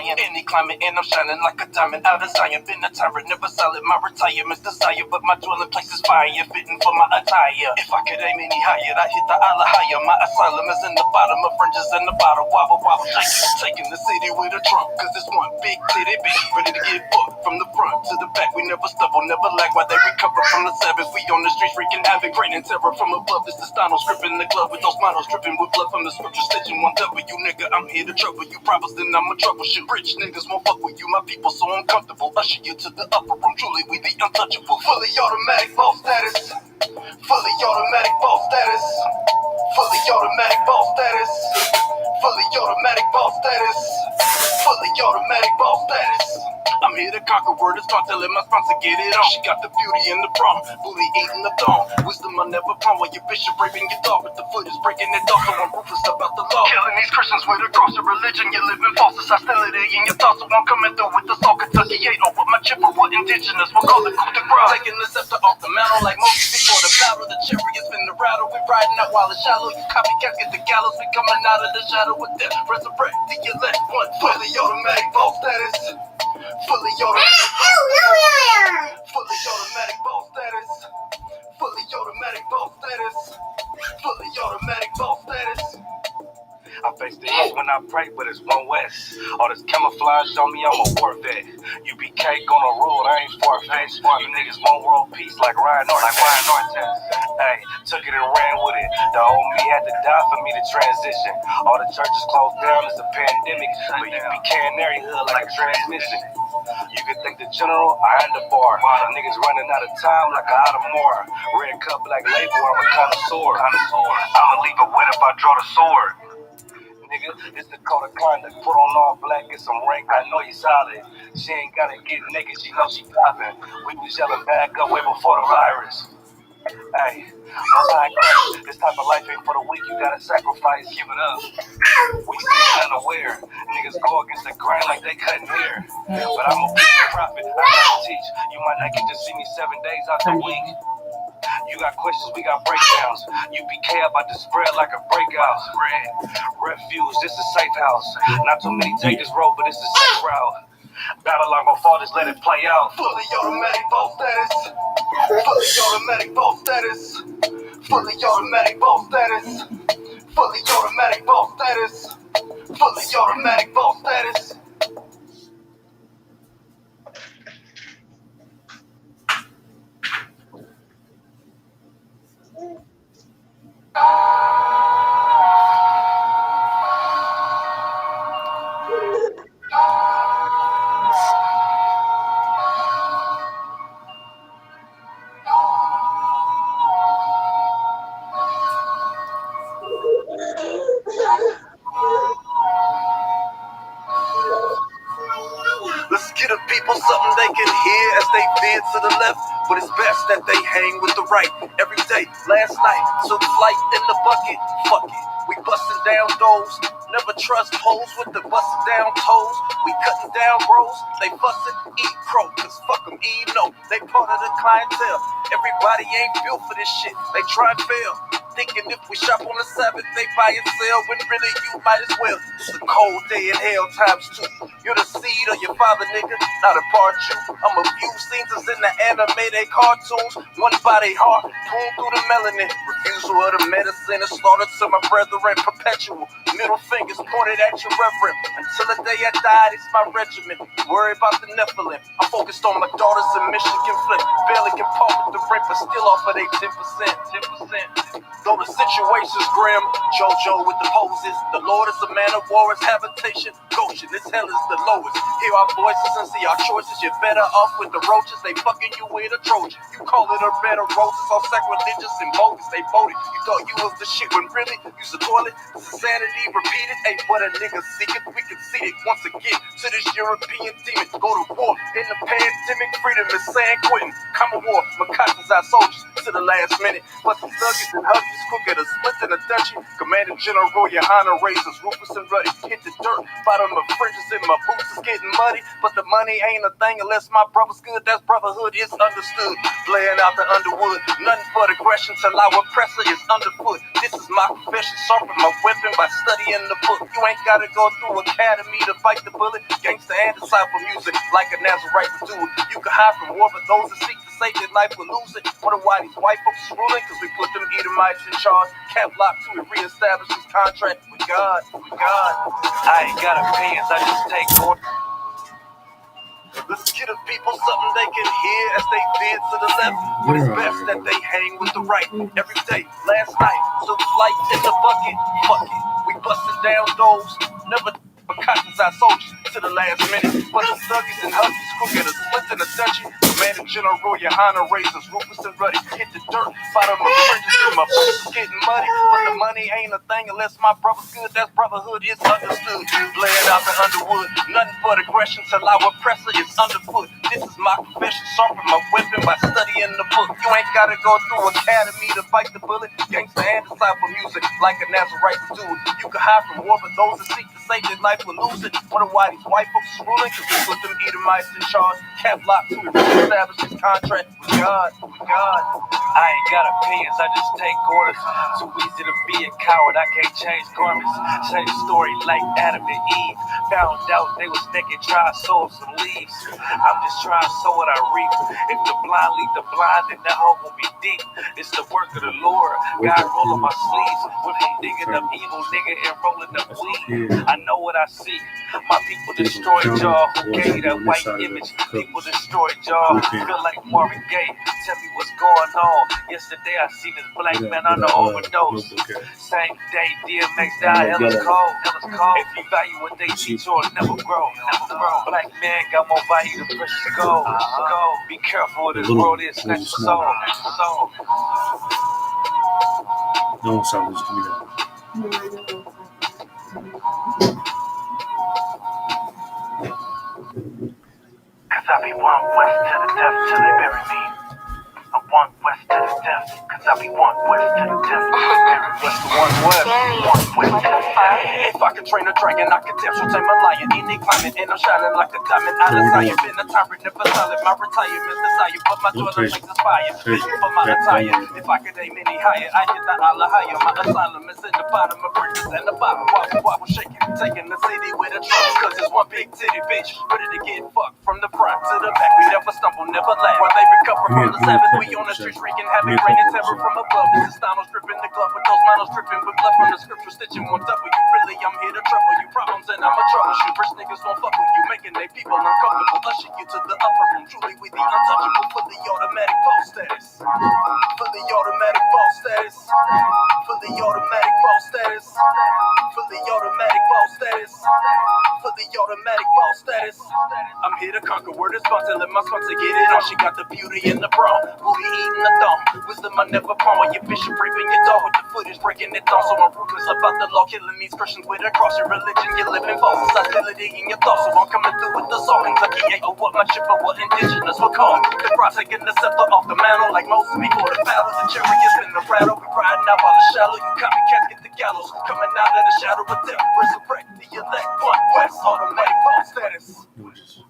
defiant any climate, and I'm shining like a diamond out of Zion. Been a tyrant, never solid, my retirement's desire, but my dwelling place is fire, fitting for my attire. If I could aim any higher, I hit the Allah higher. My asylum is in the bottom, of fringes in the bottle, wobble, wobble, taking the city with a trunk, cause it's one big titty bitch, ready to get fucked from the front to the back. We never stumble, never lag, while they recover from the Sabbath. We on the streets wreaking havoc, raining terror from above. This the Stano scripting the glove with those models dripping with blood from the scripture, stitching 1W, nigga. I'm here to trouble you, problems, then I'ma troubleshoot. Rich niggas won't fuck with you, my people so uncomfortable. Usher you to the upper room, truly we the untouchable. Fully automatic ball status, fully automatic ball status, fully automatic ball status, fully automatic ball status, fully automatic ball status. I'm here to conquer, word is taught to let my sponsor get it on. She got the beauty and the prom, booty eating the thong. Wisdom I never found while your bishop raping your dog, but the foot is breaking it off, so I'm ruthless about the law. Killing these Christians with a cross of religion, you're living false, it's hostility in your thoughts, so I'm coming through with the salt. Kentucky 8 with my chipper, what indigenous, we'll call it coup de grace. Taking the scepter off the mantle like Moses before the battle. The chariots been the rattle, we riding out while it's shallow. You copycats get the gallows, we coming out of the shadow with death. Resurrect to your left, one fully automatic ball status. Fully automatic ball status. Fully automatic ball status. Fully automatic ball status. I face the east when I pray, but it's one west. All this camouflage on me, I'ma work that. UBK gonna rule, I ain't far-fetched. You niggas want world peace like Ryan Norton. Hey, took it and ran with it. The old me had to die for me to transition. All the churches closed down, it's a pandemic. But UBK in every hood like a transmission. You can thank the general, I had the bar. Niggas running out of time like I had more. Red cup, black label, I'm a connoisseur. I'ma leave a wet if I draw the sword. Nigga, it's the code of conduct. Put on all black, get some rank, I know you solid. She ain't gotta get naked, she know she poppin'. We was yelling back up way before the virus. Hey, this type of life ain't for the weak, you gotta sacrifice, give it up. We still unaware. Niggas go against the grain like they cutting hair. But I'm a prophet, I gotta teach. You might not get to see me 7 days out the week. You got questions, we got breakdowns. UBK about to spread like a breakout. Refuge, this is safe house. Not too many take this road, but it's a safe route. Battle like my fathers, let it play out. Fully automatic ball status. Fully automatic ball status. Fully automatic ball status. Fully automatic ball status. Fully automatic ball status. Let's get the people something they can hear as they veer to the left. But it's best that they hang with the right every day. Last night, took flight in the bucket. Fuck it, we busting down doors. Never trust hoes with the busting down toes. We cutting down bros. They bustin', eat pro, cause fuck them, no. They part of the clientele. Everybody ain't built for this shit. They try and fail. Thinking if we shop on the Sabbath, they buy and sell, when really you might as well. It's a cold day in hell ×2. You're the seed of your father, nigga, not a part you. I'm a few scenes in the animated cartoons. One body heart, pulled through the melanin. Refusal of the medicine is slaughtered to my brethren. Perpetual middle fingers pointed at your reverend. Until the day I died, it's my regiment. Worry about the Nephilim. I'm focused on my daughters in Michigan flip. Barely can part with the rent, but still offer they 10%. Though the situation's grim, JoJo with the poses. The Lord is a man of war, his habitation Goshen. This hell is the lowest. Hear our voices and see our choices. You're better off with the roaches. They fucking you with a Trojan. You call it a bed of roses, all sacrilegious and bogus. They voted. You thought you was the shit when really you's a toilet. This is sanity repeated. Ain't what a nigga seeking. We can see it once again to this European demon. Go to war in the pandemic. Freedom is San Quentin. Common war. Makata's our soldiers to the last minute. But the thuggies and huggies quicker to split in a duchy. Commanding General Johanna Razors, Rufus and Ruddy. Hit the dirt. Bottom of fringes in and my boots is getting muddy. But the money ain't a thing unless my brother's good. That's brotherhood is understood. Playing out the underwood, nothing but aggression till our oppressor is underfoot. This is my profession, sharpen my weapon by studying the book. You ain't gotta go through academy to fight the bullet. Gangsta and disciple music, like a Nazarite would do it. You can hide from war, but those that seek to save their life will lose it. Wonder why these white folks is ruling? Cause we put them Edomites in charge. Cap lock till we reestablish this contract with God. I ain't got opinions, I just take orders. Let's get the people something they can hear as they veer to the left. But it's best that they hang with the right every day. Last night, took flight in the bucket. Fuck it, we busted down doors. Never cottons our soldiers to the last minute. But the thuggies and huggies, crooked a split in the dungeon. Commanding General Yohana razors, Rufus and Ruddy. Hit the dirt, bottom of trenches and my boots is getting muddy. But the money ain't a thing unless my brother's good. That's brotherhood is understood. Playing out the underwood, nothing but aggression till our oppressor is underfoot. This is my profession, sharpen my weapon by studying the book. You ain't gotta go through academy to fight the bullet. Gangsta and disciple music, like a Nazarite would do it. You can hide from war, but those that seek to save their life will lose it. Wonder why these white folks is ruling? Cause we put them Edomites in charge. Cap lock till we reestablish this contract with God. I ain't got opinions, I just take orders. Too easy to be a coward, I can't change garments. Same story like Adam and Eve. Found out they was naked, try to sow some leaves. I'm just trying to sow what I reap. If the blind lead the blind, then that hole will be deep. It's the work of the Lord. God rolling my sleeves. With him digging up evil, nigga, and rolling up weed. I know what I see. My people destroyed y'all. Who gave that white image? People destroyed y'all. Feel like Marvin Gaye. Tell me what's going on. Yesterday I seen this black man on the overdose. Same day DMX died, hell is cold. If you value what they teach, you'll never grow. Black man got more value than precious gold. Be careful what this world is, snatch your soul. No sound is coming out. Cause I be one west to the death till they bury me. I want west to the death, cause I be one west to the death. West to one west, one west to the death. If I could train a dragon, I could dance, so tame a lion. Any climate, and I'm shining like a diamond out of sight. Been a tyrant, never silent. My retirement's desire, but my dwelling place is fire. Vision for my attire. If I could aim any higher, I hit the Allah higher. My asylum is in the bottom of bridges and the bottom. Wobble, shaking, taking the city with a truck. Cause it's one big titty bitch, ready to get fucked from the front to the back. We never stumble, never laugh. While they recover from the Sabbath, we on the streets wreaking havoc, raining terror from above. This is Donald stripping the glove with those models dripping with blood from the scripture, stitching one W. Really, I'm here to trouble you problems, and I'm a troubleshoot. Rich niggas won't fuck with you, making they people uncomfortable. Usher you to the upper room. Truly, we the untouchable, fully automatic boss status. Fully automatic boss status. Fully automatic boss status. Fully automatic boss status. Fully automatic boss status. I'm here to conquer word is boss and let my sponsor get it on. She got the beauty in the brawn, booty eating the thumb. Wisdom I never pawn. Your bishop raping your dog with the footage breaking it down. So I'm ruthless about the law, killing these Christians with a cross. Your religion, you're living false. Hostility in your thoughts, so I'm coming through with the song. Kentucky ain't what my Chippewa indigenous were called. The cross taking the scepter off the mantle like Moses before the battle. The chariots in the rattle, we riding out while the shallow. You copycats get the gallows, coming out of the shadow of death. Resurrect the elect, one west, automatic boss status.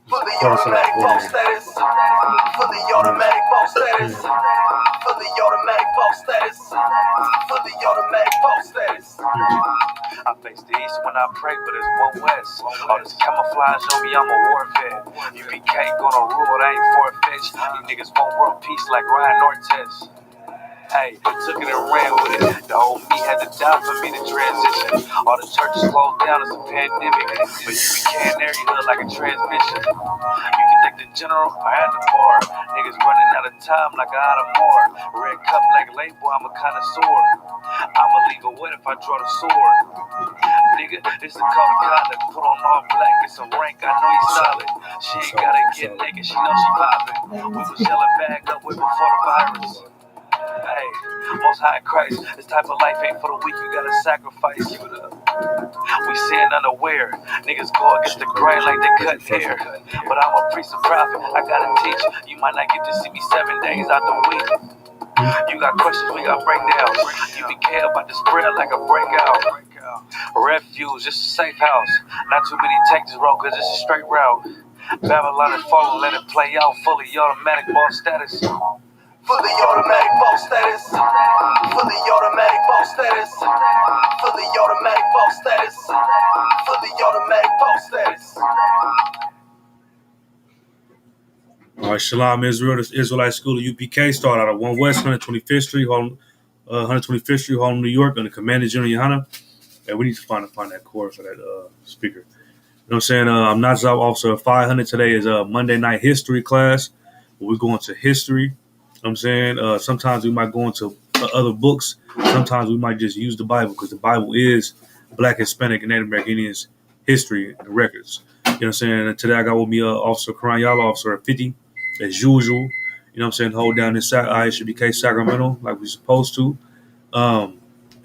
Fully automatic boss status. Fully automatic boss status. Fully automatic boss status. Fully automatic boss status. I face the east when I pray, but it's one west. All this camouflage on me, I'm a warfare. UPK gonna rule, they ain't far-fetched. These niggas want world peace like Ryan Ortez. Hey, took it and ran with it. The old me had to die for me to transition. All the churches closed down, it's a pandemic. But you can't area hood like a transmission. You can take the general or at the bar. Niggas running out of time like I had a more. Red cup like label, I'm a connoisseur. I'ma leave her wet if I draw the sword. Nigga, it's the code of conduct. Put on all black, get some rank, I know he's solid. She ain't gotta get naked, she know she poppin'. We was yelling back up way before the virus. Hey, most high Christ, this type of life ain't for the weak, you gotta sacrifice. We sin unaware, niggas go against the grain like they cut hair. But I'm a priest of prophet, I gotta teach. You might not get to see me 7 days out the week. You got questions, we got breakdowns. You can care about this prayer like a breakout. Refuge, it's a safe house. Not too many Texas road, cause it's a straight route. Babylon is falling, let it play out. Fully automatic ball status. Fully automatic ball status. Fully automatic ball status. Fully automatic ball status. Fully automatic ball status. All right, Shalom Israel, this Israelite School of UPK start out at 1 West 125th Street, Harlem, 125th Street, Harlem, New York, under Commander General Yohana. And we need to find that chord for that speaker. You know what I'm saying? I'm not Zob Officer 500. Today is a Monday night history class where we're going to history. You know what I'm saying? Sometimes we might go into other books. Sometimes we might just use the Bible because the Bible is Black, Hispanic, and Native American Indians history and records. You know what I'm saying? And today I got with me Officer Karan Yala, Officer 50, as usual. You know what I'm saying? Hold down this ISBK Sacramento like we're supposed to.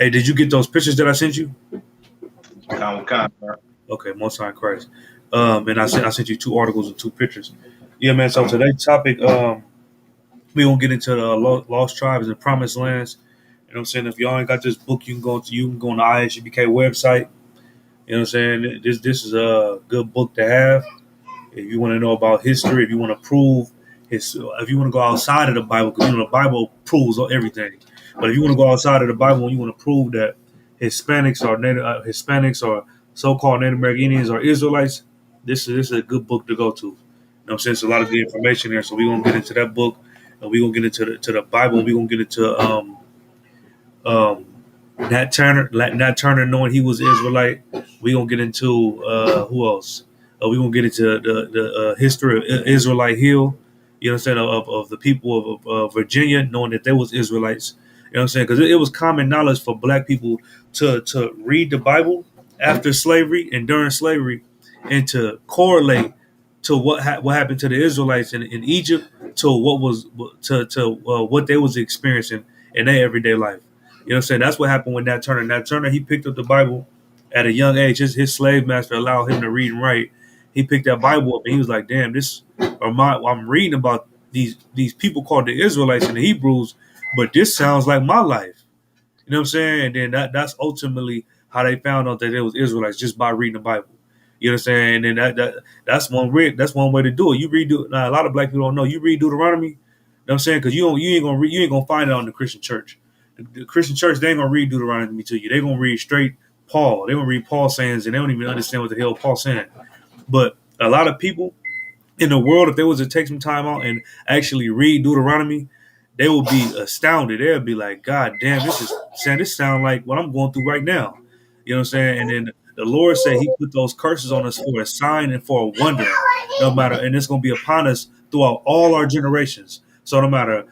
Hey, did you get those pictures that I sent you? Okay, most time Christ. And I sent you 2 articles and 2 pictures. Yeah, man. So today's topic, we gonna get into the lost tribes and promised lands. You know what I'm saying? If y'all ain't got this book, you can go on the ISBK website. You know what I'm saying? This is a good book to have if you want to know about history. If you want to prove if you want to go outside of the Bible, because the Bible proves everything. But if you want to go outside of the Bible and you want to prove that Hispanics or so-called Native American Indians or Israelites, this is a good book to go to. You know what I'm saying? It's a lot of good information there. So we're gonna get into that book, and we're gonna get into the Bible. We're gonna get into Nat Turner knowing he was Israelite. We're gonna get into who else? We're gonna get into the history of Israelite Hill. You know what I'm saying? Of the people of Virginia knowing that there was Israelites. You know what I'm saying? Because it was common knowledge for Black people to read the Bible after slavery and during slavery, and to correlate to what happened to the Israelites in Egypt to what they was experiencing in their everyday life. You know what I'm saying? That's what happened with Nat Turner. Nat Turner, he picked up the Bible at a young age. His slave master allowed him to read and write. He picked that Bible up and he was like, "Damn, I'm reading about these people called the Israelites and the Hebrews, but this sounds like my life." You know what I'm saying? And then that's ultimately how they found out that it was Israelites, just by reading the Bible. You know what I'm saying? And then that's one way to do it. You read now, a lot of Black people don't know. You read Deuteronomy. You know what I'm saying? Because you ain't gonna find it on the Christian church. The Christian church, they ain't gonna read Deuteronomy to you. They gonna read straight Paul. They gonna read Paul sayings, and they don't even understand what the hell Paul's saying. But a lot of people in the world, if they was to take some time out and actually read Deuteronomy, they will be astounded. They'll be like, "God damn, this sounds like what I'm going through right now." You know what I'm saying? And then the Lord said He put those curses on us for a sign and for a wonder, and it's gonna be upon us throughout all our generations. So no matter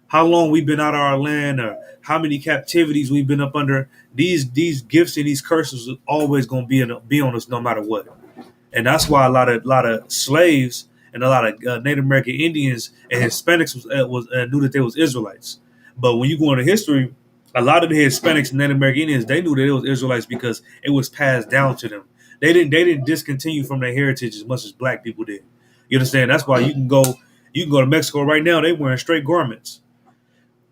how long we've been out of our land or how many captivities we've been up under, these gifts and these curses are always going to be on us no matter what. And that's why a lot of slaves and a lot of Native American Indians and Hispanics knew that they was Israelites. But when you go into history, a lot of the Hispanics and Native American Indians, they knew that it was Israelites because it was passed down to them. They didn't discontinue from their heritage as much as Black people did. You understand? That's why you can go to Mexico right now. They wearing straight garments.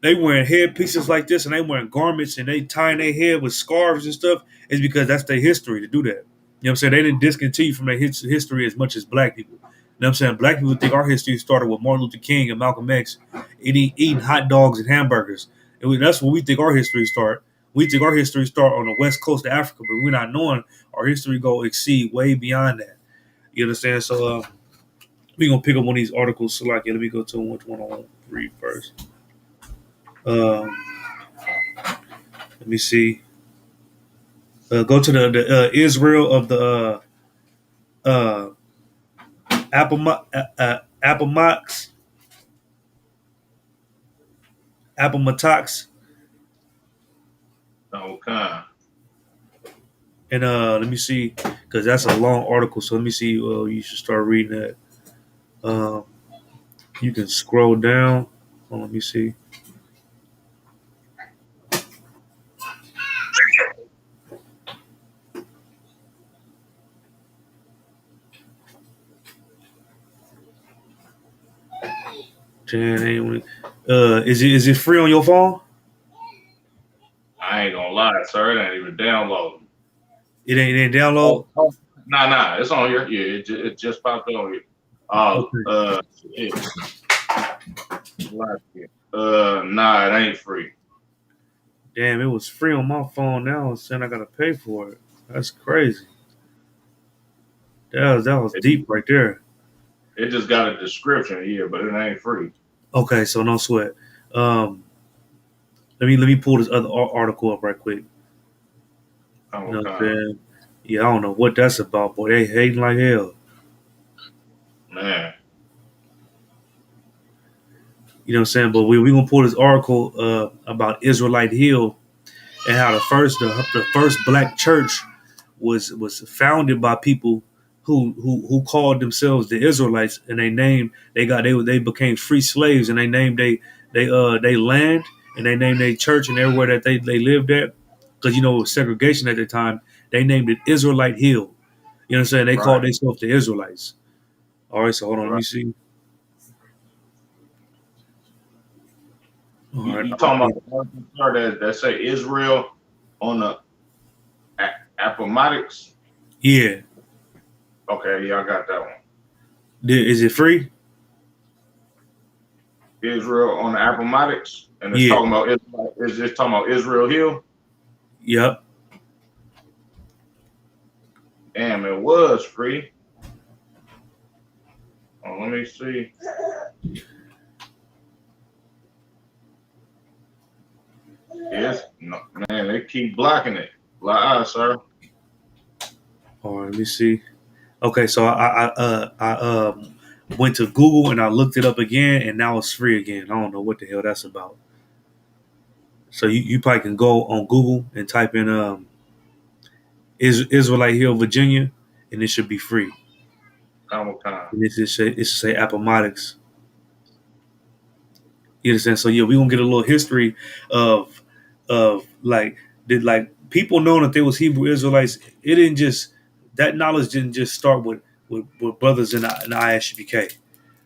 They wearing head pieces like this, and they wearing garments, and they tying their head with scarves and stuff. Is because that's their history to do that. You know what I'm saying? They didn't discontinue from their history as much as Black people. You know what I'm saying? Black people think our history started with Martin Luther King and Malcolm X eating hot dogs and hamburgers. And that's what we think our history start. We think our history start on the west coast of Africa, but we're not knowing our history go exceed way beyond that. You understand? So we're going to pick up one of these articles. So let me go to which one I want to read first. Let me see. Go to the Israel of the Appomattox, Okay. and let me see, because that's a long article. So let me see. You should start reading that. You can scroll down. Let me see. Is it free on your phone? I ain't gonna sir. It ain't even downloading. It ain't download. Nah. It's on here. Yeah, it just popped on here. Shit. Nah, it ain't free. Damn, it was free on my phone. Now it's saying I gotta pay for it. That's crazy. That was deep right there. It just got a description here, but it ain't free. Okay, so no sweat. Um, let me pull this other article up right quick. You know what I'm saying? Yeah, I don't know what that's about, boy. They hating like hell. Man. You know what I'm saying? But we gonna pull this article about Israelite Hill and how the first black church was founded by people who called themselves the Israelites, and they became free slaves, and they named they land, and they named their church and everywhere that they lived at, because it was segregation at the time. They named it Israelite Hill. You know what I'm saying? They called themselves the Israelites. All right, so hold on, let me see. All right. You talking about that say Israel on the Appomattox? Yeah. Okay, yeah, I got that one. Is it free? Israel on the Appomattox, and it's talking about Israel. Is this talking about Israel Hill? Yep. Damn, it was free. Oh, let me see. Yes, no, man, they keep blocking it. Lie, sir. All right, let me see. Okay, so I went to Google and I looked it up again, and now it's free again. I don't know what the hell that's about. So you probably can go on Google and type in Israelite Hill, Virginia, and it should be free. And it should say Appomattox. You understand? So yeah, we gonna get a little history of like people knowing that there was Hebrew Israelites. It didn't just that knowledge didn't just start with brothers in the ISUPK.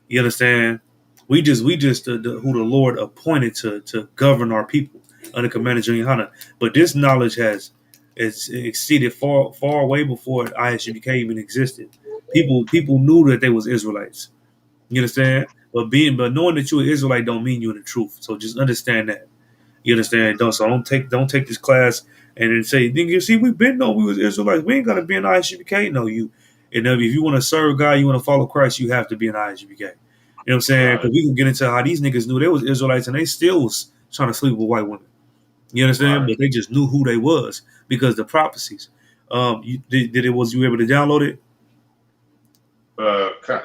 You understand? We just who the Lord appointed to govern our people under Commander Junior Hunter. But this knowledge has exceeded far way before ISUPK even existed. People knew that they was Israelites. You understand? But knowing that you're an Israelite don't mean you're in the truth. So just understand that. You understand? Don't take this class and then say, nigga, see, we've been known we was Israelites. We ain't gotta be an ISUPK. No, you and if you want to serve God, you want to follow Christ, you have to be an ISUPK. You know what I'm saying? Because we can get into how these niggas knew they was Israelites and they still was trying to sleep with white women. You understand? Right. But they just knew who they was because the prophecies. You able to download it?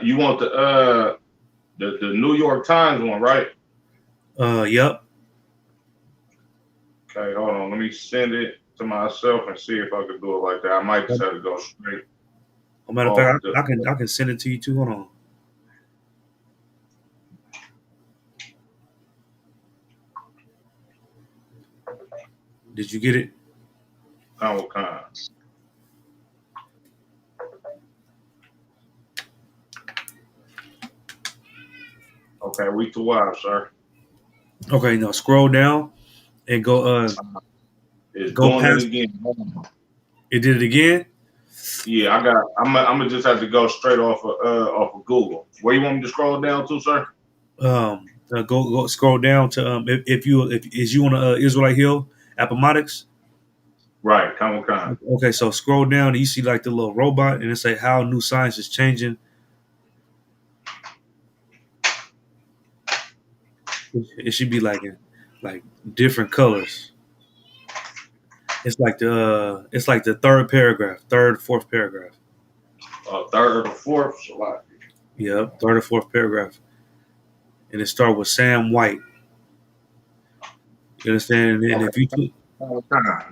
You want the New York Times one, right? Yep. Okay, hold on. Let me send it to myself and see if I can do it like that. I might just have to go straight. Matter of fact, I can send it to you too. Hold on. Did you get it? Okay. Okay, week to wild, sir. Okay, now scroll down and go. It's go doing past it again. It did it again. Yeah, I'm gonna just have to go straight off of Google. Where you want me to scroll down to, sir? Go scroll down to if you on Israelite Hill, Appomattox. Right, come. Okay, so scroll down and you see like the little robot and it say how new science is changing. It should be like different colors. It's like the fourth paragraph. Third or fourth. Yep, third or fourth paragraph. And it starts with Sam White. You understand? And if you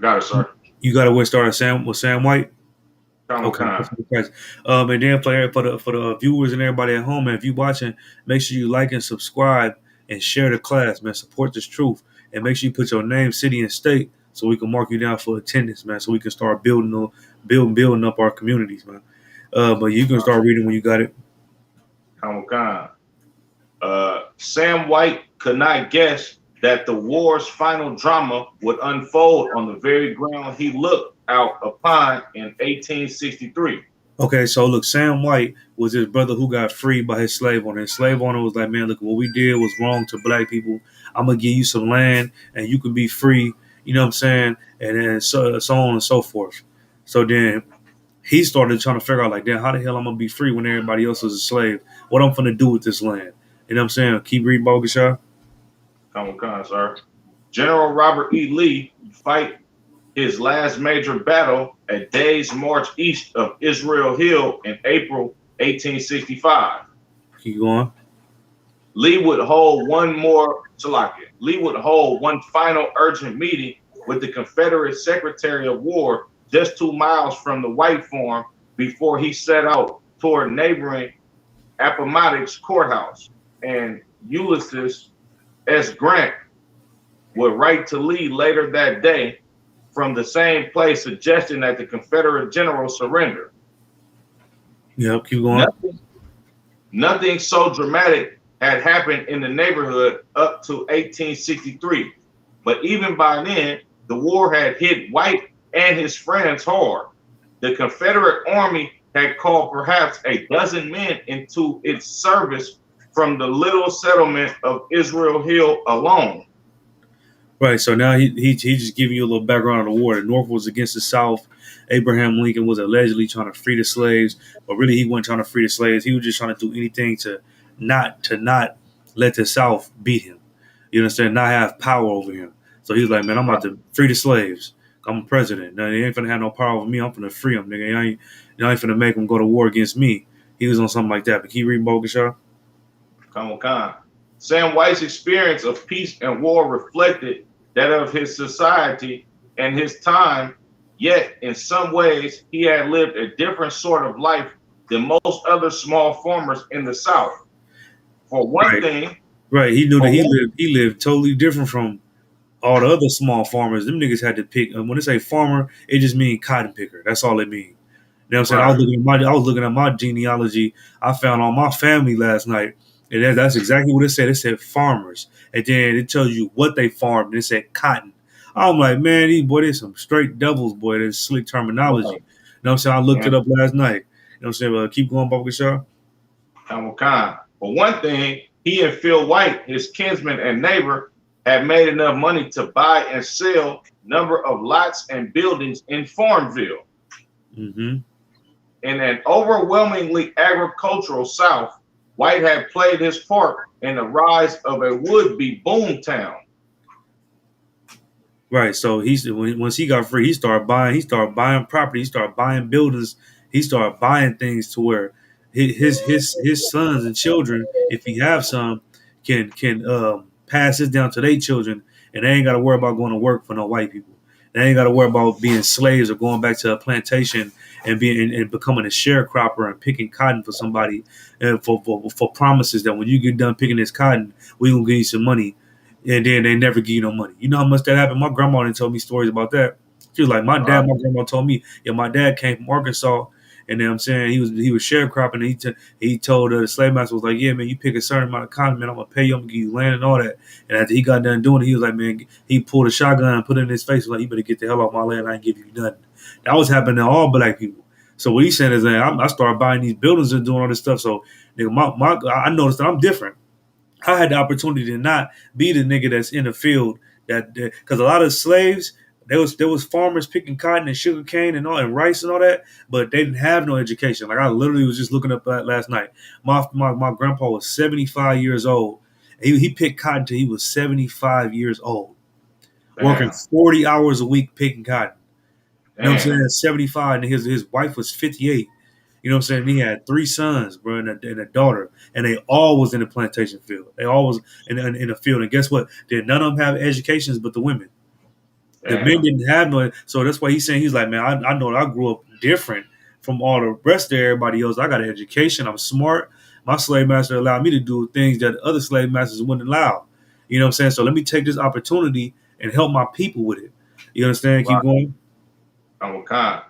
got it, sir. You got to start with Sam White. Okay. And then for the viewers and everybody at home, man, if you watching, make sure you like and subscribe and share the class, man. Support this truth and make sure you put your name, city, and state so we can mark you down for attendance, man. So we can start building up our communities, man. But you can start reading when you got it. Sam White could not guess that the war's final drama would unfold on the very ground he looked out upon in 1863. Okay, so look, Sam White was his brother who got freed by his slave owner. His slave owner was like, man, look, what we did was wrong to black people. I'm gonna give you some land and you can be free. You know what I'm saying? And then so on and so forth. So then he started trying to figure out like, damn, how the hell I'm gonna be free when everybody else is a slave? What I'm gonna do with this land? You know what I'm saying? Keep reading, Bogashaw. Come on, sir. General Robert E. Lee fight his last major battle a day's march east of Israel Hill in April 1865. Keep going. Lee would hold Lee would hold one final urgent meeting with the Confederate Secretary of War just 2 miles from the White Farm before he set out toward neighboring Appomattox Courthouse. And Ulysses S. Grant would write to Lee later that day from the same place, suggesting that the Confederate general surrender. Yep, keep going. Nothing so dramatic had happened in the neighborhood up to 1863. But even by then, the war had hit White and his friends hard. The Confederate Army had called perhaps a dozen men into its service from the little settlement of Israel Hill alone. Right, so now he just giving you a little background on the war. The North was against the South. Abraham Lincoln was allegedly trying to free the slaves, but really he wasn't trying to free the slaves. He was just trying to do anything to not let the South beat him. You understand? Not have power over him. So he was like, man, I'm about to free the slaves. I'm a president. Now, they ain't finna have no power over me. I'm finna free them, nigga. I ain't finna make them go to war against me. He was on something like that. But keep reading, Bogashaw. Come on. Sam White's experience of peace and war reflected that of his society and his time, yet in some ways he had lived a different sort of life than most other small farmers in the South. For one thing, right, he knew that he lived totally different from all the other small farmers. Them niggas had to pick. And when they say farmer, it just means cotton picker. That's all it means. You know what I'm saying? Right. I was looking at my genealogy. I found all my family last night. And that's exactly what it said. It said farmers. And then it tells you what they farmed. And it said cotton. I'm like, man, there's some straight devils, boy. That's slick terminology. You know what I'm saying? I looked it up last night. You know what I'm saying? Keep going, Bogashaw. For one thing, he and Phil White, his kinsman and neighbor, had made enough money to buy and sell number of lots and buildings in Farmville. Mm-hmm. In an overwhelmingly agricultural South, White had played his part in the rise of a would-be boom town. Right. So once he got free, he started buying property, he started buying buildings, he started buying things to where his sons and children, if he have some, can pass this down to their children, and they ain't got to worry about going to work for no white people. They ain't got to worry about being slaves or going back to a plantation and becoming a sharecropper and picking cotton for somebody for promises that when you get done picking this cotton, we gonna give you some money, and then they never give you no money. You know how much that happened? My grandma didn't tell me stories about that. She was like, my grandma told me, yeah, my dad came from Arkansas. And then I'm saying he was sharecropping. And he told the slave master was like, yeah, man, you pick a certain amount of cotton, man, I'm gonna pay you, I'm gonna give you land and all that. And after he got done doing it, he was like, man, he pulled a shotgun and put it in his face. He was like, you better get the hell off my land. I ain't give you nothing. That was happening to all black people. So what he said is that I started buying these buildings and doing all this stuff. So nigga, I noticed that I'm different. I had the opportunity to not be the nigga that's in the field because a lot of slaves. There was farmers picking cotton and sugar cane and rice and all that, but they didn't have no education. Like I literally was just looking up that last night. My grandpa was 75 years old. He picked cotton till he was 75 years old, working 40 hours a week picking cotton. You know what I'm saying? 75, and his wife was 58. You know what I'm saying? He had 3 sons, bro, and a daughter, and they all was in the plantation field. They all was in the field, and guess what? None of them have educations, but the women. The men didn't have no, so that's why he's saying, he's like, man, I know that I grew up different from all the rest of everybody else. I got an education. I'm smart. My slave master allowed me to do things that other slave masters wouldn't allow. You know what I'm saying? So let me take this opportunity and help my people with it. You understand? Keep going. I'm kind.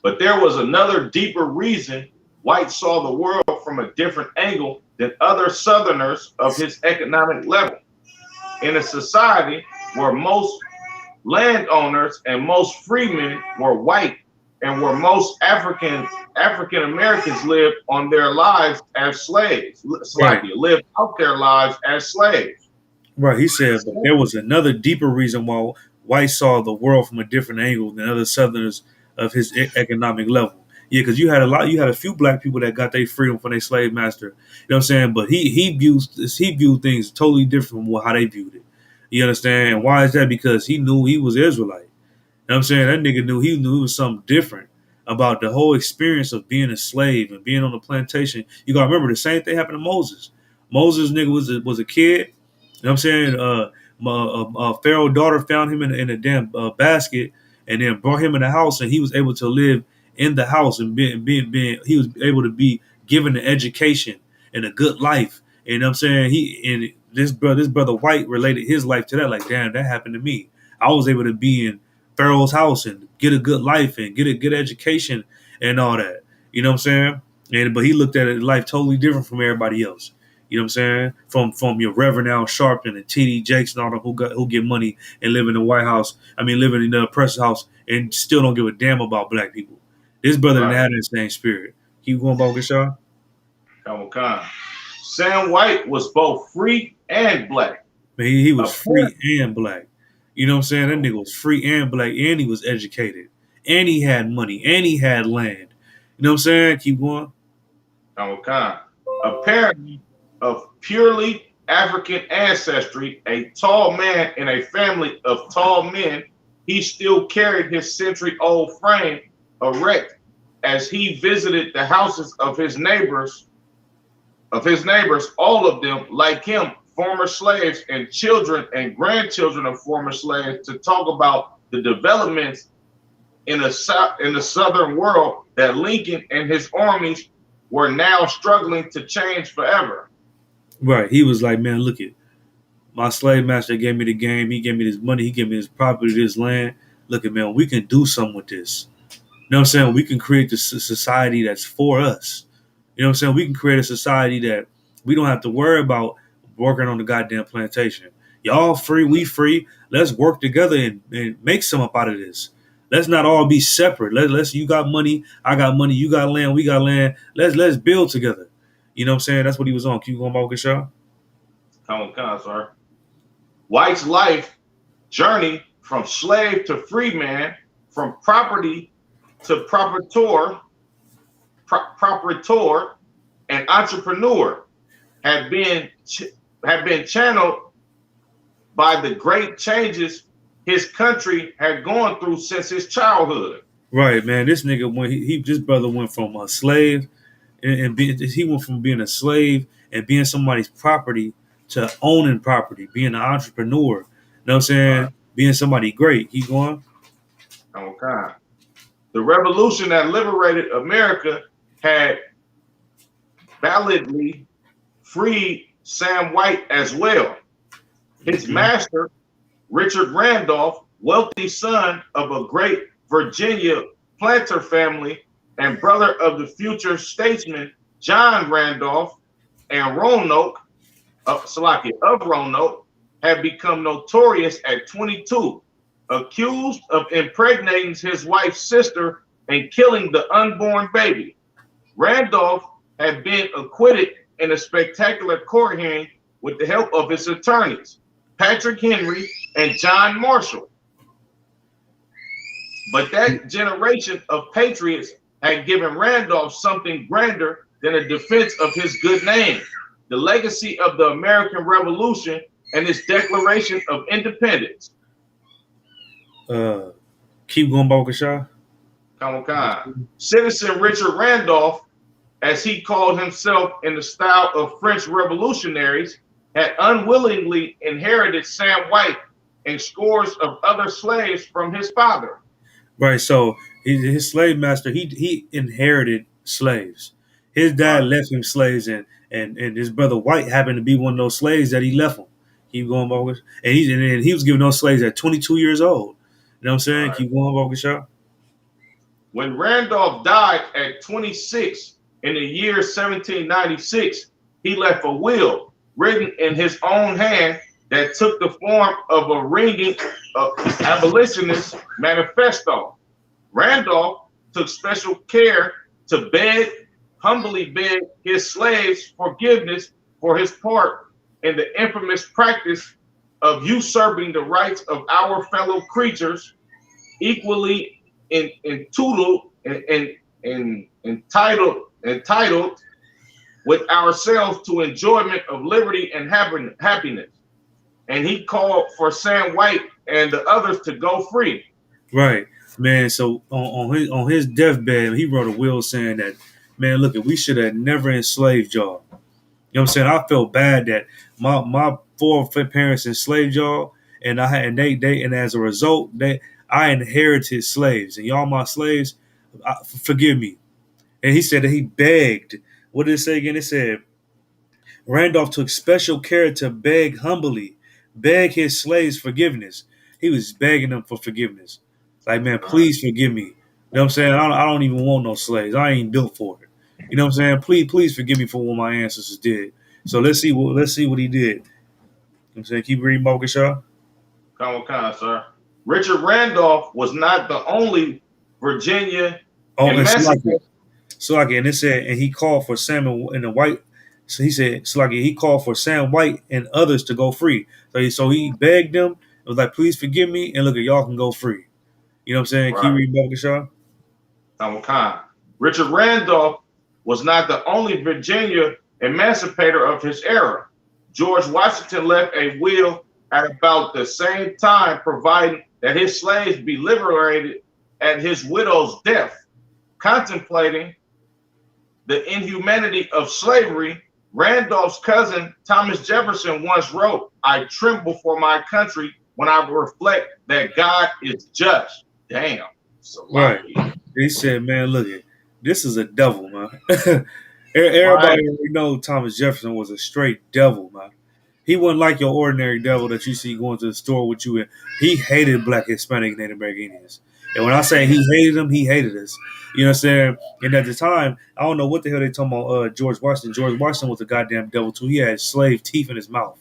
But there was another deeper reason White saw the world from a different angle than other Southerners of his economic level. in a society where most landowners and most freemen were white, and where most African Americans lived on their lives as slaves, Right. lived out their lives as slaves. Right. He said, but there was another deeper reason why White saw the world from a different angle than other Southerners of his economic level. Yeah, because you had a few black people that got their freedom from their slave master. You know what I'm saying? But he viewed things totally different from how they viewed it. You understand? And why is that? Because he knew he was Israelite. You know what I'm saying? That nigga knew it was something different about the whole experience of being a slave and being on the plantation. You gotta remember the same thing happened to Moses. Moses nigga was a kid. You know what I'm saying? Pharaoh's daughter found him in a damn basket and then brought him in the house, and he was able to live in the house and being he was able to be given an education and a good life. You know what I'm saying? This brother White related his life to that. Like, damn, that happened to me. I was able to be in Pharaoh's house and get a good life and get a good education and all that. You know what I'm saying? But he looked at it life totally different from everybody else. You know what I'm saying? From your Reverend Al Sharpton and T.D. Jakes and all them who get money and live in the White House. I mean, living in the oppressed house and still don't give a damn about black people. This brother didn't have that same spirit. Keep going, Baukashaw. Come on. Sam White was both free and black. Man, he was free and black. You know what I'm saying? That nigga was free and black, and he was educated, and he had money, and he had land. You know what I'm saying? Keep going. Apparently, of purely African ancestry, a tall man in a family of tall men, he still carried his century-old frame erect as he visited the houses of his neighbors, all of them, like him, former slaves and children and grandchildren of former slaves, to talk about the developments in the southern world that Lincoln and his armies were now struggling to change forever. Right. He was like, man, look it. My slave master gave me the game. He gave me this money. He gave me this property, this land. Look at, man, we can do something with this. You know what I'm saying? We can create this society that's for us. You know what I'm saying? We can create a society that we don't have to worry about working on the goddamn plantation. Y'all free, we free. Let's work together and make some up out of this. Let's not all be separate. Let's you got money, I got money, you got land, we got land. Let's build together. You know what I'm saying? That's what he was on. Keep going, Baukashaw. Come on, sir. White's life journey from slave to free man, from property to proprietor and entrepreneur have been channeled by the great changes his country had gone through since his childhood. Right, man. This nigga this brother went from a slave he went from being a slave and being somebody's property to owning property, being an entrepreneur. You know what I'm saying? Right. Being somebody great. Keep going. Okay. The revolution that liberated America had validly freed Sam White as well. His master, Richard Randolph, wealthy son of a great Virginia planter family and brother of the future statesman John Randolph and Roanoke, of Roanoke, had become notorious at 22, accused of impregnating his wife's sister and killing the unborn baby. Randolph had been acquitted in a spectacular court hearing with the help of his attorneys, Patrick Henry and John Marshall. But that generation of patriots had given Randolph something grander than a defense of his good name, the legacy of the American Revolution and its Declaration of Independence. Keep going, Baukashaw. Come on. Citizen Richard Randolph, as he called himself in the style of French revolutionaries, had unwillingly inherited Sam White and scores of other slaves from his father. Right, so his slave master, he inherited slaves. His dad left him slaves, and his brother White happened to be one of those slaves that he left him. Keep going, Bogus. And he was giving those slaves at 22 years old. You know what I'm saying? Keep going, Bogus. When Randolph died at 26 in the year 1796, he left a will written in his own hand that took the form of a ringing abolitionist manifesto. Randolph took special care to humbly beg his slaves forgiveness for his part in the infamous practice of usurping the rights of our fellow creatures, equally entitled with ourselves to enjoyment of liberty and happiness. And he called for Sam White and the others to go free. Right, man. So on his deathbed, he wrote a will saying that, man, look, we should have never enslaved y'all. You know what I'm saying? I felt bad that my foreparents enslaved y'all, and and as a result, I inherited slaves, and y'all my slaves. Forgive me. And he said that he begged. What did it say again? It said Randolph took special care to beg his slaves forgiveness. He was begging them for forgiveness. Like, man, please forgive me. You know what I'm saying? I don't even want no slaves. I ain't built for it. You know what I'm saying? Please forgive me for what my ancestors did. So let's see what he did. You know what I'm saying? Keep reading, Marcus Shaw. Come on, sir. Richard Randolph was not the only Virginia emancipator. And it said, and he called for Sam and the White. So he said, he called for Sam White and others to go free. So he begged them. It was like, please forgive me, and look, y'all can go free. You know what I'm saying? Right. Keep reading, Marcus Shaw. Come. Richard Randolph was not the only Virginia emancipator of his era. George Washington left a will at about the same time, providing that his slaves be liberated at his widow's death. Contemplating the inhumanity of slavery, Randolph's cousin Thomas Jefferson once wrote, "I tremble for my country when I reflect that God is just." Damn. Right. He said, man, look, this is a devil, man. Everybody already know Thomas Jefferson was a straight devil, man. He wasn't like your ordinary devil that you see going to the store with you. And he hated Black, Hispanic, Native American Indians. And when I say he hated them, he hated us. You know what I'm saying? And at the time, I don't know what the hell they talking about George Washington. George Washington was a goddamn devil, too. He had slave teeth in his mouth.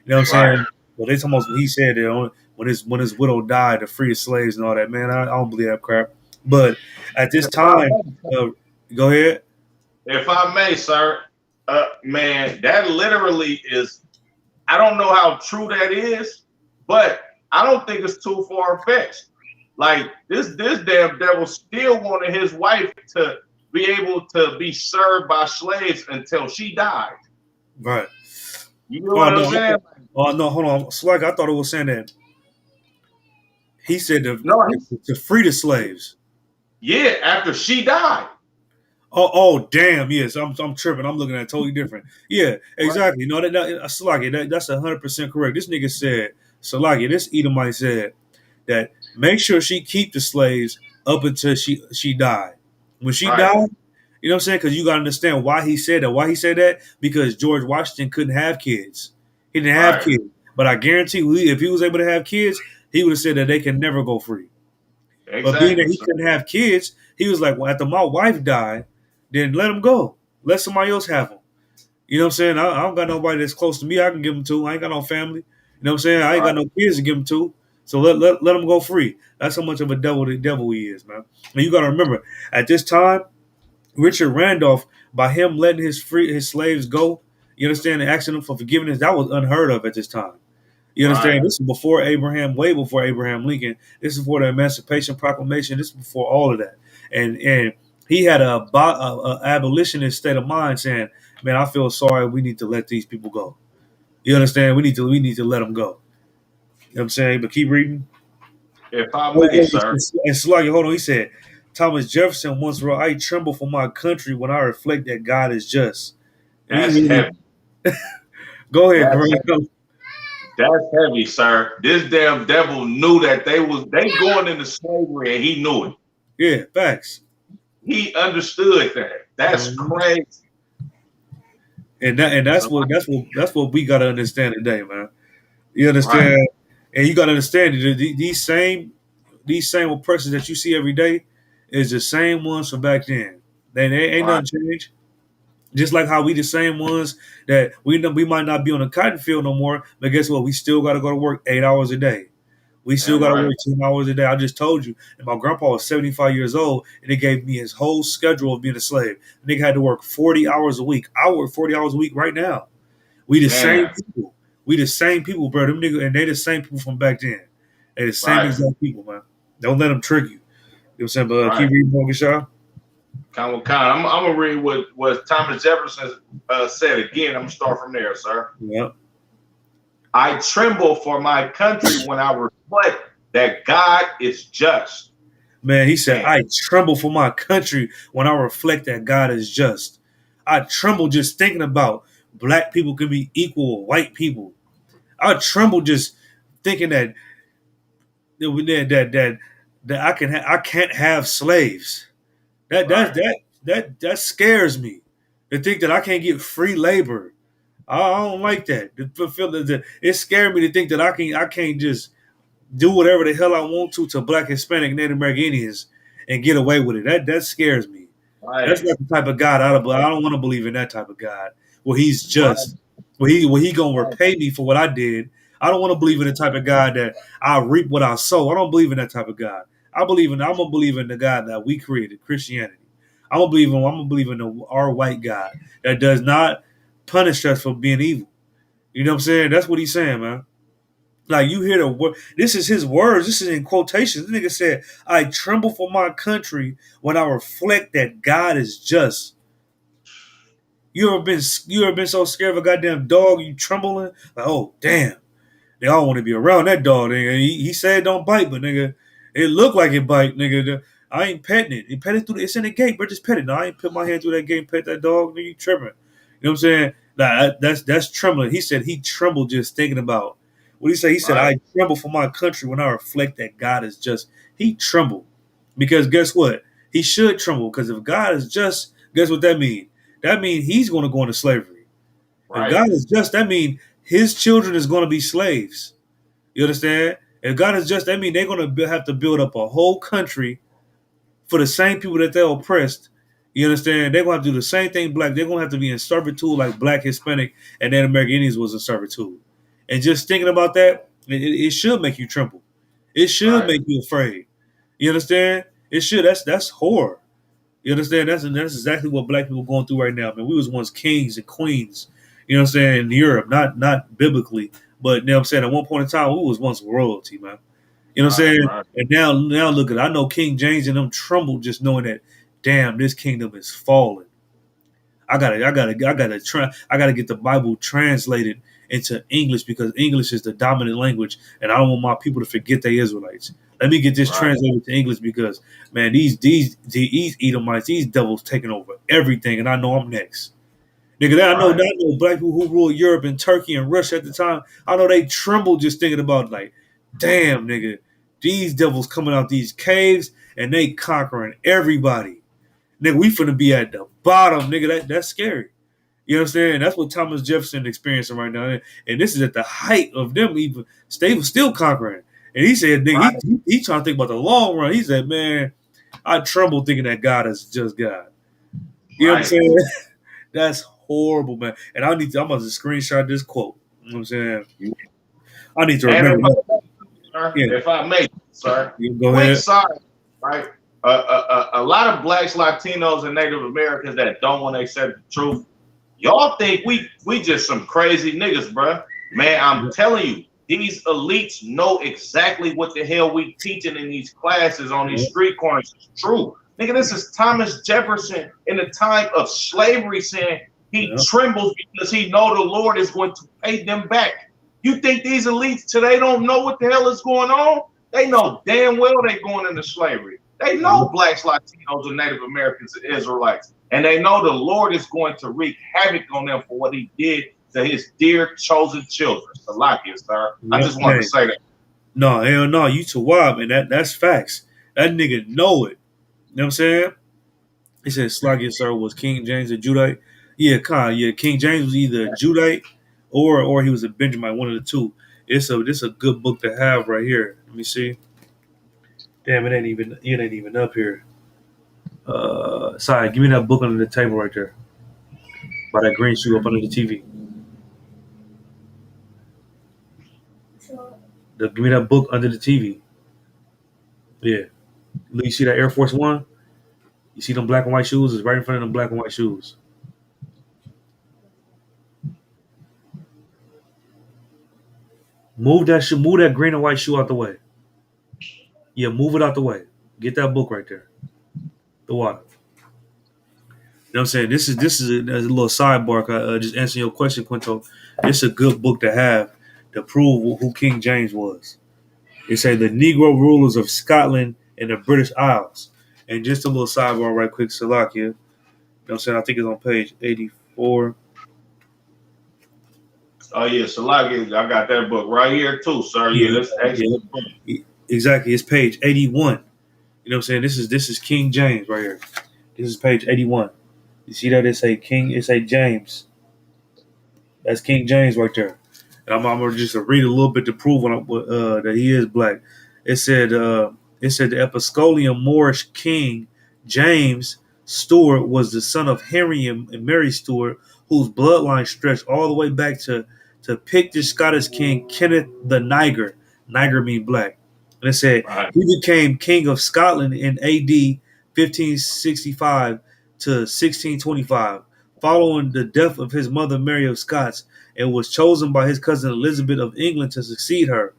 You know what I'm saying? Well, they talking about, he said that when his widow died to free his slaves and all that. Man, I don't believe that crap. But at this time, go ahead. If I may, sir, man, that literally is, I don't know how true that is, but I don't think it's too far-fetched. Like, this damn devil still wanted his wife to be able to be served by slaves until she died. Right. You know what I'm saying? Oh, no, hold on. Slack, I thought it was saying that he said to free the slaves. Yeah, after she died. Oh, damn! Yes, I'm tripping. I'm looking at it totally different. Yeah, exactly. No, Salaki, that's 100% correct. This nigga said, Salaki, this Edomite said that make sure she keep the slaves up until she died. When she died, you know what I'm saying? Because you gotta understand why he said that. Why he said that? Because George Washington couldn't have kids. He didn't have kids. But I guarantee if he was able to have kids, he would have said that they can never go free. Exactly. But being that he couldn't have kids, he was like, well, after my wife died, then let him go. Let somebody else have them. You know what I'm saying? I don't got nobody that's close to me I can give them to. I ain't got no family. You know what I'm saying? I ain't got no kids to give them to. So let them go free. That's how much of a devil he is, man. And you got to remember, at this time, Richard Randolph, by him letting his slaves go, you understand, and asking them for forgiveness, that was unheard of at this time. You understand? This is before Abraham, way before Abraham Lincoln. This is before the Emancipation Proclamation. This is before all of that. And he had a abolitionist state of mind saying, man, I feel sorry. We need to let these people go. You understand? We need to let them go. You know what I'm saying? But keep reading. If I may, sir. And Sluggy, hold on. He said, Thomas Jefferson once wrote, I tremble for my country when I reflect that God is just. That's heavy. Go ahead, That's heavy, sir. This damn devil knew that they going into slavery and he knew it. Yeah, facts. He understood that. That's crazy. And that's what we gotta understand today, man. You understand? Right. And you gotta understand these same oppressors that you see every day is the same ones from back then. They ain't nothing changed. Just like how we the same ones that we might not be on the cotton field no more, but guess what? We still got to go to work 8 hours a day. We still Damn got to right. work 10 hours a day. I just told you. And my grandpa was 75 years old, and they gave me his whole schedule of being a slave. And nigga had to work 40 hours a week. I work 40 hours a week right now. We the same Damn. people. We the same people, bro. Them niggas, and they the same people from back then. They the same Right. exact people, man. Don't let them trick you. You know what I'm saying? But Right. keep reading, Morgan Shaw. I'm gonna read what Thomas Jefferson said again. I'm gonna start from there, sir. Yep. I tremble for my country when I reflect that God is just. Man, he said, Man. I tremble for my country when I reflect that God is just. I tremble just thinking about black people can be equal with white people. I tremble just thinking that I can't have slaves. That scares me. To think that I can't get free labor. I don't like that. It scared me to think that I can't just do whatever the hell I want to Black, Hispanic, Native American Indians and get away with it. That scares me. That's Right. not the type of God I don't want to believe in. That type of God where He's just, where he gonna repay me for what I did. I don't want to believe in the type of God that I reap what I sow. I don't believe in that type of God. I'm gonna believe in the God that we created, Christianity. I'm gonna believe in our white God that does not punish us for being evil. You know what I'm saying? That's what He's saying, man. Like you hear the word. This is his words. This is in quotations. The nigga said, "I tremble for my country when I reflect that God is just." You ever been so scared of a goddamn dog you trembling? Like, oh damn, they all want to be around that dog. Nigga. He said don't bite, but nigga, it looked like it bite, nigga. I ain't petting it. It pet it through. It's in the gate, bro. Just pet it. No, I ain't put my hand through that gate and pet that dog. Nigga, you tripping? You know what I'm saying? Nah, that's trembling. He said he trembled just thinking about. What did he say? He said, Right. I tremble for my country when I reflect that God is just. He trembled. Because guess what? He should tremble. Because if God is just, guess what that means? That means he's going to go into slavery. If Right. God is just, that means his children is going to be slaves. You understand? If God is just, that means they're going to have to build up a whole country for the same people that they're oppressed. You understand? They're going to have to do the same thing black. They're going to have to be in servitude like Black, Hispanic, and Native American Indians was in servitude. And just thinking about that, it should make you tremble. It should Right. make you afraid. You understand? It should. That's horror. You understand? That's exactly what black people are going through right now, man. We was once kings and queens. You know what I'm saying? In Europe, not biblically, but you know what I'm saying. At one point in time, we was once royalty, man. You know what I'm Right. saying? Right. And now look at it. I know King James and them trembled just knowing that, damn, this kingdom is falling. I gotta get the Bible translated into English because English is the dominant language, and I don't want my people to forget they Israelites. Let me get this Right. translated to English because man, these Edomites, these devils taking over everything, and I know I'm next. Nigga, I Right. know black people who ruled Europe and Turkey and Russia at the time. I know they trembled just thinking about like, damn, nigga, these devils coming out these caves and they conquering everybody. Nigga, we finna be at the bottom, nigga. That's scary. You know what I'm saying? That's what Thomas Jefferson experiencing right now, and this is at the height of them even. They was still conquering, and he said, nigga, Right. he trying to think about the long run. He said, man, I tremble thinking that God is just God. You know what I'm Right. saying? That's horrible, man. And I'm about to screenshot this quote. You know what I'm saying? I need to And remember that. sir, Yeah, if I may, sir, you go quick ahead. side, right? A lot of blacks, Latinos, and Native Americans that don't want to accept the truth, y'all think we just some crazy niggas, bruh. Man, I'm telling you, these elites know exactly what the hell we teaching in these classes on these street corners is true. Nigga, this is Thomas Jefferson in the time of slavery saying he trembles because he know the Lord is going to pay them back. You think these elites today don't know what the hell is going on? They know damn well they going into slavery. They know blacks, Latinos, and Native Americans and Israelites. And they know the Lord is going to wreak havoc on them for what he did to his dear chosen children. Salakia, sir. I just wanted to say that. No, hell no, you too wild, man. That's facts. That nigga know it. You know what I'm saying? He said Slagia, sir, was King James a Judite? Yeah, King James was either a Judite or he was a Benjamite, one of the two. This a good book to have right here. Let me see. Damn, it ain't even up here. Sorry, give me that book under the table right there. By that green shoe up under the TV. Give me that book under the TV. Yeah. You see that Air Force One? You see them black and white shoes? It's right in front of them black and white shoes. Move that green and white shoe out the way. Yeah, move it out the way. Get that book right there. The water. You know what I'm saying? This is a little sidebar. Just answering your question, Quinto. It's a good book to have to prove who King James was. It say the Negro rulers of Scotland and the British Isles. And just a little sidebar right quick, Salakia. You know what I'm saying? I think it's on page 84. Oh yeah, Salaki, I got that book right here too, sir. Yeah, that's excellent. Yeah, exactly. It's page 81. You know what I'm saying? This is King James right here. This is page 81. You see that? It say King, it say James. That's King James right there. And I'm gonna just read a little bit to prove that he is black. It said the Episcopalian Moorish king James Stuart was the son of Henry and Mary Stuart, whose bloodline stretched all the way back to Pictish Scottish king Kenneth the Niger. Niger mean black. And it said he became king of Scotland in AD 1565 to 1625, following the death of his mother Mary of Scots, and was chosen by his cousin Elizabeth of England to succeed her.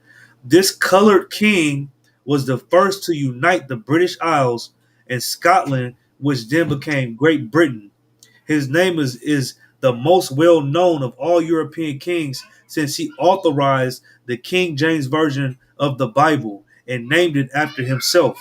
This colored king was the first to unite the British Isles and Scotland, which then became Great Britain. His name is the most well known of all European kings, since he authorized the King James Version of the Bible and named it after himself.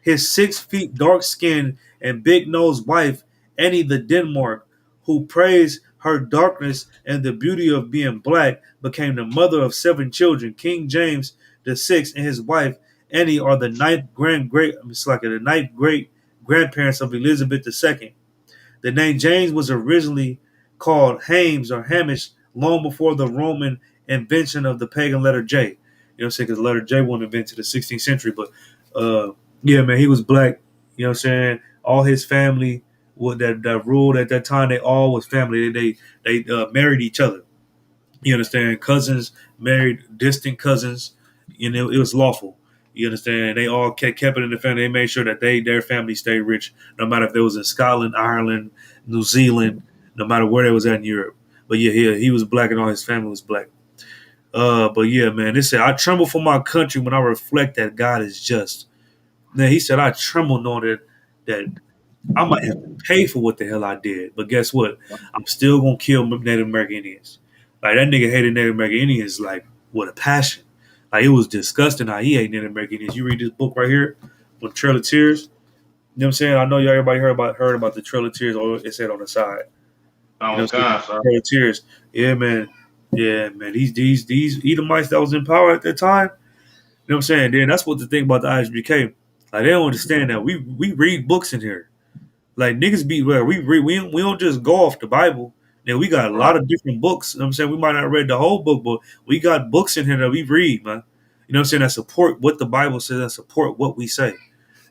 His 6 feet dark skinned and big nosed wife, Annie the Denmark, who praised her darkness and the beauty of being black, became the mother of 7 children. King James VI and his wife Annie are the ninth great grandparents of Elizabeth II. The name James was originally called Hames or Hamish long before the Roman invention of the pagan letter J. You know what I'm saying? Because the letter J wasn't invented in the 16th century. But yeah, man, he was black. You know what I'm saying? All his family that ruled at that time, they all was family. They married each other. You understand? Cousins married distant cousins, and it was lawful. You understand? They all kept it in the family. They made sure that their family stayed rich, no matter if they was in Scotland, Ireland, New Zealand, no matter where they was at in Europe. But yeah, he was black, and all his family was black. But yeah, man, it said, I tremble for my country when I reflect that God is just. Then he said, I tremble knowing that I might have to pay for what the hell I did. But guess what? I'm still going to kill Native American Indians. Like, that nigga hated Native American Indians, like, with a passion. Like, it was disgusting how he hated Native American Indians. You read this book right here, on Trail of Tears. You know what I'm saying? I know everybody heard about the Trail of Tears, or it said on the side. Oh, you know, God, sir. Trail of Tears. Yeah, man. Yeah, man. These Edomites that was in power at that time, you know what I'm saying? Then that's what the thing about the ISBK. Like, they don't understand that we read books in here. Like, niggas be where we don't just go off the Bible. Now, we got a lot of different books. You know what I'm saying? We might not read the whole book, but we got books in here that we read, man. You know what I'm saying? That support what the Bible says, that support what we say.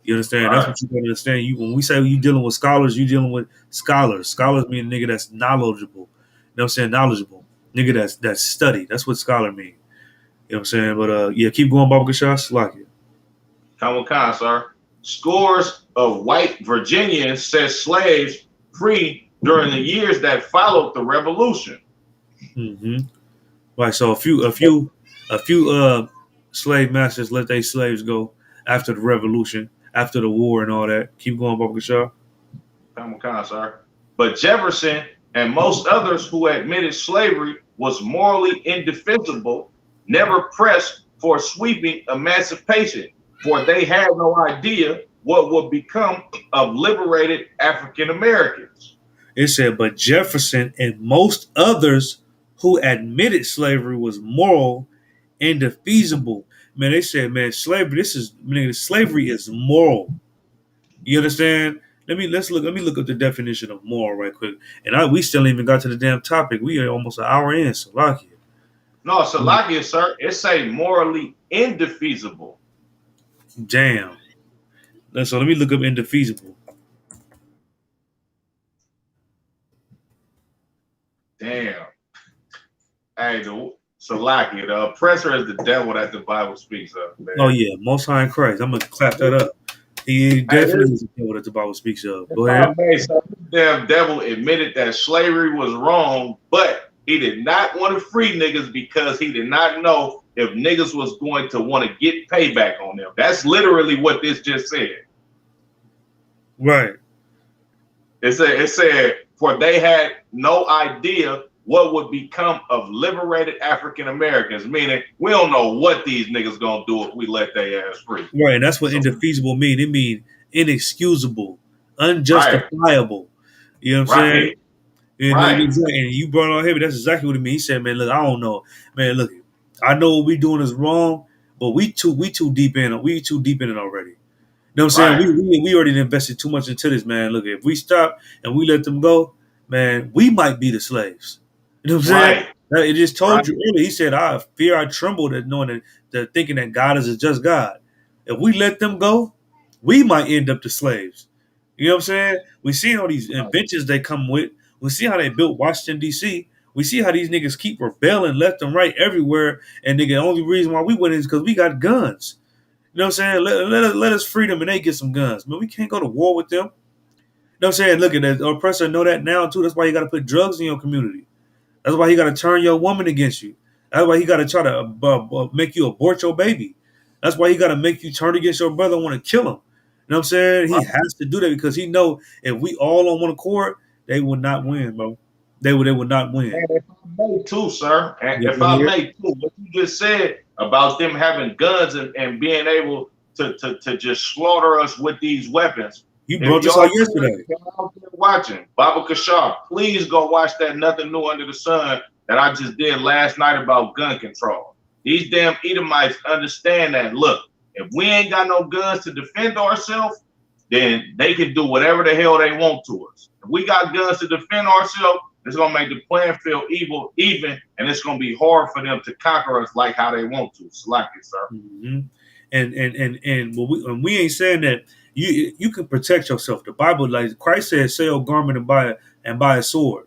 You understand? That's what you gotta understand. When we say you dealing with scholars, you dealing with scholars. Scholars mean a nigga that's knowledgeable. You know what I'm saying? Knowledgeable. Nigga that's studied. That's what scholar mean. You know what I'm saying? But yeah, keep going, Baba Gashash. Like it. Come, sir. Scores of white Virginians set slaves free during the years that followed the Revolution. Mm-hmm. Right. So a few slave masters let their slaves go after the Revolution, after the war, and all that. Keep going, Baba Gashash. Come, sir. But Jefferson and most others who admitted slavery was morally indefensible never pressed for sweeping emancipation, for they had no idea what would become of liberated African Americans. It said, but Jefferson and most others who admitted slavery was moral and defeasible. Man, they said, man, slavery is moral. You understand? Let me look up the definition of moral right quick. And we still ain't even got to the damn topic. We are almost an hour in, Salakia. No, Salakia, sir. It's a morally indefeasible. Damn. So let me look up indefeasible. Damn. Hey, Salaki, the oppressor is the devil that the Bible speaks of, man. Oh yeah, Most High in Christ. I'm gonna clap that up. He definitely is the devil that the Bible speaks of. Go ahead. So the damn devil admitted that slavery was wrong, but he did not want to free niggas because he did not know if niggas was going to want to get payback on them. That's literally what this just said. Right. It said, for they had no idea what would become of liberated African Americans, meaning we don't know what these niggas gonna do if we let their ass free. Right, and that's what indefeasible mean. It mean inexcusable, unjustifiable. Right. You know what I'm saying? And you brought it on here, but that's exactly what it means. He said, man, look, I don't know. Man, look, I know what we doing is wrong, but we too deep in it. We too deep in it already. You know what I'm saying? We already invested too much into this, man. Look, if we stop and we let them go, man, we might be the slaves. You know what I'm saying? It just told you earlier. He said, I trembled at knowing that thinking that God is a just God. If we let them go, we might end up the slaves. You know what I'm saying? We see all these inventions they come with. We see how they built Washington, D.C. We see how these niggas keep rebelling left and right everywhere. And the only reason why we win is because we got guns. You know what I'm saying? Let us free them and they get some guns. Man, we can't go to war with them. You know what I'm saying? Look at that. The oppressor know that now, too. That's why you got to put drugs in your community. That's why he got to turn your woman against you. That's why he got to try to make you abort your baby. That's why he got to make you turn against your brother and want to kill him. You know what I'm saying? He has to do that because he know if we all on one accord, they would not win, bro. They would not win. And if I may too, sir, and if I may too, what you just said about them having guns and being able to just slaughter us with these weapons. You brought this out yesterday. Watching Baba Kashar, please go watch that Nothing New Under the Sun that I just did last night about gun control. These damn Edomites understand that. Look, if we ain't got no guns to defend ourselves, then they can do whatever the hell they want to us. If we got guns to defend ourselves, it's gonna make the playing field even, and it's gonna be hard for them to conquer us like how they want to. Select it, sir. Mm-hmm. And we ain't saying that you can protect yourself. The Bible, like Christ said, sell a garment and buy a sword.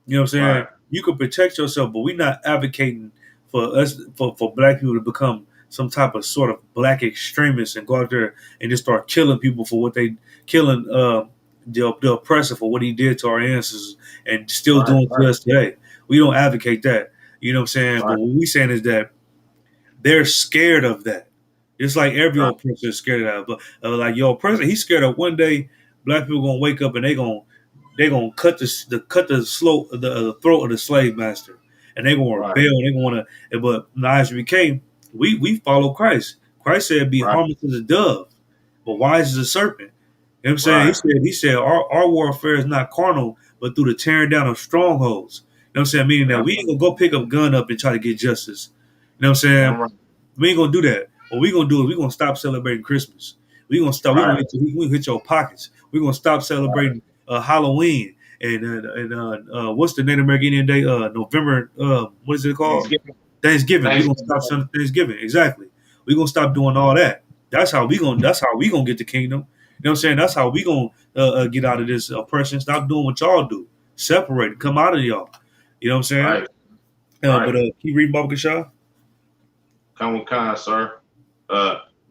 You know what I'm saying? Right. You can protect yourself, but we're not advocating for us for black people to become some type of sort of black extremists and go out there and just start killing people for what they killing the oppressor for what he did to our ancestors and still doing to us today. We don't advocate that. You know what I'm saying? But what we're saying is that they're scared of that. It's like every oppressor is scared of that. But like your oppressor, he's scared of one day black people gonna wake up and they gonna cut the throat of the slave master, and they gonna rebel. And they gonna but ISBK, we follow Christ. Christ said, "Be harmless as a dove, but wise as a serpent." You know what I'm saying? He said our warfare is not carnal, but through the tearing down of strongholds. You know what I'm saying? Meaning that we ain't gonna go pick up a gun up and try to get justice. You know what I'm saying? We ain't gonna do that. What we gonna do is we gonna stop celebrating Christmas. We gonna stop. We gonna hit your pockets. We gonna stop celebrating Halloween and what's the Native American Indian Day? November. What is it called? Thanksgiving. We gonna stop Thanksgiving. Exactly. We gonna stop doing all that. That's how we gonna get the kingdom. You know what I'm saying? That's how we gonna get out of this oppression. Stop doing what y'all do. Separate. Come out of y'all. You know what I'm saying? But keep reading Baba Kashar. Come with Khan, sir.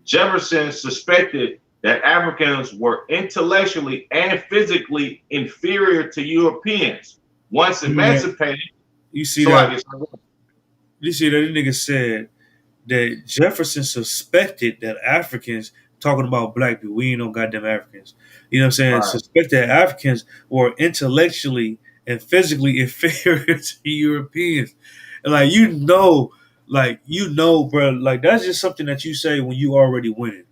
Jefferson suspected that Africans were intellectually and physically inferior to Europeans. Once emancipated, you see that? You see that nigga said that Jefferson suspected that Africans, talking about black people, we ain't no goddamn Africans. You know what I'm saying? Suspect that Africans were intellectually and physically inferior to Europeans. And bro, like that's just something that you say when you already winning.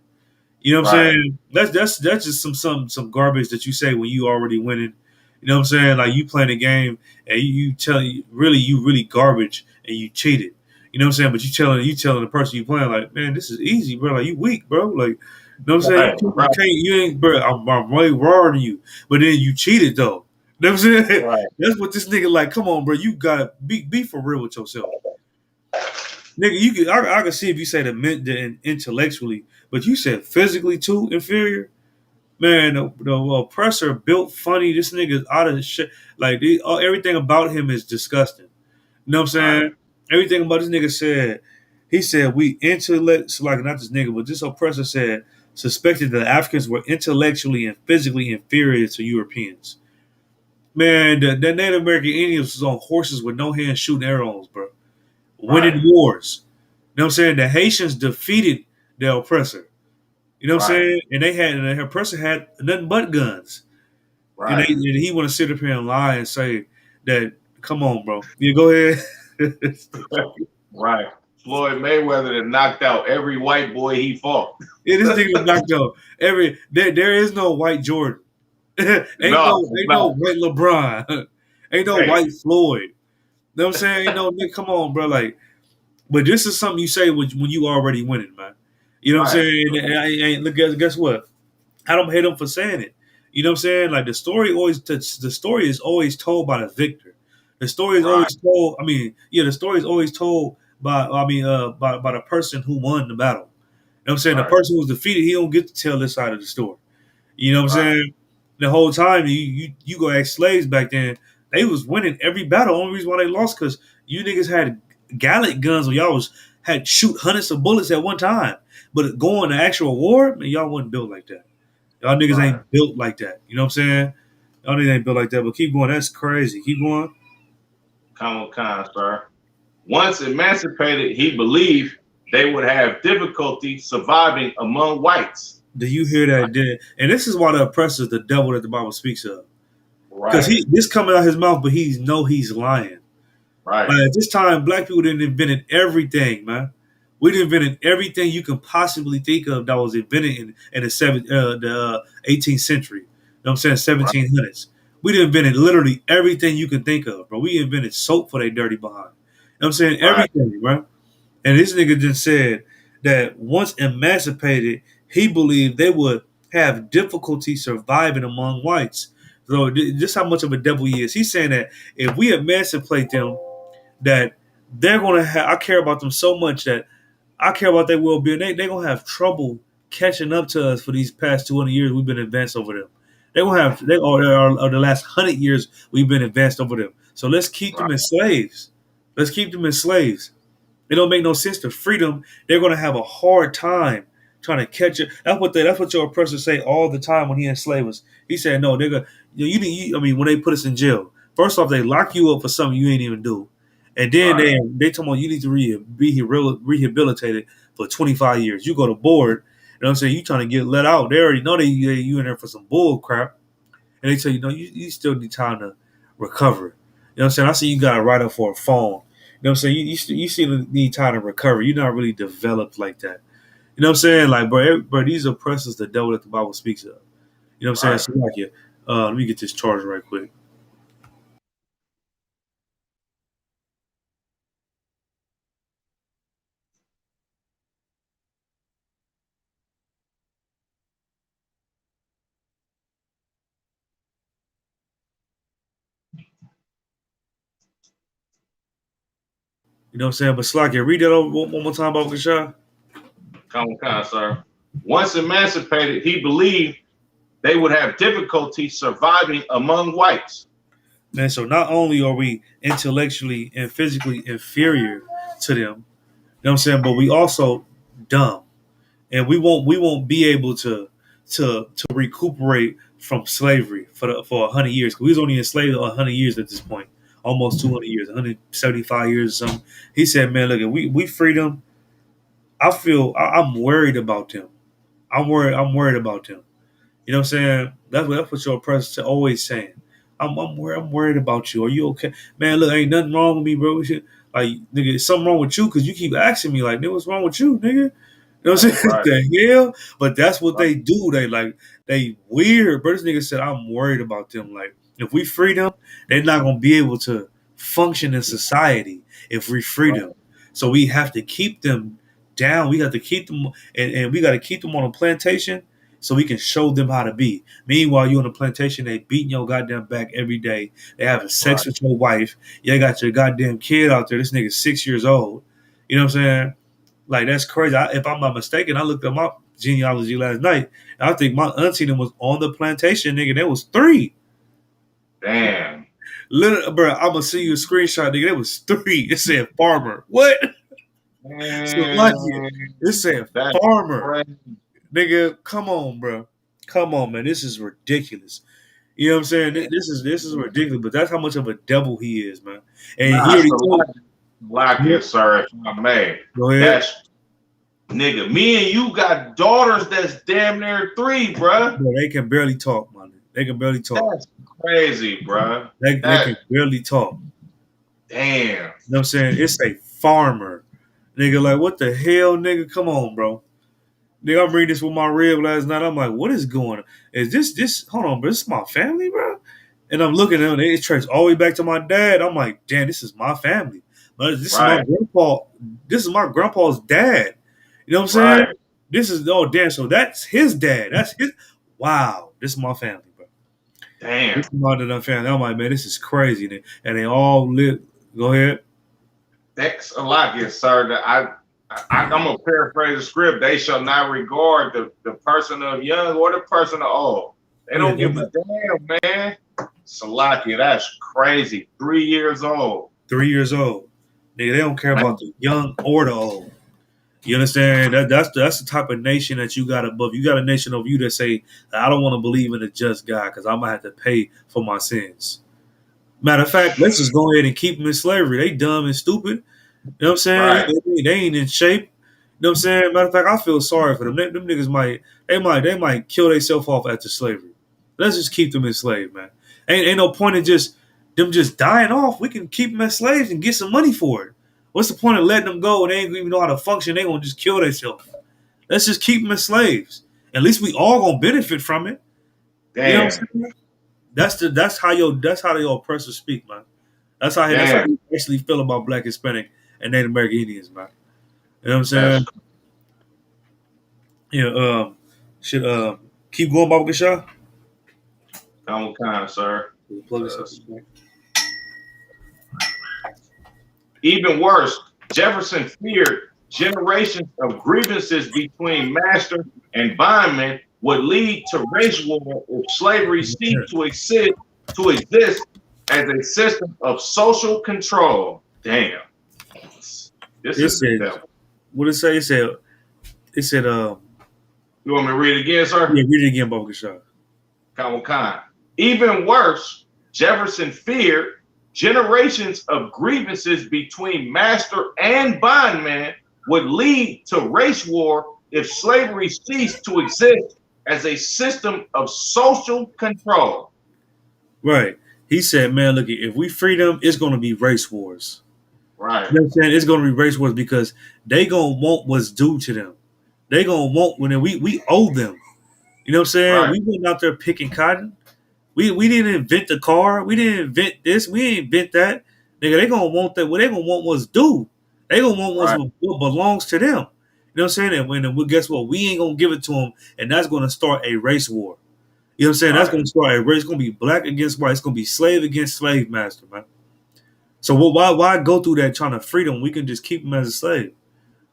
You know what I'm saying? That's just some garbage that you say when you already winning. You know what I'm saying? Like you playing a game and you really garbage and you cheated. You know what I'm saying? But you telling the person you playing like, man, this is easy, bro. Like you weak, bro. Like, you know what I'm saying? You ain't, bro. I'm way rawer than you, but then you cheated though. You know what I'm saying? Right. That's what this nigga like. Come on, bro. You gotta be for real with yourself. Nigga, I can see if you say the intellectually, but you said physically too inferior. Man, the oppressor built funny. This nigga's out of shit. Like everything about him is disgusting. You know what I'm Right. saying? Everything about this nigga said. He said we intellect like not this nigga, but this oppressor said suspected that Africans were intellectually and physically inferior to Europeans. Man, the Native American Indians was on horses with no hands shooting arrows, bro. Winning Right. wars. You know what I'm saying? The Haitians defeated the oppressor. You know what I'm Right. saying? And the oppressor had nothing but guns. Right. And he want to sit up here and lie and say that, come on, bro. You go ahead. Right. Floyd Mayweather that knocked out every white boy he fought. Yeah, this nigga knocked out there is no white Jordan. ain't No, no white LeBron. Ain't no hey, white Floyd. You know what I'm saying? Ain't no nigga, come on, bro. Like, but this is something you say when you already winning, man. You know what I'm right. saying? And look, guess what? I don't hate him for saying it. You know what I'm saying? Like the story is always told by the victor. The story is Right. always told. I mean, yeah, the story is always told by the person who won the battle. You know what I'm saying? The Right. person who's defeated, he don't get to tell this side of the story. You know what I'm Right. saying? The whole time you go ask slaves back then, they was winning every battle. Only reason why they lost because you niggas had gallant guns when y'all had shoot hundreds of bullets at one time. But going to actual war, man, y'all wasn't built like that. Y'all niggas Right. ain't built like that. You know what I'm saying? Y'all niggas ain't built like that. But keep going. That's crazy. Keep going. Come on, sir. Once emancipated, he believed they would have difficulty surviving among whites. Do you hear that? And this is why the oppressor is the devil that the Bible speaks of. Because Right. this coming out his mouth, but he's lying. Right. Like at this time, black people didn't invented everything, man. We done invented everything you can possibly think of that was invented in the 18th century. You know what I'm saying? 1700s. We done invented literally everything you can think of, bro. We invented soap for their dirty behind. You know what I'm saying? Right. Everything, bro. And this nigga just said that once emancipated, he believed they would have difficulty surviving among whites. So just how much of a devil he is. He's saying that if we emancipate them, that they're gonna have. I care about them so much that I care about their well being. They're gonna have trouble catching up to us for these past 200 years we've been advanced over them. They're gonna have or the last 100 years we've been advanced over them. So let's keep them Right. as slaves. Let's keep them as slaves. It don't make no sense to free them. They're gonna have a hard time trying to catch it. That's what your oppressor say all the time when he enslaved us. He said, no, they're gonna I mean, when they put us in jail, first off, they lock you up for something you ain't even do. And then Right. they told me you need to be rehabilitated for 25 years. You go to board, you know what I'm saying? You trying to get let out. They already know you in there for some bull crap. And they tell you, no, you still need time to recover. You know what I'm saying? I see you got to write up for a phone. You know what I'm saying? You still need time to recover. You're not really developed like that. You know what I'm saying? Like, bro, these oppressors, the devil that the Bible speaks of. You know what I'm Right. saying? So, like, let me get this charger right quick. You know what I'm saying? But Slakia, read that over one more time about Kashah. Come on, sir. Once emancipated, he believed they would have difficulty surviving among whites. Man, so not only are we intellectually and physically inferior to them, you know what I'm saying, but we also dumb. And we won't be able to recuperate from slavery for 100 years. We was only enslaved 100 years at this point, almost 200 years, 175 years or something. He said, "Man, look, if we free them, I'm worried about them. I'm worried about them. You know what I'm saying? That's what your president always saying. I'm worried about you. Are you okay, man? Look, ain't nothing wrong with me, bro. We should, like, nigga, something wrong with you because you keep asking me, like, nigga, what's wrong with you, nigga? You know what I'm saying? Right. The hell? But that's what Right. they do. They weird. But this nigga said, I'm worried about them. Like, if we free them, they're not gonna be able to function in society if we free them. So we have to keep them down. We have to keep them, and we got to keep them on a plantation so we can show them how to be. Meanwhile, you on the plantation, they beating your goddamn back every day. They having sex Right. with your wife. You got your goddamn kid out there. This nigga's 6 years old. You know what I'm saying? Like, that's crazy. If I'm not mistaken, I looked them up. genealogy last night. And I think my auntie them was on the plantation, nigga. There was 3. Damn. Little, bro, I'm gonna see you a screenshot, nigga. There was 3. It said farmer. What? So like it said That's farmer. crazy. Nigga, come on, bro. Come on, man. This is ridiculous. You know what I'm saying? This is ridiculous, but that's how much of a devil he is, man. And he already told Like it, sir, if I may. Go ahead. That's nigga. Me and you got daughters that's damn near 3, bruh. Bro, they can barely talk, man. They can barely talk. That's crazy, bruh. They can barely talk. Damn. You know what I'm saying? It's a farmer. Nigga, like, what the hell, nigga? Come on, bro. Nigga, I'm reading this with my rib last night. I'm like, what is going on? Is this, hold on, bro, this is my family, bro? And I'm looking at them, it traced all the way back to my dad. I'm like, damn, this is my family. But this is my grandpa. This is my grandpa's dad. You know what I'm saying? Right. This is, oh, damn, so that's his dad. That's his, wow, this is my family, bro. Damn. This is my family. I'm like, man, this is crazy. And they all live, go ahead. Thanks a lot, yes, sir. I'm gonna paraphrase the script. They shall not regard the person of young or the person of old. They don't give a damn, man. Salakia, that's crazy. 3 years old. 3 years old. Nigga, they don't care about the young or the old. You understand? That's the type of nation that you got above. You got a nation over you that say, I don't want to believe in a just God because I might have to pay for my sins. Matter of fact, let's just go ahead and keep them in slavery. They dumb and stupid. You know what I'm saying? Right. They ain't in shape. You know what I'm saying? Matter of fact, I feel sorry for them. Them niggas might kill themselves off after slavery. Let's just keep them enslaved, man. Ain't no point in them just dying off. We can keep them as slaves and get some money for it. What's the point of letting them go and they ain't even know how to function? They gonna just kill themselves. Let's just keep them as slaves. At least we all gonna benefit from it. Damn. You know what I'm saying? That's how your oppressors speak, man. That's how you actually feel about Black, Hispanic, and Native American Indians, man. You know what I'm saying? Yeah. Should keep going, Baba Gasha? I'm kind, sir. Plug this up. Even worse, Jefferson feared generations of grievances between master and bondman would lead to race war if slavery ceased to exist as a system of social control. Damn. This is the devil. What did it say? It said, you want me to read it again, sir? Yeah, read it again, Baba Gasha. Come. Even worse, Jefferson feared generations of grievances between master and bondman would lead to race war if slavery ceased to exist as a system of social control. Right. He said, man, look, if we free them, it's going to be race wars. Right. You know what I'm saying? It's going to be race wars because they going to want what's due to them. They going to want when we owe them. You know what I'm saying? Right. We went out there picking cotton. We didn't invent the car. We didn't invent this. We didn't invent that. Nigga, they going to want that. What they going to want what's due. They going to want what belongs to them. You know what I'm saying? And guess what? We ain't going to give it to them. And that's going to start a race war. You know what I'm saying? That's going to start a race. It's going to be black against white. It's going to be slave against slave master, man. So why go through that trying to free them? We can just keep them as a slave.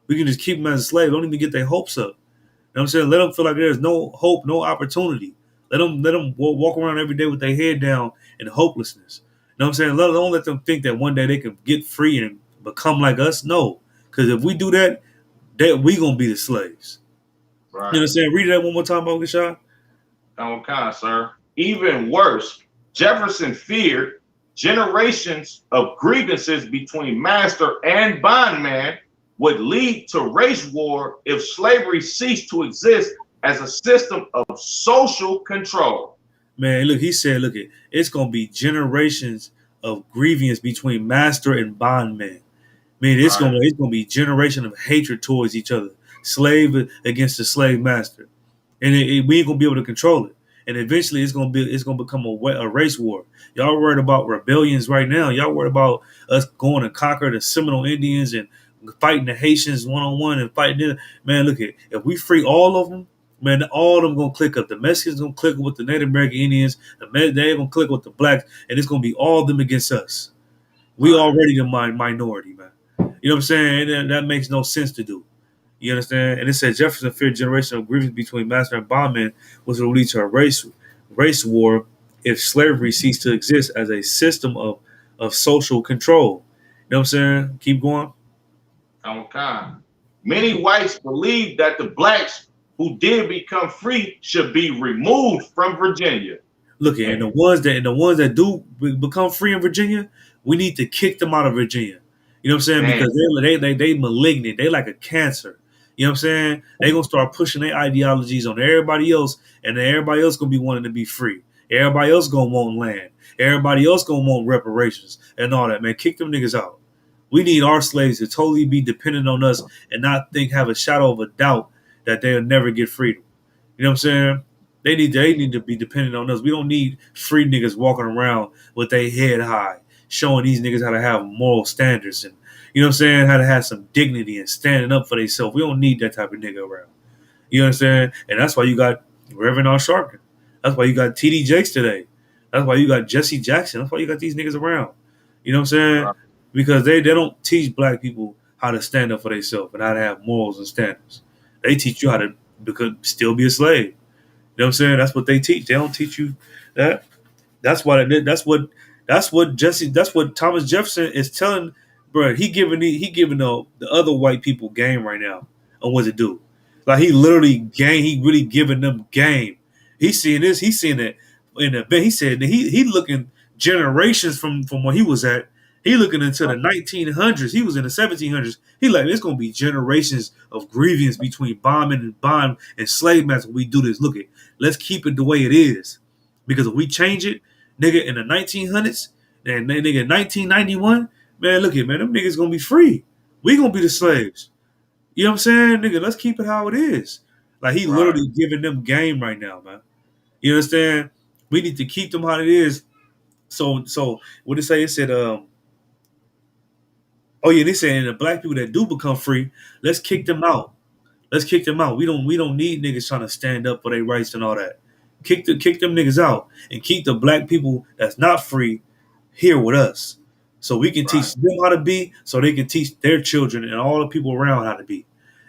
We can just keep them as a slave. Don't even get their hopes up. You know what I'm saying? Let them feel like there's no hope, no opportunity. Let them walk around every day with their head down in hopelessness. You know what I'm saying? Don't let them think that one day they can get free and become like us. No. Because if we do that, we going to be the slaves. Right. You know what I'm saying? Read that one more time, Baba Gasha. Kind, sir. Even worse, Jefferson feared generations of grievances between master and bondman would lead to race war if slavery ceased to exist as a system of social control. Man, look, he said, it's going to be generations of grievance between master and bondman. Man, it's going to be generation of hatred towards each other, slave against the slave master, and we ain't going to be able to control it. And eventually, it's going to become a race war. Y'all worried about rebellions right now. Y'all worried about us going to conquer the Seminole Indians and fighting the Haitians one-on-one and fighting them. Man, look, if we free all of them, man, all of them going to click up. The Mexicans going to click with the Native American Indians. They're going to click with the blacks. And it's going to be all of them against us. We already the minority, man. You know what I'm saying? And that makes no sense to do. You understand? And it said Jefferson feared generational grievance between master and bondman, which will lead to a race war if slavery ceased to exist as a system of social control. You know what I'm saying? Keep going. Many whites believe that the blacks who did become free should be removed from Virginia. Look, and the ones that do become free in Virginia, we need to kick them out of Virginia. You know what I'm saying? Man. Because they malignant. They like a cancer. You know what I'm saying? They gonna start pushing their ideologies on everybody else, and then everybody else gonna be wanting to be free. Everybody else gonna want land. Everybody else gonna want reparations and all that. Man, kick them niggas out. We need our slaves to totally be dependent on us and not have a shadow of a doubt that they'll never get freedom. You know what I'm saying? They need to be dependent on us. We don't need free niggas walking around with their head high, showing these niggas how to have moral standards and, you know what I'm saying, how to have some dignity and standing up for themselves. We don't need that type of nigga around. You understand? And that's why you got Reverend Al Sharpton. That's why you got TD Jakes today. That's why you got Jesse Jackson. That's why you got these niggas around. You know what I'm saying? Right. Because they don't teach black people how to stand up for themselves and how to have morals and standards. They teach you how to still be a slave. You know what I'm saying? That's what they teach. They don't teach you that. That's what Thomas Jefferson is telling, bro. He giving the other white people game right now on what to do. Like he really giving them game. He's seeing this. He's seeing it in the he said that he looking generations from where he was at. He looking into the 1900s. He was in the 1700s. He like, it's going to be generations of grievance between bond and slave masters when we do this. Look, let's keep it the way it is. Because if we change it, nigga, in the 1900s, and nigga, 1991, man, look at, man, them niggas going to be free. We going to be the slaves. You know what I'm saying? Nigga, let's keep it how it is. Like, he literally giving them game right now, man. You understand? We need to keep them how it is. So what did it say? It said, oh yeah, they saying the black people that do become free, let's kick them out. Let's kick them out. We don't need niggas trying to stand up for their rights and all that. Kick them niggas out and keep the black people that's not free here with us, so we can teach them how to be, so they can teach their children and all the people around how to be.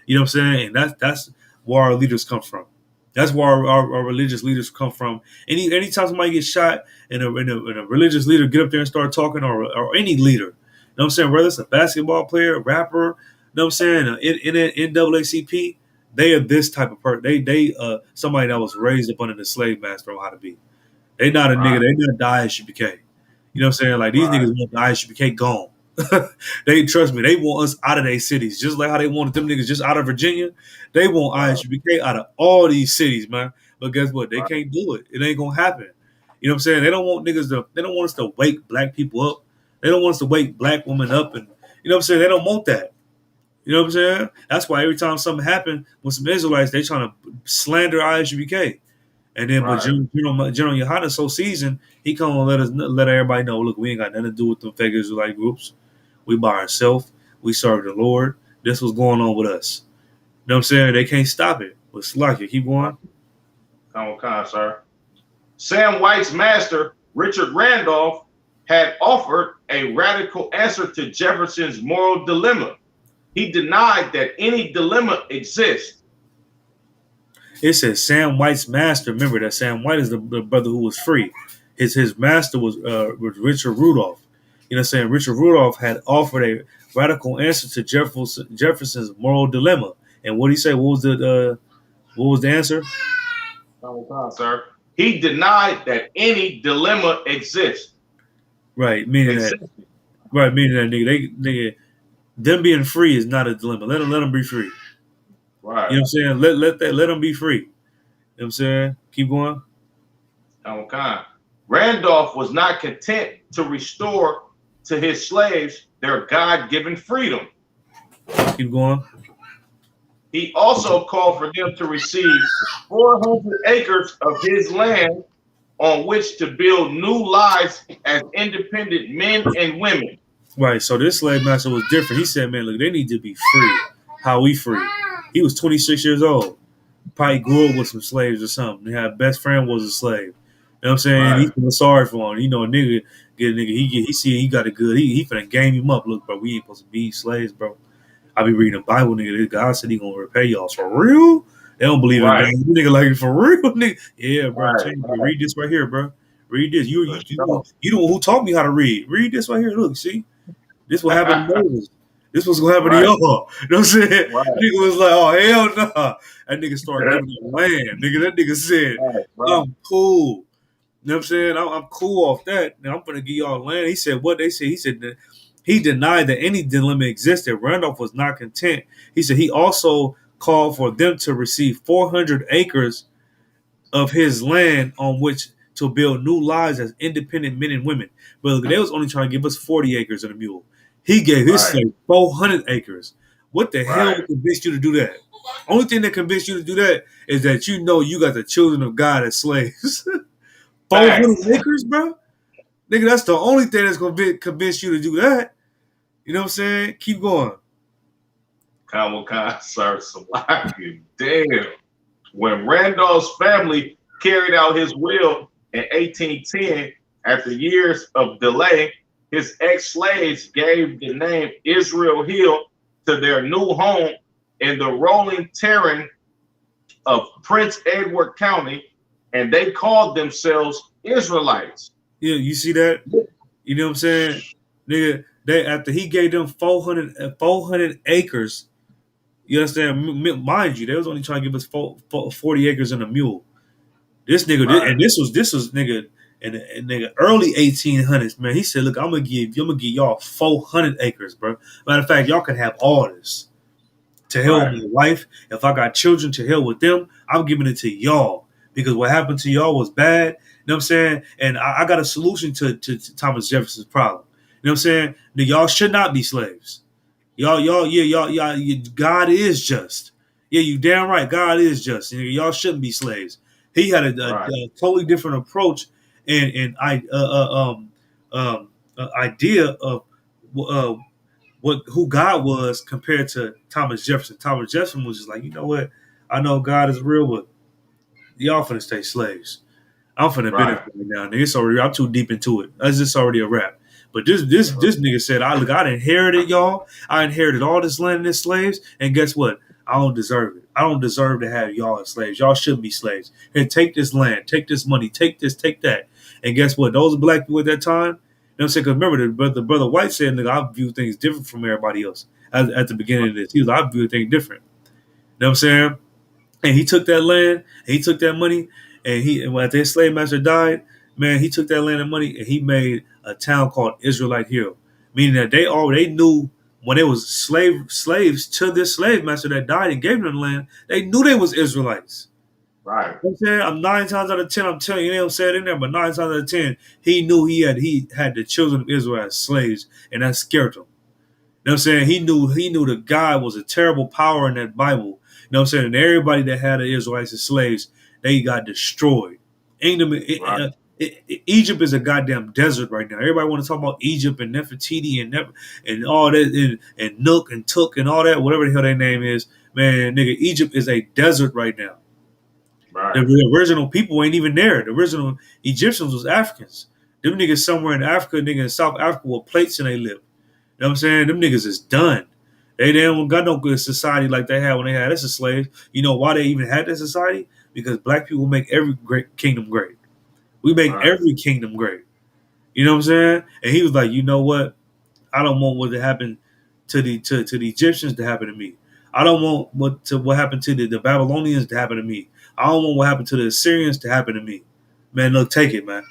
You know what I'm saying? And that's where our leaders come from. That's where our religious leaders come from. Anytime somebody gets shot and a religious leader get up there and start talking, or any leader. You know what I'm saying? Whether it's a basketball player, a rapper, you know what I'm saying? In NAACP, they are this type of person. They somebody that was raised up under the slave master on how to be. They not a nigga. They not die as ISUPK. You know what I'm saying? Like these niggas want the ISUPK gone. They trust me. They want us out of their cities, just like how they wanted them niggas just out of Virginia. They want ISUPK out of all these cities, man. But guess what? They can't do it. It ain't gonna happen. You know what I'm saying? They don't want niggas to. They don't want us to wake black people up. They don't want us to wake black women up, and you know what I'm saying? They don't want that. You know what I'm saying? That's why every time something happens with some Israelites, they trying to slander ISUPK. And then, but General Yohana so seasoned, he come and let everybody know, look, we ain't got nothing to do with them fake Israelite groups. We by ourselves. We serve the Lord. This was going on with us. You know what I'm saying? They can't stop it. But Slakia, keep going. Come on, sir. Sam White's master, Richard Randolph, had offered a radical answer to Jefferson's moral dilemma. He denied that any dilemma exists. It says Sam White's master. Remember that Sam White is the brother who was free. His master was Richard Rudolph. You know what I'm saying? Richard Rudolph had offered a radical answer to Jefferson's moral dilemma. And what did he say? What was the answer? Come on, sir. He denied that any dilemma exists. Right, meaning that nigga, them being free is not a dilemma. Let them be free. Right. You know what I'm saying? Let them be free. You know what I'm saying? Keep going. Okay. Randolph was not content to restore to his slaves their God-given freedom. Keep going. He also called for them to receive 400 acres of his land on which to build new lives as independent men and women. Right. So this slave master was different. He said, man, look, they need to be free. How we free? He was 26 years old. Probably grew up with some slaves or something. His best friend was a slave. You know what I'm saying? Right. He feeling sorry for him. You know, a nigga, he see he got it good. He finna game him up. Look, bro, we ain't supposed to be slaves, bro. I be reading the Bible, nigga. God said he gonna repay y'all for real. They don't believe in God. Right. Nigga like for real, nigga. Yeah, bro. I'm Right. telling you, read this right here, bro. Read this. For sure. You the one who taught me how to read. Read this right here. Look, see, this what happened to Moses. This was gonna happen to Right. y'all. You know what I'm saying? Right. Nigga was like, oh hell no. Nah. That nigga started giving them land. Nigga, that nigga said, Right. I'm cool. You know what I'm saying? I'm cool off that. Now I'm gonna give y'all land. He said what they said. He said that he denied that any dilemma existed. Randolph was not content. He said he also called for them to receive 400 acres of his land on which to build new lives as independent men and women. But they was only trying to give us 40 acres and a mule. He gave his Right. slave 400 acres. What the hell Right. convinced you to do that? Only thing that convinced you to do that is that you know you got the children of God as slaves. 400 Facts. acres, bro? Nigga, that's the only thing that's going to convince you to do that. You know what I'm saying? Keep going. Khan, sir, Salaki. Damn. When Randolph's family carried out his will in 1810, after years of delay, his ex-slaves gave the name Israel Hill to their new home in the rolling terrain of Prince Edward County, and they called themselves Israelites. Yeah, you see that? You know what I'm saying? Nigga, they after he gave them 400 acres, you understand? Mind you, they was only trying to give us 40 acres and a mule. This nigga, Right. and this was nigga in nigga early 1800s, man. He said, "Look, I'm gonna give y'all 400 acres, bro. Matter of fact, y'all can have all this. To hell Right. with my wife. If I got children, to hell with them. I'm giving it to y'all because what happened to y'all was bad. You know what I'm saying? And I got a solution to Thomas Jefferson's problem. You know what I'm saying? That y'all should not be slaves. Y'all, God is just. Yeah, you damn right. God is just. Y'all shouldn't be slaves. He had a totally different approach and idea of who God was compared to Thomas Jefferson. Thomas Jefferson was just like, you know what? I know God is real, but y'all finna stay slaves. I'm finna benefit right now. Nigga, it's already, I'm too deep into it. That's just already a wrap. But this nigga said, I inherited y'all. I inherited all this land and this slaves. And guess what? I don't deserve it. I don't deserve to have y'all as slaves. Y'all shouldn't be slaves. Here, take this land, take this money, take this, take that. And guess what? Those black people at that time, you know what I'm saying? Because remember, the brother White said, nigga, I view things different from everybody else at the beginning of this. He was like, I view things different. You know what I'm saying? And he took that land, and he took that money, and when his slave master died, man, he took that land and money, and he made a town called Israelite Hill, meaning that they knew when they was slaves to this slave master that died and gave them the land, they knew they was Israelites. Right. You know what I'm saying? I'm 9 times out of 10, I'm telling you, they don't say it in there, but 9 times out of 10, he knew he had the children of Israel as slaves, and that scared him. You know what I'm saying? He knew that God was a terrible power in that Bible. You know what I'm saying? And everybody that had the Israelites as slaves, they got destroyed. Egypt is a goddamn desert right now. Everybody want to talk about Egypt and Nefertiti and all that and Nook and Tuk and all that, whatever the hell their name is. Man, nigga, Egypt is a desert right now. Right. The original people ain't even there. The original Egyptians was Africans. Them niggas somewhere in Africa, nigga in South Africa with plates in their lip. You know what I'm saying? Them niggas is done. They don't got no good society like they had when they had us as slaves. You know why they even had that society? Because black people make every great kingdom great. We make every kingdom great. You know what I'm saying? And he was like, you know what? I don't want what to happen to the Egyptians to happen to me. I don't want what happened to the Babylonians to happen to me. I don't want what happened to the Assyrians to happen to me. Man, look, take it, man.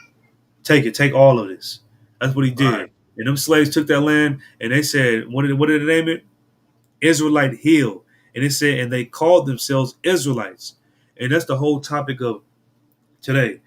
Take it. Take all of this. That's what he did. Right. And them slaves took that land and they said, what did they name it? Israelite Hill. And it said, and they called themselves Israelites. And that's the whole topic of today.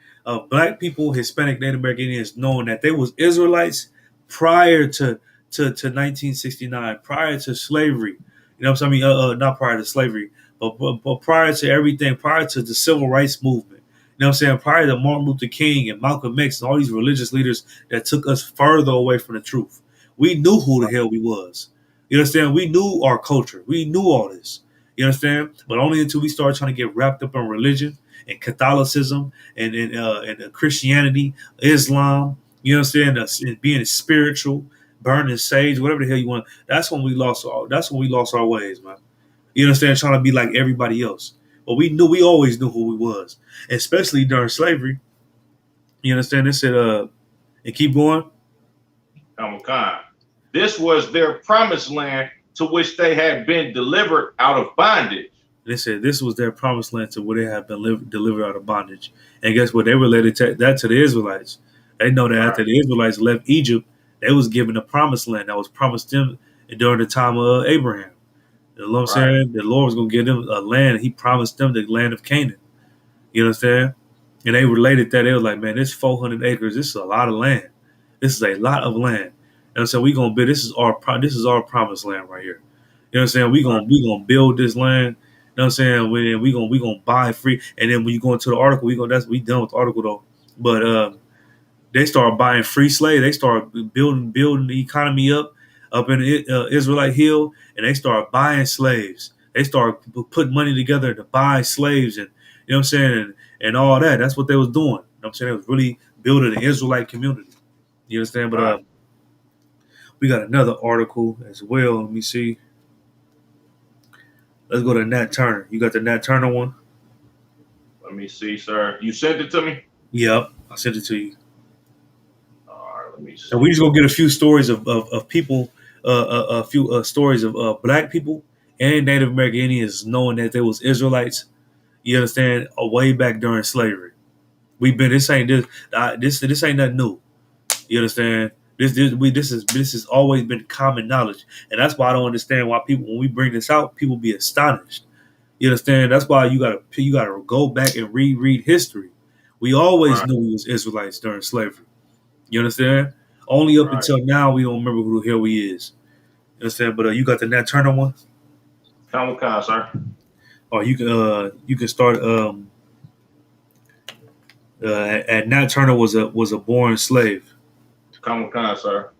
Black people, Hispanic, Native American Indians, knowing that they was Israelites prior to 1969, prior to slavery. You know what I'm saying? Not prior to slavery, but prior to everything, prior to the civil rights movement. You know what I'm saying? Prior to Martin Luther King and Malcolm X and all these religious leaders that took us further away from the truth. We knew who the hell we was. You understand? We knew our culture. We knew all this. You understand? But only until we started trying to get wrapped up in religion and Catholicism and Christianity, Islam, you understand? And being spiritual, burning sage, whatever the hell you want. That's when we lost our ways, man. You understand? Trying to be like everybody else. But we always knew who we was, especially during slavery. You understand? They said, and keep going. Khan. This was their promised land to which they had been delivered out of bondage. They said this was their promised land to where they had been delivered out of bondage. And guess what? They related that to the Israelites. They know that after the Israelites left Egypt, they was given a promised land that was promised them during the time of Abraham. You know what I'm saying? The Lord was going to give them a land. He promised them the land of Canaan. You understand? And they related that. They were like, man, this 400 acres. This is a lot of land. This is a lot of land. And so we gonna build. This is our promised land right here. You know what I'm saying? We gonna build this land. You know what I'm saying? We gonna buy free. And then when you go into the article, we done with the article though. But they start buying free slaves. They start building the economy up in Israelite Hill, and they start buying slaves. They start putting money together to buy slaves, and you know what I'm saying, and all that. That's what they was doing. You know what I'm saying? They was really building an Israelite community. You understand? But we got another article as well. Let me see. Let's go to Nat Turner. You got the Nat Turner one? Let me see, sir. You sent it to me? Yep, I sent it to you. All right, let me see. And we just gonna get a few stories of people, a few stories of black people and Native American Indians knowing that there was Israelites. You understand? Way back during slavery. This ain't nothing new. You understand? This has always been common knowledge, and that's why I don't understand why people, when we bring this out, people be astonished. You understand? That's why you gotta go back and reread history. We always knew we was Israelites during slavery. You understand? Only up until now we don't remember who the hell we is. You understand? But you got the Nat Turner one. Come on, sir. Or you can start. And Nat Turner was a born slave. Come on, sir.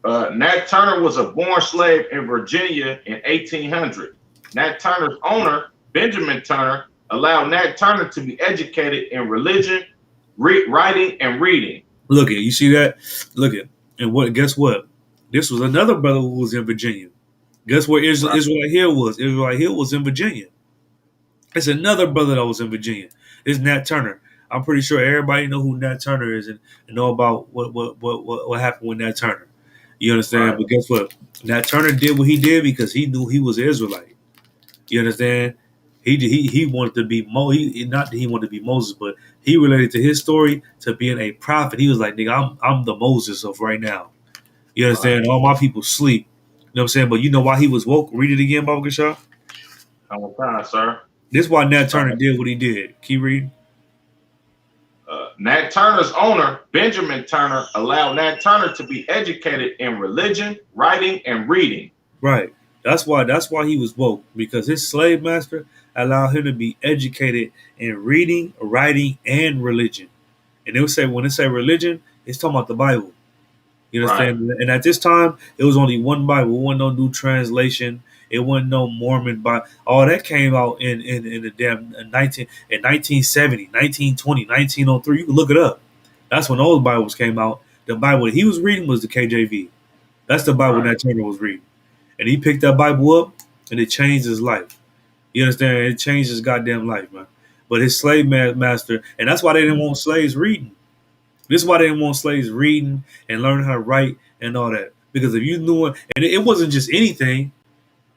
Nat Turner was a born slave in Virginia in 1800. Nat Turner's owner, Benjamin Turner, allowed Nat Turner to be educated in religion, writing, and reading. Look at, you see that? Look at, and guess what? This was another brother who was in Virginia. Guess where Israelite Hill was? Israelite Hill was in Virginia. It's another brother that was in Virginia. It's Nat Turner. I'm pretty sure everybody know who Nat Turner is and know about what happened with Nat Turner. You understand? But guess what? Nat Turner did what he did because he knew he was an Israelite. You understand? He wanted to be not that he wanted to be Moses, but he related to his story to being a prophet. He was like, nigga, I'm the Moses of right now. You understand? All my people sleep. You know what I'm saying? But you know why he was woke? Read it again, Baba Gashar. I'm fine, sir. This is why Nat Turner did what he did. Keep reading. Nat Turner's owner, Benjamin Turner, allowed Nat Turner to be educated in religion, writing, and reading. Right. That's why he was woke, because his slave master allowed him to be educated in reading, writing, and religion. And they would say, when they say religion, it's talking about the Bible. You understand? Right. And at this time, it was only one Bible. It wasn't no new translation. It wasn't no Mormon Bible. All that came out in the damn 1970, 1920, 1903. You can look it up. That's when those Bibles came out. The Bible that he was reading was the KJV. That's the Bible that Turner was reading. And he picked that Bible up, and it changed his life. You understand? It changed his goddamn life, man. But his slave master, and that's why they didn't want slaves reading. This is why they didn't want slaves reading and learning how to write and all that. Because if you knew it, and it wasn't just anything,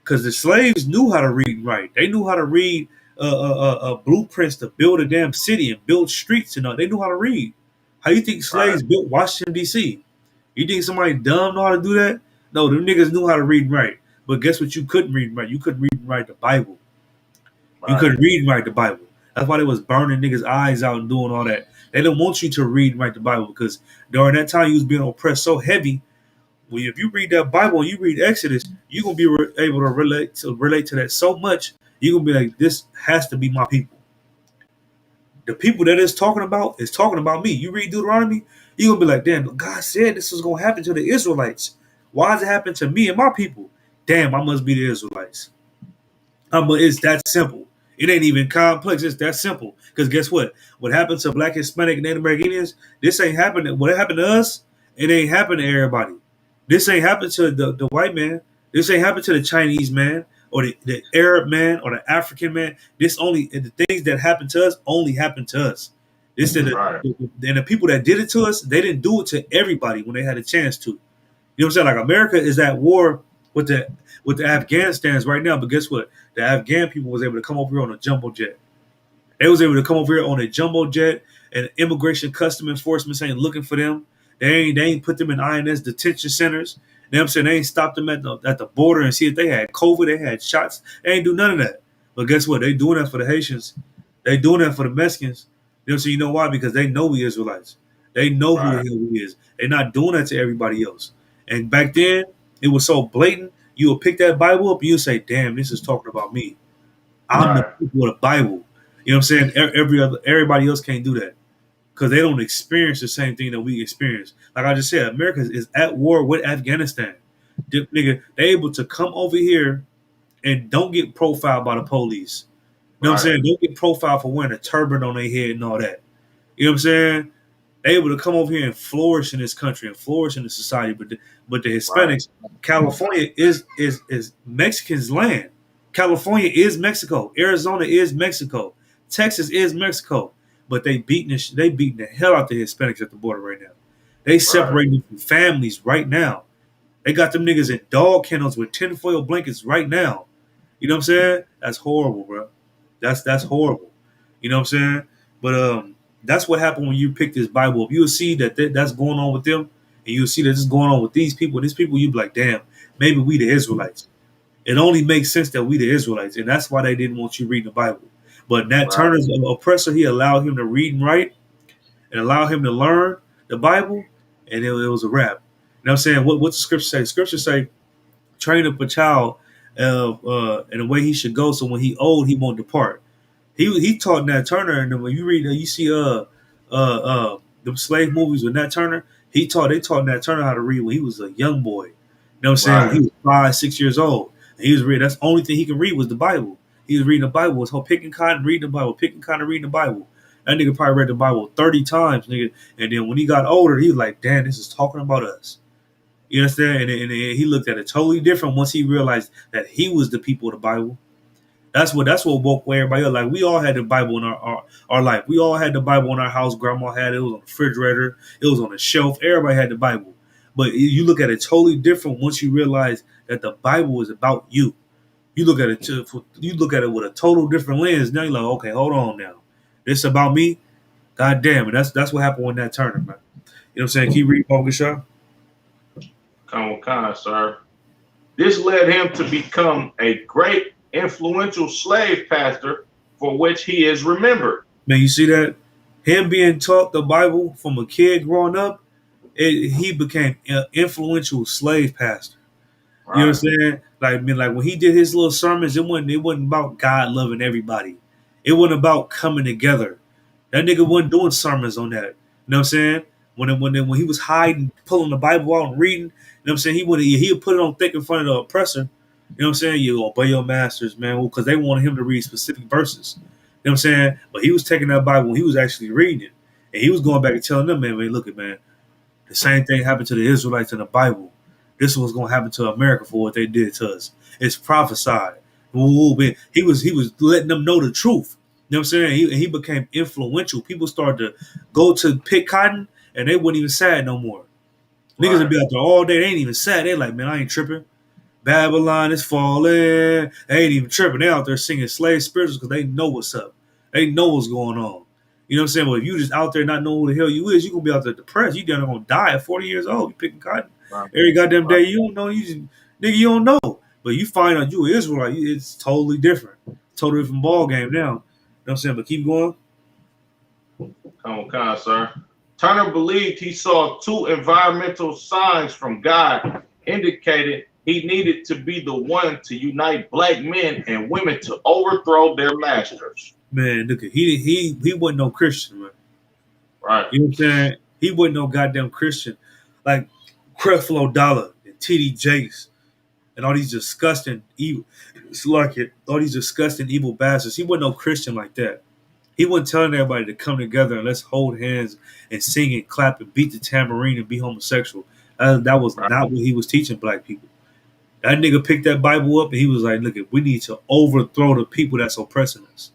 because the slaves knew how to read and write. They knew how to read blueprints to build a damn city and build streets and all. They knew how to read. How you think slaves built Washington, D.C.? You think somebody dumb know how to do that? No, them niggas knew how to read and write. But guess what you couldn't read and write? You couldn't read and write the Bible. You couldn't read and write the Bible. That's why they was burning niggas' eyes out and doing all that. They didn't want you to read and write the Bible because during that time you was being oppressed so heavy. Well, if you read that Bible and you read Exodus, you're going to be able to relate to that so much. You're going to be like, this has to be my people. The people that it's talking about is talking about me. You read Deuteronomy, you're going to be like, damn, God said this was going to happen to the Israelites. Why does it happen to me and my people? Damn, I must be the Israelites. It's that simple. It ain't even complex. It's that simple. Because guess what? What happened to Black, Hispanic, and Native American Indians, this ain't happening. What happened to us, it ain't happened to everybody. This ain't happened to the white man. This ain't happened to the Chinese man or the Arab man or the African man. This only the things that happen to us only happen to us. This and Right. the people that did it to us, they didn't do it to everybody when they had a chance to. You know what I'm saying? Like America is at war with the Afghanistans right now, but guess what? The Afghan people was able to come over here on a jumbo jet. They was able to come over here on a jumbo jet, and immigration custom enforcement ain't looking for them. They ain't put them in INS detention centers. You know what I'm saying? They ain't stopped them at the border and see if they had COVID, they had shots. They ain't do none of that. But guess what? They doing that for the Haitians. They doing that for the Mexicans. You know what I'm saying? You know why? Because they know we Israelites. They know who the Right. hell we is. They're not doing that to everybody else. And back then, it was so blatant. You would pick that Bible up and you would say, "Damn, this is talking about me. I'm the Right. people of the Bible." You know what I'm saying? Everybody else can't do that because they don't experience the same thing that we experience. Like I just said, America is at war with Afghanistan. Nigga, they able to come over here and don't get profiled by the police. You know what I'm Right. saying? Don't get profiled for wearing a turban on their head and all that. You know what I'm saying? They able to come over here and flourish in this country and flourish in the society, but the Hispanics, California is Mexicans' land. California is Mexico. Arizona is Mexico. Texas is Mexico. But they beating the hell out the Hispanics at the border right now. They separating them from families right now. They got them niggas in dog kennels with tinfoil blankets right now. You know what I'm saying? That's horrible, bro. That's horrible. You know what I'm saying? But that's what happened when you pick this Bible up. You'll see that's going on with them, and you'll see that this is going on with these people. These people, you be like, damn, maybe we the Israelites. It only makes sense that we the Israelites, and that's why they didn't want you reading the Bible. But Nat Turner's oppressor, he allowed him to read and write, and allowed him to learn the Bible, and it was a wrap. You know what I'm saying? What the scripture say? Scripture say, train up a child in the way he should go, so when he old, he won't depart. He taught Nat Turner, and then when you read, you see the slave movies with Nat Turner. They taught Nat Turner how to read when he was a young boy. You know what I'm saying? When he was 5, 6 years old, and he was reading. That's the only thing he could read was the Bible. He was reading the Bible. Was whole picking cotton, reading the Bible, picking cotton, reading the Bible. That nigga probably read the Bible 30 times, nigga. And then when he got older, he was like, "Damn, this is talking about us." You understand? And he looked at it totally different once he realized that he was the people of the Bible. That's what woke everybody up. Like we all had the Bible in our life. We all had the Bible in our house. Grandma had it. It was on the refrigerator. It was on the shelf. Everybody had the Bible. But you look at it totally different once you realize that the Bible is about you. You look at it with a total different lens. Now you're like, okay, hold on now. This about me? God damn it. That's what happened with Nat Turner, man. You know what I'm saying? Keep reading, Paul Shaw. Come on, sir. This led him to become a great influential slave pastor for which he is remembered. Man, you see that? Him being taught the Bible from a kid growing up, he became an influential slave pastor. You know what I'm saying? Like when he did his little sermons, it wasn't about God loving everybody. It wasn't about coming together. That nigga wasn't doing sermons on that. You know what I'm saying? When he was hiding, pulling the Bible out and reading, you know what I'm saying? He would put it on thick in front of the oppressor. You know what I'm saying? You obey your masters, man, because they wanted him to read specific verses. You know what I'm saying? But he was taking that Bible, he was actually reading it. And he was going back and telling them, man, look at man, the same thing happened to the Israelites in the Bible. This is what's going to happen to America for what they did to us. It's prophesied. Ooh, man. He was letting them know the truth. You know what I'm saying? He became influential. People started to go to pick cotton, and they wouldn't even sad no more. Niggas would be out there all day. They ain't even sad. They like, man, I ain't tripping. Babylon is falling. They ain't even tripping. They out there singing slave spirituals because they know what's up. They know what's going on. You know what I'm saying? Well, if you just out there not knowing who the hell you is, you going to be out there depressed. You down going to die at 40 years old. You picking cotton. Every goddamn day, you don't know. Nigga, you don't know. But you find out you an Israelite, it's totally different. Totally different ball game now. You know what I'm saying? But keep going. Come on, sir. Turner believed he saw two environmental signs from God indicated he needed to be the one to unite black men and women to overthrow their masters. Man, look, he wasn't no Christian, man. Right. You know what I'm saying? He wasn't no goddamn Christian. Like Creflo Dollar and TD Jakes and all these disgusting evil, all these disgusting evil bastards. He wasn't no Christian like that. He wasn't telling everybody to come together and let's hold hands and sing and clap and beat the tambourine and be homosexual. That was not what he was teaching black people. That nigga picked that Bible up and he was like, look, we need to overthrow the people that's oppressing us.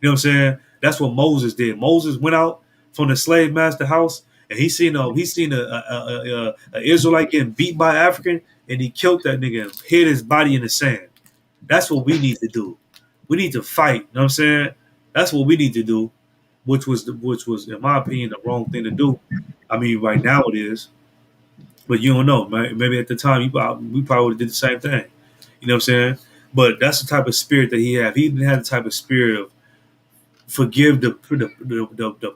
You know what I'm saying? That's what Moses did. Moses went out from the slave master house and he seen a Israelite getting beat by African, and he killed that nigga and hid his body in the sand. That's what we need to do. We need to fight. You know what I'm saying? That's what we need to do, which was, in my opinion, the wrong thing to do. I mean, right now it is, but you don't know. Maybe at the time we probably would have did the same thing. You know what I'm saying? But that's the type of spirit that he had. He didn't have the type of spirit of forgive the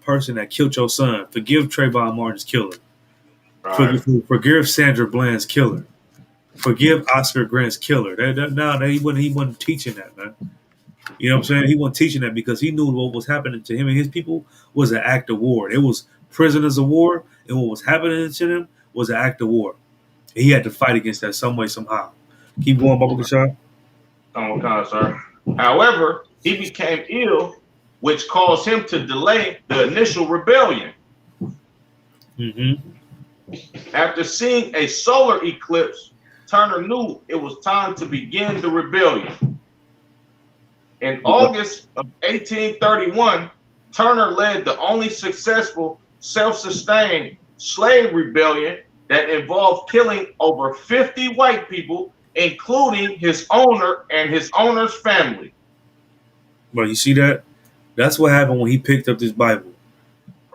person that killed your son. Forgive Trayvon Martin's killer. Right. Forgive Sandra Bland's killer. Forgive Oscar Grant's killer. He wasn't teaching that, man. You know what I'm saying? He wasn't teaching that because he knew what was happening to him and his people was an act of war. It was prisoners of war, and what was happening to them was an act of war. And he had to fight against that some way, somehow. Keep going, Baba Kashar. Oh, sir. However, he became ill, which caused him to delay the initial rebellion. Mm-hmm. After seeing a solar eclipse, Turner knew it was time to begin the rebellion. In August of 1831, Turner led the only successful self-sustained slave rebellion that involved killing over 50 white people, including his owner and his owner's family. Well, you see that? That's what happened when he picked up this Bible.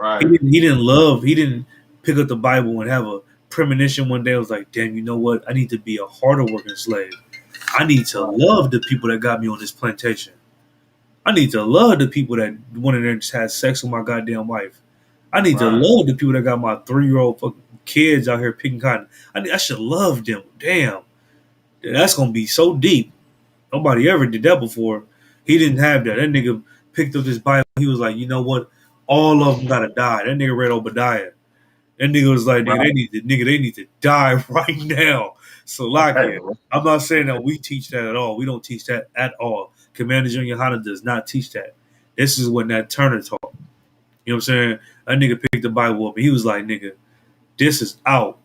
Right. He didn't pick up the Bible and have a premonition one day. I was like, damn, you know what? I need to be a harder working slave. I need to love the people that got me on this plantation. I need to love the people that wanted to just have sex with my goddamn wife. I need to love the people that got my 3-year-old fucking kids out here picking cotton. I should love them. Damn. That's going to be so deep. Nobody ever did that before. He didn't have that. That nigga picked up this Bible. He was like, you know what? All of them got to die. That nigga read Obadiah. That nigga was like, they need to die right now. So I'm not saying that we teach that at all. We don't teach that at all. Commander Junior Hanna does not teach that. This is what Nat Turner taught. You know what I'm saying? That nigga picked the Bible up and he was like, nigga, this is out.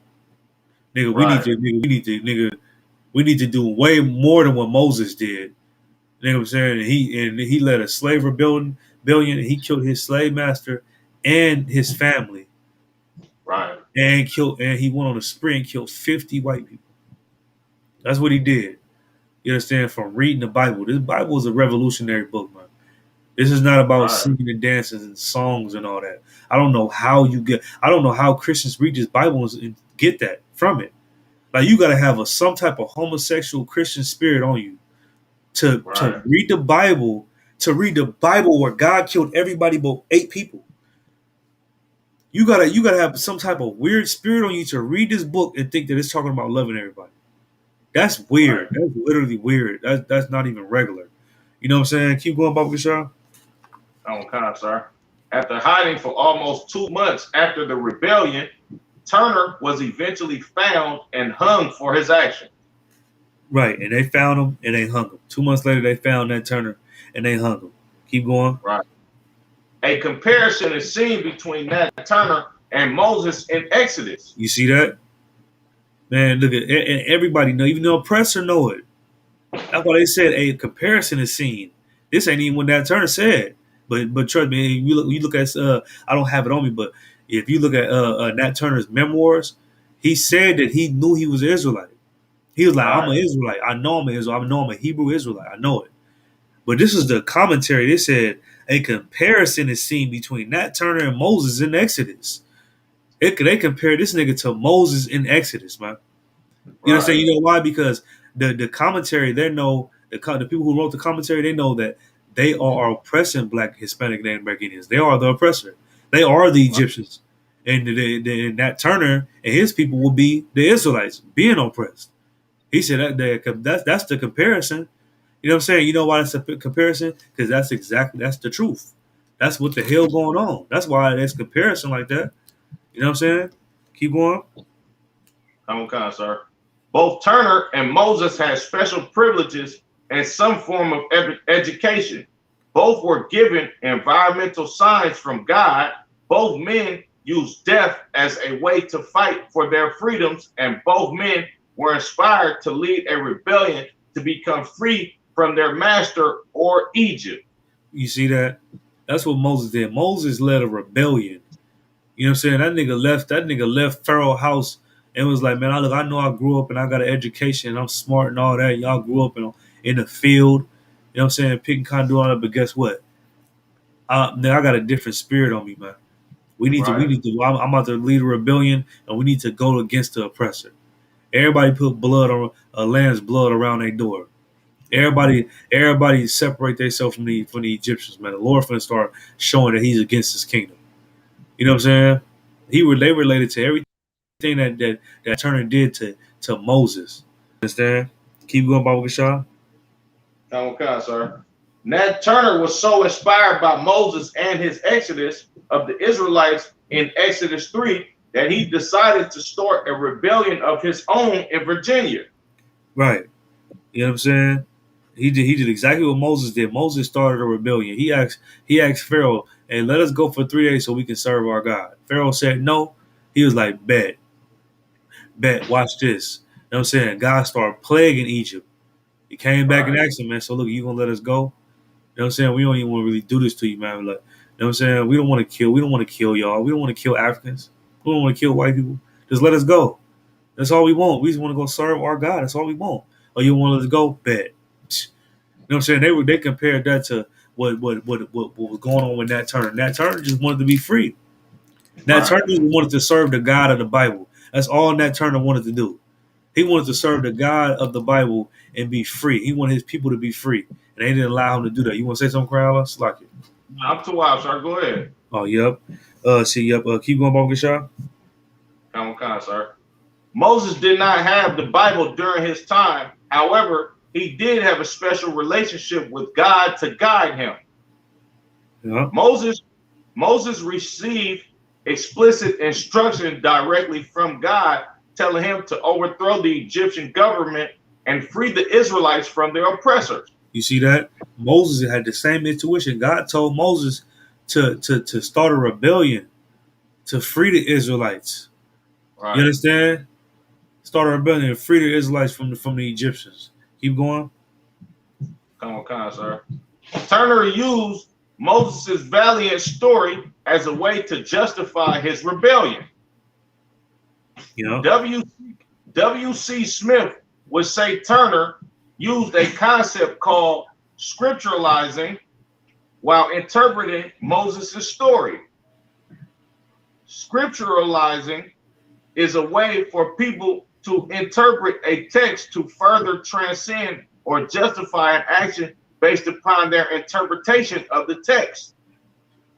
Nigga, we need to do way more than what Moses did. You know what I'm saying? And he led a slave rebellion. He killed his slave master and his family. Right. And he went on a spree and killed 50 white people. That's what he did. You understand? From reading the Bible. This Bible is a revolutionary book, man. This is not about singing and dancing and songs and all that. I don't know how Christians read this Bible and get that from it. Like, you got to have some type of homosexual Christian spirit on you to read the Bible, where God killed everybody but 8 people. You gotta have some type of weird spirit on you to read this book and think that it's talking about loving everybody. That's weird. That's literally weird. That's not even regular. You know what I'm saying? Keep going, Baba Kashar. Okay, sir. After hiding for almost 2 months after the rebellion, Turner was eventually found and hung for his action. Right, and they found him and they hung him. 2 months later, they found Nat Turner and they hung him. Keep going. Right. A comparison is seen between Nat Turner and Moses in Exodus. You see that? Man, look at and everybody know, even the oppressor know it. That's why they said a comparison is seen. This ain't even what Nat Turner said. But trust me, you look at I don't have it on me, but if you look at Nat Turner's memoirs, he said that he knew he was an Israelite. He was like, I'm an Israelite. I know I'm an Israelite. I know I'm a Hebrew Israelite. I know it. But this is the commentary. They said a comparison is seen between Nat Turner and Moses in Exodus. They compare this nigga to Moses in Exodus, man. You know what I'm saying? You know why? Because the commentary, they know, the people who wrote the commentary, they know that they are oppressing Black, Hispanic, Native American Indians. They are the oppressor. They are the Egyptians. And Nat Turner and his people will be the Israelites being oppressed. He said that's the comparison. You know what I'm saying? You know why it's a comparison? Because that's the truth. That's what the hell going on. That's why there's comparison like that. You know what I'm saying? Keep going. Okay, sir. Both Turner and Moses had special privileges and some form of education. Both were given environmental signs from God. Both men used death as a way to fight for their freedoms, and both men were inspired to lead a rebellion to become free from their master or Egypt. You see that? That's what Moses did. Moses led a rebellion. You know what I'm saying? That nigga left Pharaoh's house and was like, man, I know I grew up and I got an education and I'm smart and all that. Y'all grew up in the field. You know what I'm saying? Picking cotton, doing all that. But guess what? Now I got a different spirit on me, man. We need to. I'm about to lead a rebellion, and we need to go against the oppressor. Everybody put blood on a lamb's blood around their door. Everybody separate themselves from the Egyptians, man. The Lord finna start showing that He's against His kingdom. You know what I'm saying? They related to everything that Turner did to Moses. Understand? Keep going, Baba Gashah. Okay, sir. Nat Turner was so inspired by Moses and his exodus of the Israelites in Exodus 3 that he decided to start a rebellion of his own in Virginia. Right. You know what I'm saying? He did exactly what Moses did. Moses started a rebellion. He asked Pharaoh, hey, let us go for 3 days so we can serve our God. Pharaoh said no. He was like, bet, watch this. You know what I'm saying? God started plaguing Egypt. He came back and asked him, man, so look, you gonna let us go? You know what I'm saying? We don't even want to really do this to you, man. Like, you know what I'm saying? We don't want to kill y'all. We don't want to kill Africans. We don't want to kill white people. Just let us go. That's all we want. We just want to go serve our God. That's all we want. Oh, you want to let us go? Bet. You know what I'm saying? They compared that to what was going on with Nat Turner. Nat Turner just wanted to be free. Nat Turner just wanted to serve the God of the Bible. That's all Nat Turner wanted to do. He wanted to serve the God of the Bible and be free. He wanted his people to be free. And they didn't allow him to do that. You want to say something, Crowler? Slack it. I'm too wild, sir. Go ahead. Oh, yep. Keep going, Baba Gashah. Okay, sir. Moses did not have the Bible during his time. However, he did have a special relationship with God to guide him. Yeah. Moses received explicit instruction directly from God, telling him to overthrow the Egyptian government and free the Israelites from their oppressors. You see that? Moses had the same intuition. God told Moses to start a rebellion to free the Israelites. Right. You understand? Start a rebellion and free the Israelites from the Egyptians. Keep going. Come on, sir. Turner used Moses' valiant story as a way to justify his rebellion. You know? W.C. Smith would say Turner used a concept called scripturalizing while interpreting Moses' story. Scripturalizing is a way for people to interpret a text to further transcend or justify an action based upon their interpretation of the text.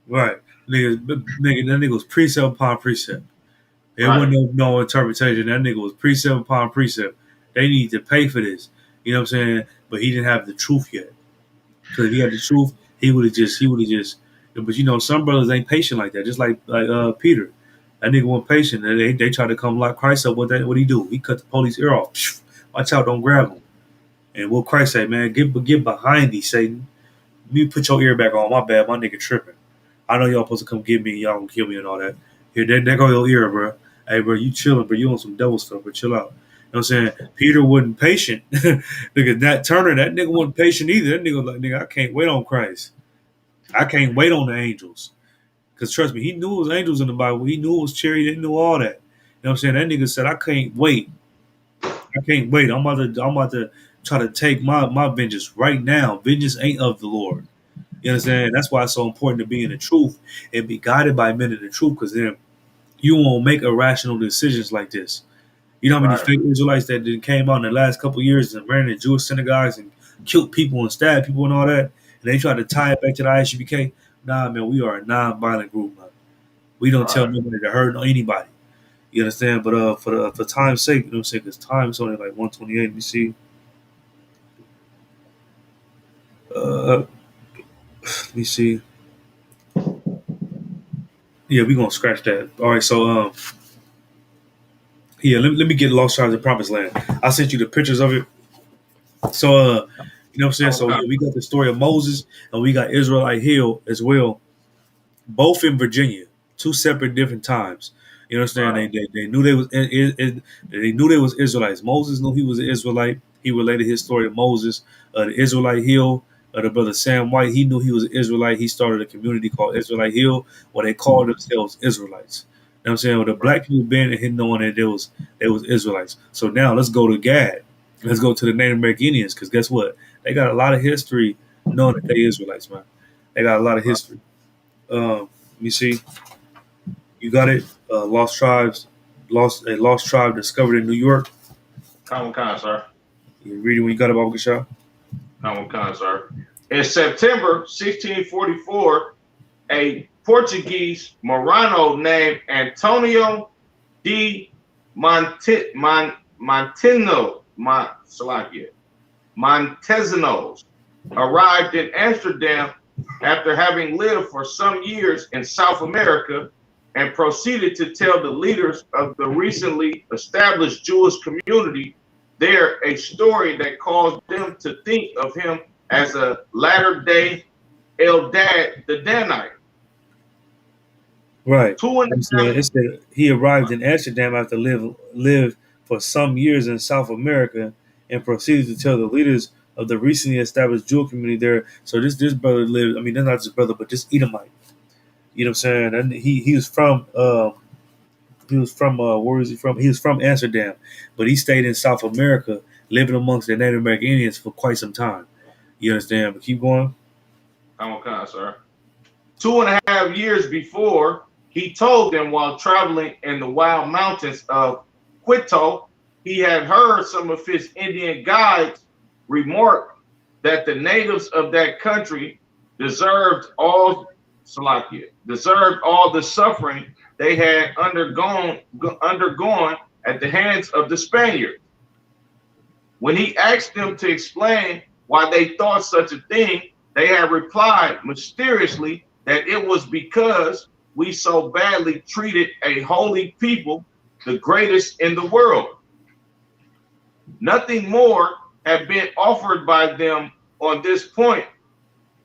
Right. That nigga was precept upon precept. There wasn't no interpretation. That nigga was precept upon precept. They need to pay for this. You know what I'm saying? But he didn't have the truth yet. Because if he had the truth, he would have just. But you know, some brothers ain't patient like that. Just like Peter, that nigga wasn't patient. They tried to come lock Christ up. What he do? He cut the police ear off. Watch out! Don't grab him. And what Christ say, man? Get behind thee, Satan. You put your ear back on. My bad. My nigga tripping. I know y'all supposed to come get me. Y'all gonna kill me and all that. Here, there go your ear, bro. Hey, bro, you chilling, bro. You on some devil stuff, but chill out. You know what I'm saying? Peter wasn't patient. Nigga, Nat Turner, that nigga wasn't patient either. That nigga was like, nigga, I can't wait on Christ. I can't wait on the angels. Because trust me, he knew it was angels in the Bible. He knew it was chariots. He knew all that. You know what I'm saying? That nigga said, I can't wait. I can't wait. I'm about to try to take my vengeance right now. Vengeance ain't of the Lord. You understand? That's why it's so important to be in the truth and be guided by men in the truth, because then you won't make irrational decisions like this. You know how many fake Israelites that came out in the last couple of years and ran in Jewish synagogues and killed people and stabbed people and all that, and they tried to tie it back to the ISUPK? Nah, man, we are a non-violent group, man. We don't tell nobody to hurt anybody. You understand? But for time's sake, you know what I'm saying? Because time is only like 1:28. Let me see. Let me see. Yeah, we're gonna scratch that. All right, so yeah, let me get Lost Tribes in Promised Land. I sent you the pictures of it. So you know what I'm saying? So yeah, we got the story of Moses and we got Israelite Hill as well, both in Virginia. two separate different times. You understand? Right. They knew they was they knew they was Israelites. Moses knew he was an Israelite. He related his story to Moses. The Israelite Hill, the brother Sam White, he knew he was an Israelite. He started a community called Israelite Hill, where they called themselves Israelites. You know what I'm saying? Well, the Right. black people been in him knowing that there was Israelites. So now let's go to Gad. Let's go to the Native American Indians, because guess what? They got a lot of history knowing that they Israelites, man. They got a lot of Right. history. Let me see. You got it. Lost tribes, lost tribe discovered in New York. Common Khan, sir. You reading when you got it, Baba Kasha? Common Khan, sir. In September 1644, a Portuguese Marano named Antonio de Montesinos arrived in Amsterdam after having lived for some years in South America, and proceeded to tell the leaders of the recently established Jewish community there a story that caused them to think of him as a latter-day Eldad the Danite. Right. Two and a half. It said he arrived in Amsterdam after lived for some years in South America, and proceeded to tell the leaders of the recently established Jewish community there. So this brother lived. I mean, that's not just brother, but this Edomite. You know what I'm saying? And he was from where is he from? He was from Amsterdam, but he stayed in South America, living amongst the Native American Indians for quite some time. You understand? But keep going. I'm okay, sir. 2.5 years before, he told them while traveling in the wild mountains of Quito, he had heard some of his Indian guides remark that the natives of that country deserved all the suffering they had undergone at the hands of the Spaniards. When he asked them to explain why they thought such a thing, they had replied mysteriously that it was because we so badly treated a holy people, the greatest in the world. Nothing more had been offered by them on this point,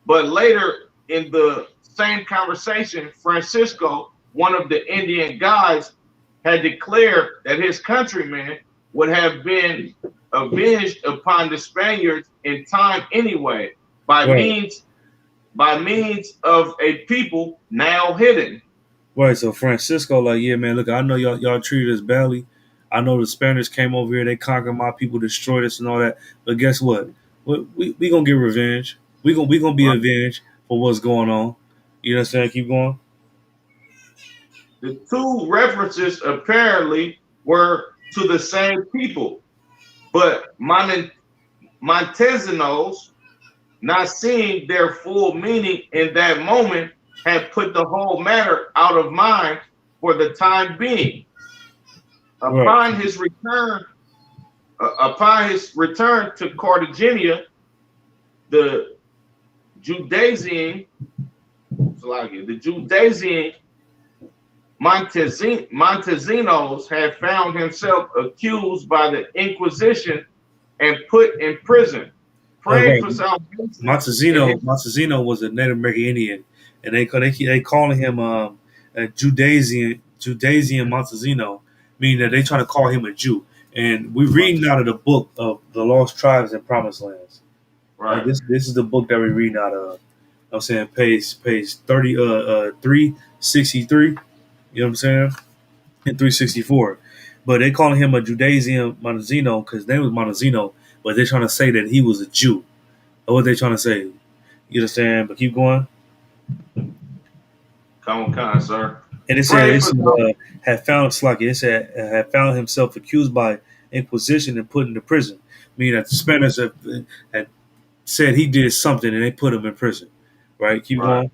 but later in the same conversation, Francisco, one of the Indian guides, had declared that his countrymen would have been avenged upon the Spaniards in time anyway, by Right. means of a people now hidden. Right. So Francisco, like, yeah, man, look, I know y'all treated us badly. I know the Spaniards came over here, they conquered my people, destroyed us and all that. But guess what? We gonna get revenge. We gonna be Right. avenged for what's going on. You know what I'm saying? Keep going. The two references apparently were to the same people, but Montesinos, not seeing their full meaning in that moment, had put the whole matter out of mind for the time being. Right. Upon his return to Cartagena, the Judaizing Montesinos had found himself accused by the Inquisition and put in prison. Praying for Right. salvation. Montezino was a Native American Indian, and they calling him a Judaisian Montezino, meaning that they trying to call him a Jew. And we're reading out of the book of the Lost Tribes and Promised Lands. Right. This is the book that we're reading out of. I'm saying page 363. You know what I'm saying? And 364. But they calling him a Judaisian Montezino because his name was Montezino, but they're trying to say that he was a Jew. Or what they trying to say? You understand? But keep going. Come on, sir. And it said had found Slaki. It said had found himself accused by Inquisition and put into prison. Meaning that the Spaniards had said he did something and they put him in prison. Right? Keep going.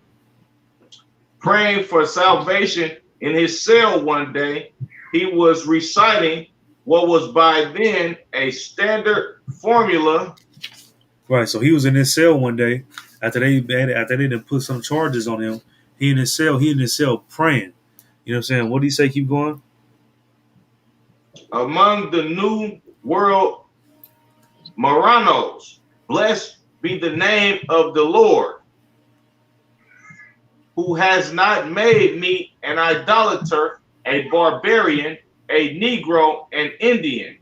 Praying for salvation in his cell one day, he was reciting what was by then a standard formula. Right. So he was in his cell one day after they done put some charges on him. He in his cell praying. You know what I'm saying? What do you say? Keep going. Among the New World Maranos, blessed be the name of the Lord. who has not made me an idolater, a barbarian, a Negro, an Indian.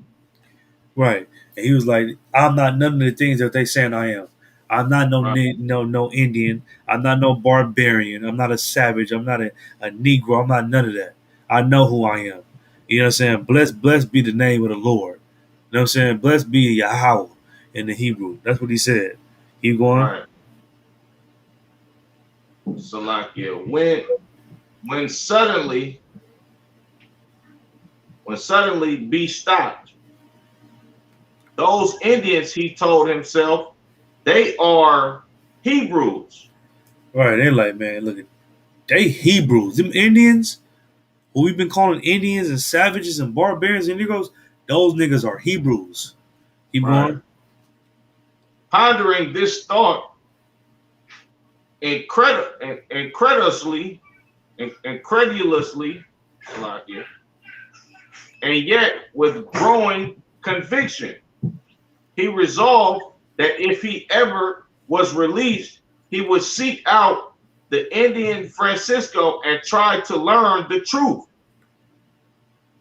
Right. And he was like, I'm not none of the things that they saying I am. I'm not Right. no Indian. I'm not no barbarian. I'm not a savage. I'm not a Negro. I'm not none of that. I know who I am. You know what I'm saying? Blessed be the name of the Lord. You know what I'm saying? Blessed be Yahweh in the Hebrew. That's what he said. Keep going. Right. Salakia. When suddenly be stopped, those Indians, he told himself, they are Hebrews. Right. They're like, man, look at they Hebrews. Them Indians who we've been calling Indians and savages and barbarians and Negroes, those niggas are Hebrews. Keep Right. going. Pondering this thought incredulously, Salakia, and yet with growing conviction, he resolved that if he ever was released, he would seek out the Indian Francisco and try to learn the truth.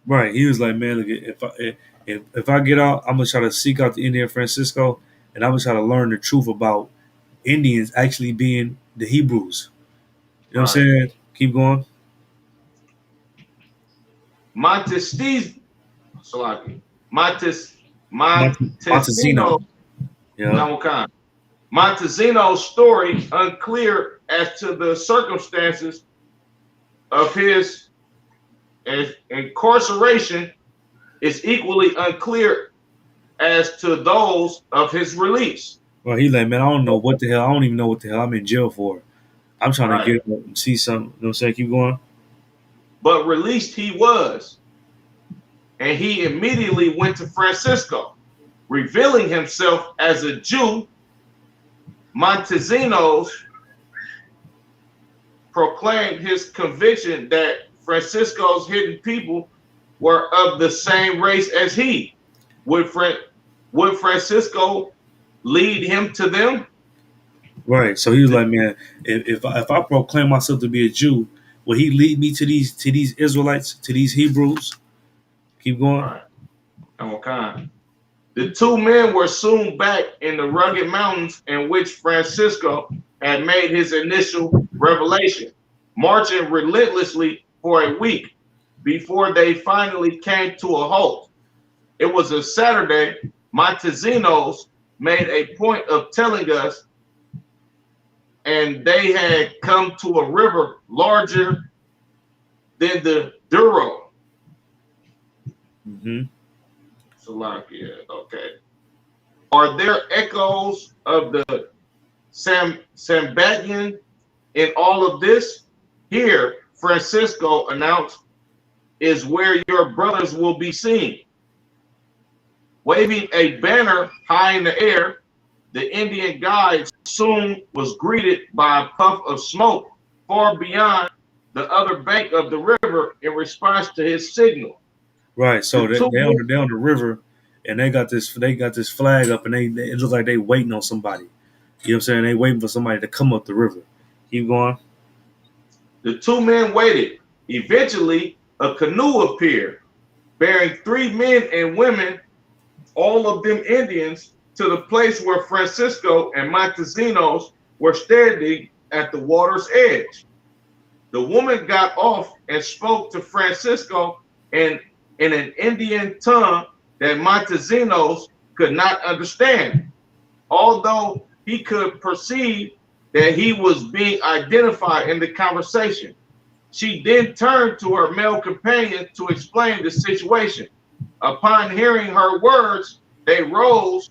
Right. He was like, man, look, if I get out, I'm gonna try to seek out the Indian Francisco, and I'm gonna try to learn the truth about Indians actually being the Hebrews. You know what I'm saying? Keep going. Montesino, Montesino. Yeah. Montesino's story unclear as to the circumstances of his incarceration is equally unclear as to those of his release. Well, he like, man, I don't know what the hell. I don't even know what the hell I'm in jail for. I'm trying Right. to get up and see something. You know what I'm saying? Keep going. But released he was, and he immediately went to Francisco, revealing himself as a Jew. Montesinos proclaimed his conviction that Francisco's hidden people were of the same race as he. Would Francisco lead him to them? Right. So he was like, man, if I proclaim myself to be a Jew, will he lead me to these Israelites, to these Hebrews? Keep going. All right. Okay. The two men were soon back in the rugged mountains in which Francisco had made his initial revelation, marching relentlessly for a week before they finally came to a halt. It was a Saturday. Montesinos made a point of telling us, and they had come to a river larger than the Douro. Mm-hmm. Salakia, okay. Are there echoes of the Sambatian in all of this? Here, Francisco announced, is where your brothers will be seen. Waving a banner high in the air, the Indian guide soon was greeted by a puff of smoke far beyond the other bank of the river in response to his signal. Right. So they on the river, and they got this flag up, and it looks like they waiting on somebody. You know what I'm saying? They waiting for somebody to come up the river. Keep going. The two men waited. Eventually, a canoe appeared, bearing 3 men and women, all of them Indians, to the place where Francisco and Montesinos were standing at the water's edge. The woman got off and spoke to Francisco in an Indian tongue that Montesinos could not understand, although he could perceive that he was being identified in the conversation. She then turned to her male companion to explain the situation. Upon hearing her words, they rose,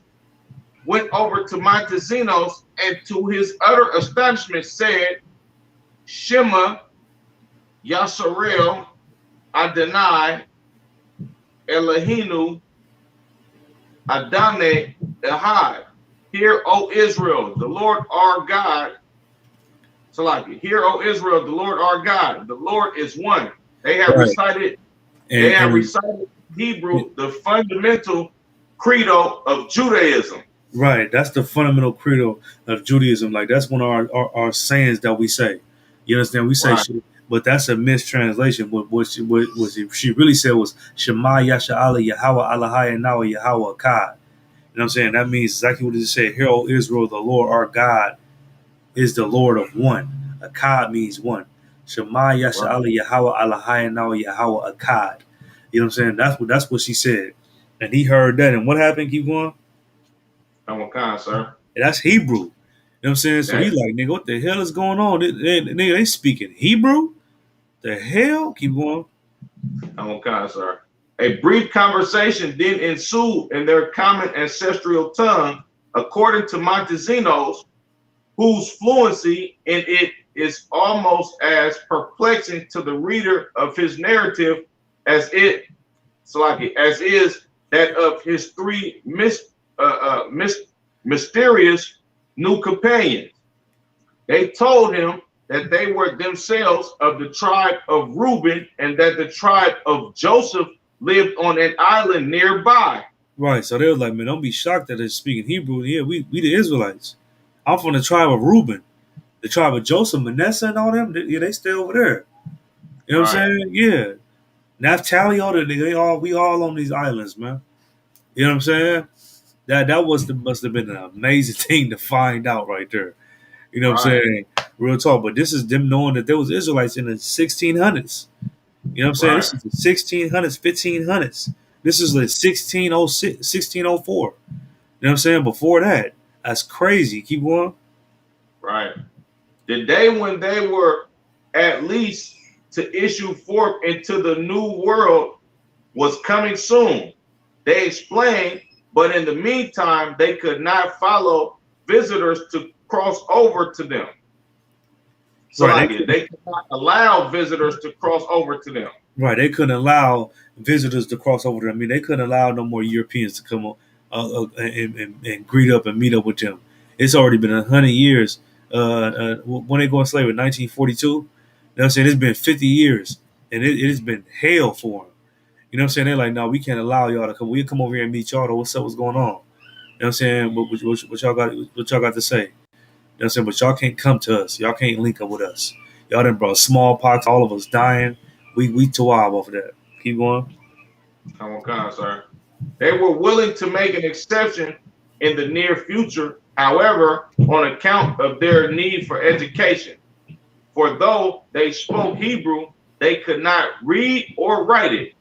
went over to Montesinos, and to his utter astonishment said, Shema Yasarel Adonai Elohinu Adonai Ehad. Hear, O Israel, the Lord our God. Salaki. Hear, O Israel, the Lord our God. The Lord is one. They have recited. They have recited Hebrew, the fundamental credo of Judaism. Right. That's the fundamental credo of Judaism. Like that's one of our sayings that we say. You understand? We say, Right. but that's a mistranslation. What she really said was Shema Yasha Allah Yahweh Allahai Nawa Yahweh Akkad. You know what I'm saying? That means exactly what it said. Hear, O Israel, the Lord our God is the Lord of one. Akkad means one. Shema Yasha Right. Allah Yahweh Allahai Nawa Yahweh Akkad. You know what I'm saying? That's what she said. And he heard that. And what happened? Keep going. I'm kind, sir. And that's Hebrew. You know what I'm saying? So he That, like, nigga, what the hell is going on? They speaking Hebrew? The hell? Keep going. I'm kind, sir. A brief conversation then ensued in their common ancestral tongue, according to Montezinos, whose fluency in it is almost as perplexing to the reader of his narrative as as is that of his three mysterious new companions. They told him that they were themselves of the tribe of Reuben and that the tribe of Joseph lived on an island nearby. Right. So they was like, man, don't be shocked that they're speaking Hebrew. Yeah, we the Israelites. I'm from the tribe of Reuben, the tribe of Joseph, Manasseh, and all them. Yeah, they stay over there. You know what I'm saying? Yeah. Naphtali, all that we all on these islands, man. You know what I'm saying? That must have been an amazing thing to find out right there. You know what I'm Right, saying? Real talk. But this is them knowing that there was Israelites in the 1600s. You know what I'm saying? right, This is the 1600s, 1500s. This is the 1606, 1604. You know what I'm saying? Before that, that's crazy. Keep going. right. The day when they were at least to issue forth into the new world was coming soon. They explained, but in the meantime, they could not follow visitors to cross over to them. So Right. they could not allow visitors to cross over to them. Right. They couldn't allow visitors to cross over. I mean, they couldn't allow no more Europeans to come and greet up and meet up with them. It's already been 100 years. When they go in slavery, 1942. You know what I'm saying? It's been 50 years, and it has been hell for them. You know what I'm saying? They're like, no, we can't allow y'all to come. We'll come over here and meet y'all. To what's up? What's going on? You know what I'm saying? What y'all got? What y'all got to say? You know what I'm saying? But y'all can't come to us. Y'all can't link up with us. Y'all done brought smallpox. All of us dying. We tawab off of that. Keep going. Come on, sir. They were willing to make an exception in the near future, however, on account of their need for education. For though they spoke Hebrew, they could not read or write it.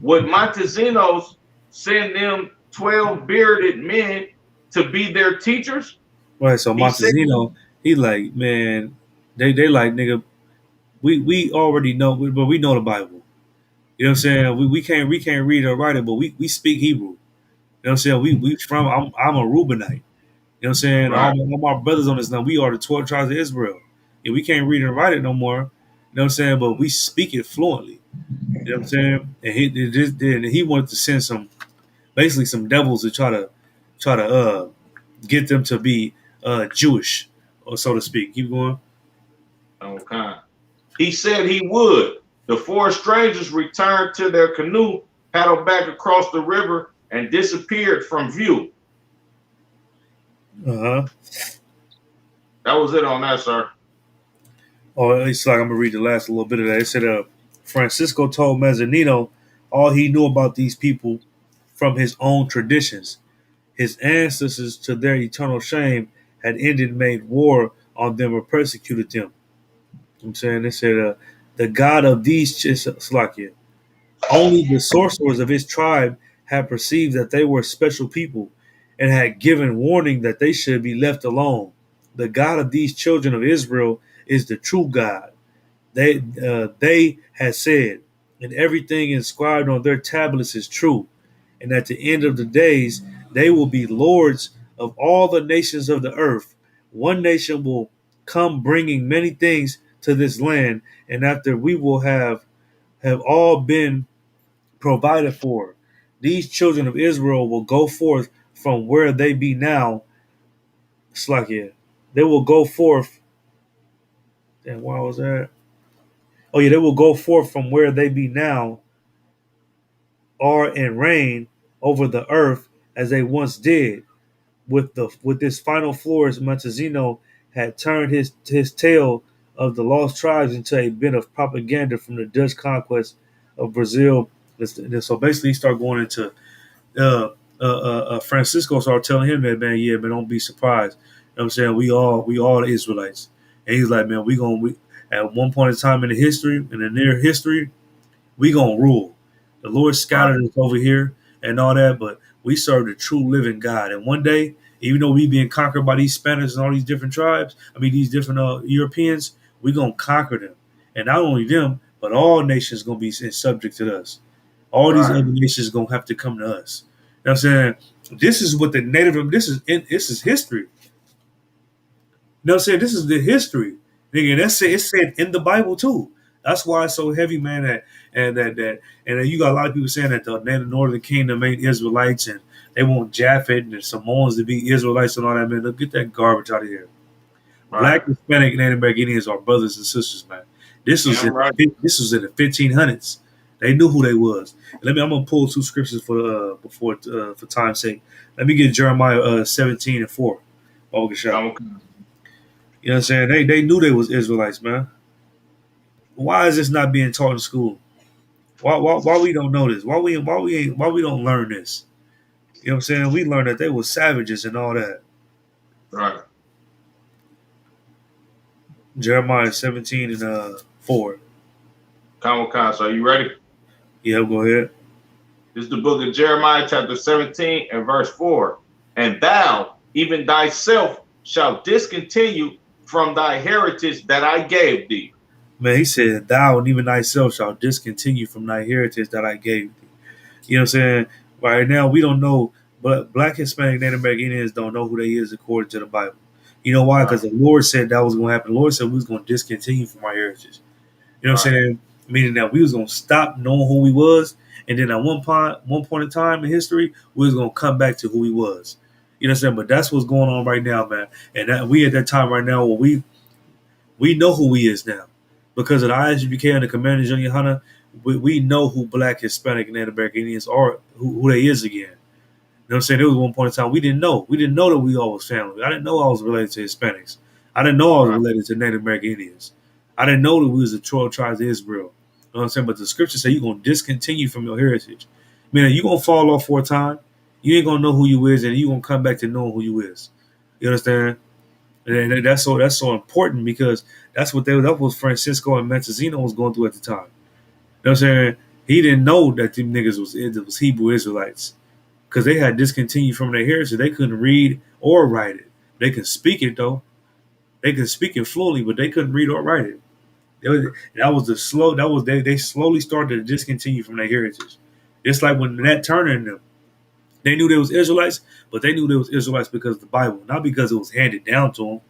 Would Montezinos send them 12 bearded men to be their teachers? Right. So He said, Montezino, he like, man, they like, nigga, we already know, but we know the Bible. You know what I'm saying? We can't read or write it, but we speak Hebrew. You know what I'm saying? We from I'm a Reubenite. You know what I'm saying? right, All my brothers on this now, we are the 12 tribes of Israel. Yeah, we can't read and write it no more. You know what I'm saying? But we speak it fluently. You know what I'm saying? And he wanted to send basically some devils to try to get them to be Jewish, or so to speak. Keep going. okay. He said he would. The four strangers returned to their canoe, paddled back across the river, and disappeared from view. Uh-huh. That was it on that, sir. Oh, it's like I'm gonna read the last little bit of that. It said, Francisco told Mezzanino all he knew about these people from his own traditions. His ancestors, to their eternal shame, had ended, made war on them, or persecuted them. I'm saying they said, the God of these Slakia, only the sorcerers of his tribe had perceived that they were special people, and had given warning that they should be left alone. The God of these children of Israel is the true God. They had said, and everything inscribed on their tablets is true. And at the end of the days, they will be lords of all the nations of the earth. One nation will come bringing many things to this land, and after we will have all been provided for, these children of Israel will go forth from where they be now. Slakia. They will go forth. And why was that? Oh yeah, they will go forth from where they be now, are and reign over the earth as they once did. With this final flourish, Montezino had turned his tail of the lost tribes into a bit of propaganda from the Dutch conquest of Brazil. So basically, he started going into Francisco started telling him that, man, yeah, man, don't be surprised. You know what I'm saying? We all the Israelites. And he's like, man, we at one point in time in the history, in the near history, we gonna rule. The Lord scattered us over here and all that, but we serve the true living God. And one day, even though we being conquered by these Spanish and all these different tribes, I mean these different Europeans, we gonna conquer them. And not only them, but all nations gonna be subject to us. All these other nations gonna have to come to us. You know what I'm saying? This is what the native. This is history. You know what I'm saying? This is the history. Nigga, it's said in the Bible too. That's why it's so heavy, man. That you got a lot of people saying that the Northern Kingdom ain't Israelites and they want Japhet and the Samoans to be Israelites and all that, man. Look, get that garbage out of here. Right. Black, Hispanic, and Native American Indians are brothers and sisters, man. This was in the 1500s. They knew who they was. I'm gonna pull two scriptures for time's sake. Let me get Jeremiah 17:4. Oh, good shot. You know what I'm saying? They knew they was Israelites, man. Why is this not being taught in school? Why we don't know this? Why we don't learn this? You know what I'm saying? We learned that they were savages and all that. Right. Jeremiah 17:4. Kamikaze, are you ready? Yeah, go ahead. This is the book of Jeremiah, chapter 17 and verse 4. And thou, even thyself, shalt discontinue from thy heritage that I gave thee. Man, he said, thou and even thyself shall discontinue from thy heritage that I gave thee. You know what I'm saying? Right now, we don't know, but Black, Hispanic, Native American Indians don't know who they is according to the Bible. You know why? Because the Lord said that was going to happen. The Lord said we was going to discontinue from our heritage. You know what I'm saying? Meaning that we was going to stop knowing who we was, and then at one point in time in history, we was going to come back to who we was. You know what I'm saying? But that's what's going on right now, man. And that we at that time right now where we know who we is now. Because of the ISUPK and the Commander Junior Hunter, we know who Black, Hispanic, and Native American Indians are, who they is again. You know what I'm saying? There was one point in time we didn't know. We didn't know that we all was family. I didn't know I was related to Hispanics. I didn't know I was related to Native American Indians. I didn't know that we was the 12 tribes of Israel. You know what I'm saying? But the scripture say you're going to discontinue from your heritage. Meaning you're going to fall off for a time. You ain't going to know who you is, and you're going to come back to knowing who you is. You understand? And that's so important because that was Francisco and Montezino was going through at the time. You know what I'm saying? He didn't know that them niggas was Hebrew Israelites because they had discontinued from their heritage. They couldn't read or write it. They can speak it though. They can speak it fluently, but they couldn't read or write it. They slowly started to discontinue from their heritage. It's like when Nat Turner and them, they knew they was Israelites, but they knew they was Israelites because of the Bible, not because it was handed down to them.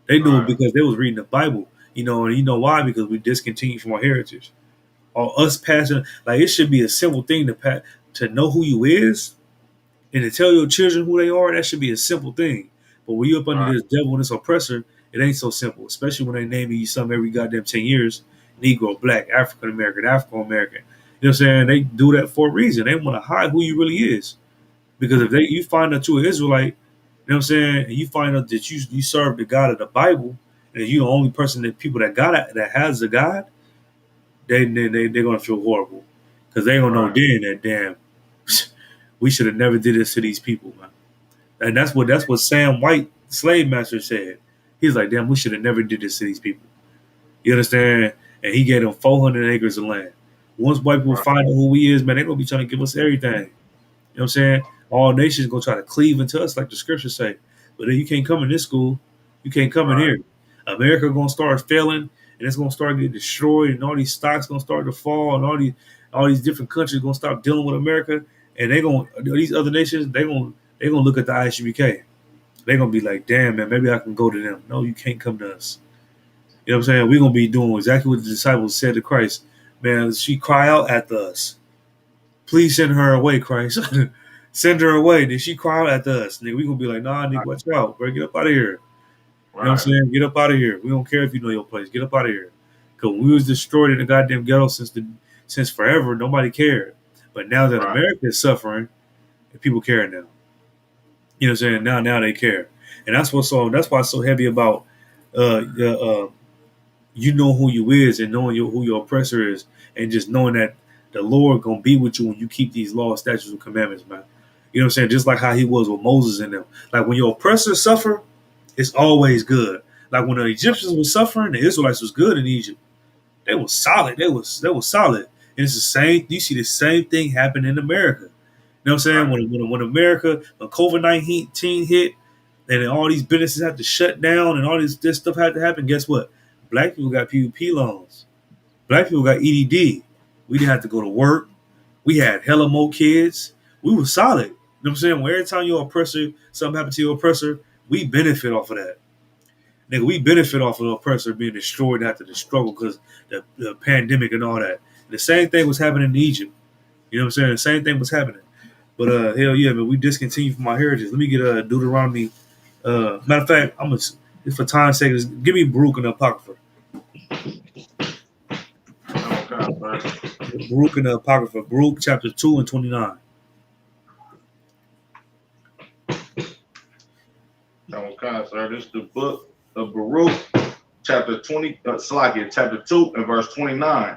They knew it because they was reading the Bible, you know, and you know why? Because we discontinued from our heritage. Or us passing, like it should be a simple thing to know who you is and to tell your children who they are. That should be a simple thing. But when you up under this devil and this oppressor, it ain't so simple, especially when they naming you something every goddamn 10 years. Negro, Black, African American, Afro American. You know what I'm saying? They do that for a reason. They want to hide who you really is. Because if you find out you're an Israelite, you know what I'm saying, and you find out that you serve the God of the Bible, and you're the only person that people that has a God, they're gonna feel horrible. Because they gonna know then that damn, we should have never did this to these people, man. And that's what Sam White, slave master, said. He's like, damn, we should have never did this to these people. You understand? And he gave them 400 acres of land. Once white people find out who we is, man, they're gonna be trying to give us everything. You know what I'm saying? All nations gonna try to cleave into us, like the scriptures say. But then you can't come in this school. You can't come in here. America gonna start failing, and it's gonna start getting destroyed, and all these stocks gonna start to fall, and all these different countries gonna stop dealing with America, and these other nations they gonna look at the ISUPK. They're gonna be like, damn man, maybe I can go to them. No, you can't come to us. You know what I'm saying? We're gonna be doing exactly what the disciples said to Christ. Man, she cry out at us. Please send her away, Christ. Send her away. Then she cry out at us. Nigga, we gonna be like, nah, nigga, watch out, bro. Get up out of here. You know what I'm saying? Get up out of here. We don't care if you know your place. Get up out of here. Because we was destroyed in the goddamn ghetto since forever. Nobody cared. But now that America is suffering, people care now. You know what I'm saying? Now they care. And that's why it's so heavy about you know who you is and knowing who your oppressor is, and just knowing that the Lord gonna be with you when you keep these laws, statutes, and commandments, man. You know what I'm saying? Just like how he was with Moses and them. Like when your oppressors suffer, it's always good. Like when the Egyptians were suffering, the Israelites was good in Egypt. They was solid. They was solid. And it's the same. You see the same thing happen in America. You know what I'm saying? Right. When America, when COVID-19 hit, and then all these businesses had to shut down, and all this stuff had to happen. Guess what? Black people got PPP loans. Black people got EDD. We didn't have to go to work. We had hella more kids. We were solid. You know what I'm saying? When every time your oppressor, something happened to your oppressor, we benefit off of that. Nigga, we benefit off of the oppressor being destroyed after the struggle because the pandemic and all that. The same thing was happening in Egypt. You know what I'm saying? The same thing was happening. But hell yeah, man, we discontinued from our heritage. Let me get Deuteronomy. Matter of fact, I'm gonna, just for time's sake, just give me Baruch and the Apocrypha. Baruch and the Apocrypha. Baruch chapter 2 and 29. Okay, sir. This is the book of Baruch, chapter 20, chapter 2 and verse 29.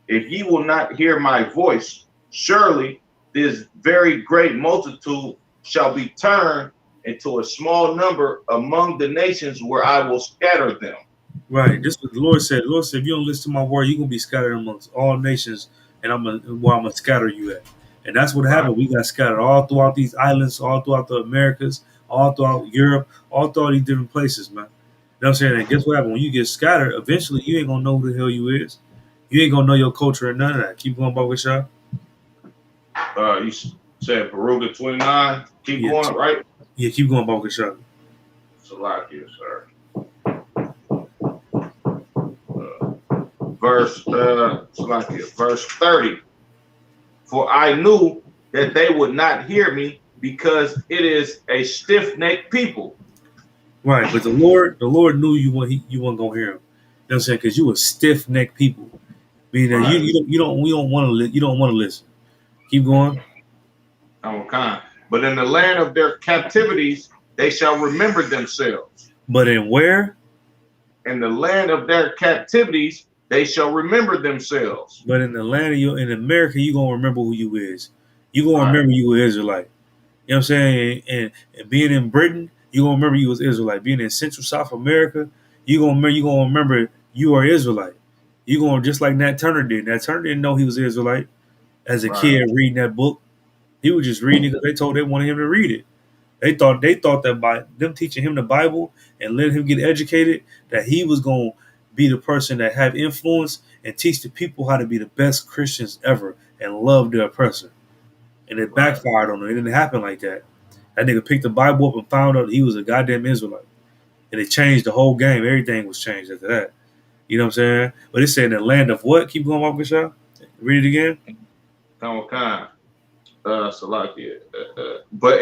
If ye will not hear my voice, surely this very great multitude shall be turned into a small number among the nations where I will scatter them. Right. This is what the Lord said. The Lord said, if you don't listen to my word, you're gonna be scattered amongst all nations, and I'm gonna scatter you at. And that's what happened. We got scattered all throughout these islands, all throughout the Americas, all throughout Europe, all throughout these different places, man. You know what I'm saying? And guess what happened? When you get scattered, eventually you ain't gonna know who the hell you is. You ain't gonna know your culture and none of that. Keep going, Baba Shah. You said Baruch 29. Keep going, right? Yeah, keep going, Baba Shah. Salakia, sir. Verse 30. For I knew that they would not hear me because it is a stiff-necked people. Right, but the Lord knew you weren't gonna hear him. You know what I'm saying? Because you were stiff-necked people, meaning that you don't want to listen. Keep going. Okay. But in the land of their captivities, they shall remember themselves. But in where? In the land of their captivities, they shall remember themselves. But in the land of in America, you gonna remember who you is. You gonna remember you were Israelite. You know what I'm saying? And being in Britain, you gonna remember you was Israelite. Being in Central South America, you gonna remember you are Israelite. You gonna just like Nat Turner did. Nat Turner didn't know he was Israelite as a kid reading that book. He was just reading it because they wanted him to read it. They thought that by them teaching him the Bible and letting him get educated, that he was gonna be the person that have influence and teach the people how to be the best Christians ever and love their oppressor. And it backfired on him. It didn't happen like that. That nigga picked the Bible up and found out he was a goddamn Israelite. And it changed the whole game. Everything was changed after that. You know what I'm saying? But it said in the land of what? Keep going, Mark Bishop. Read it again. But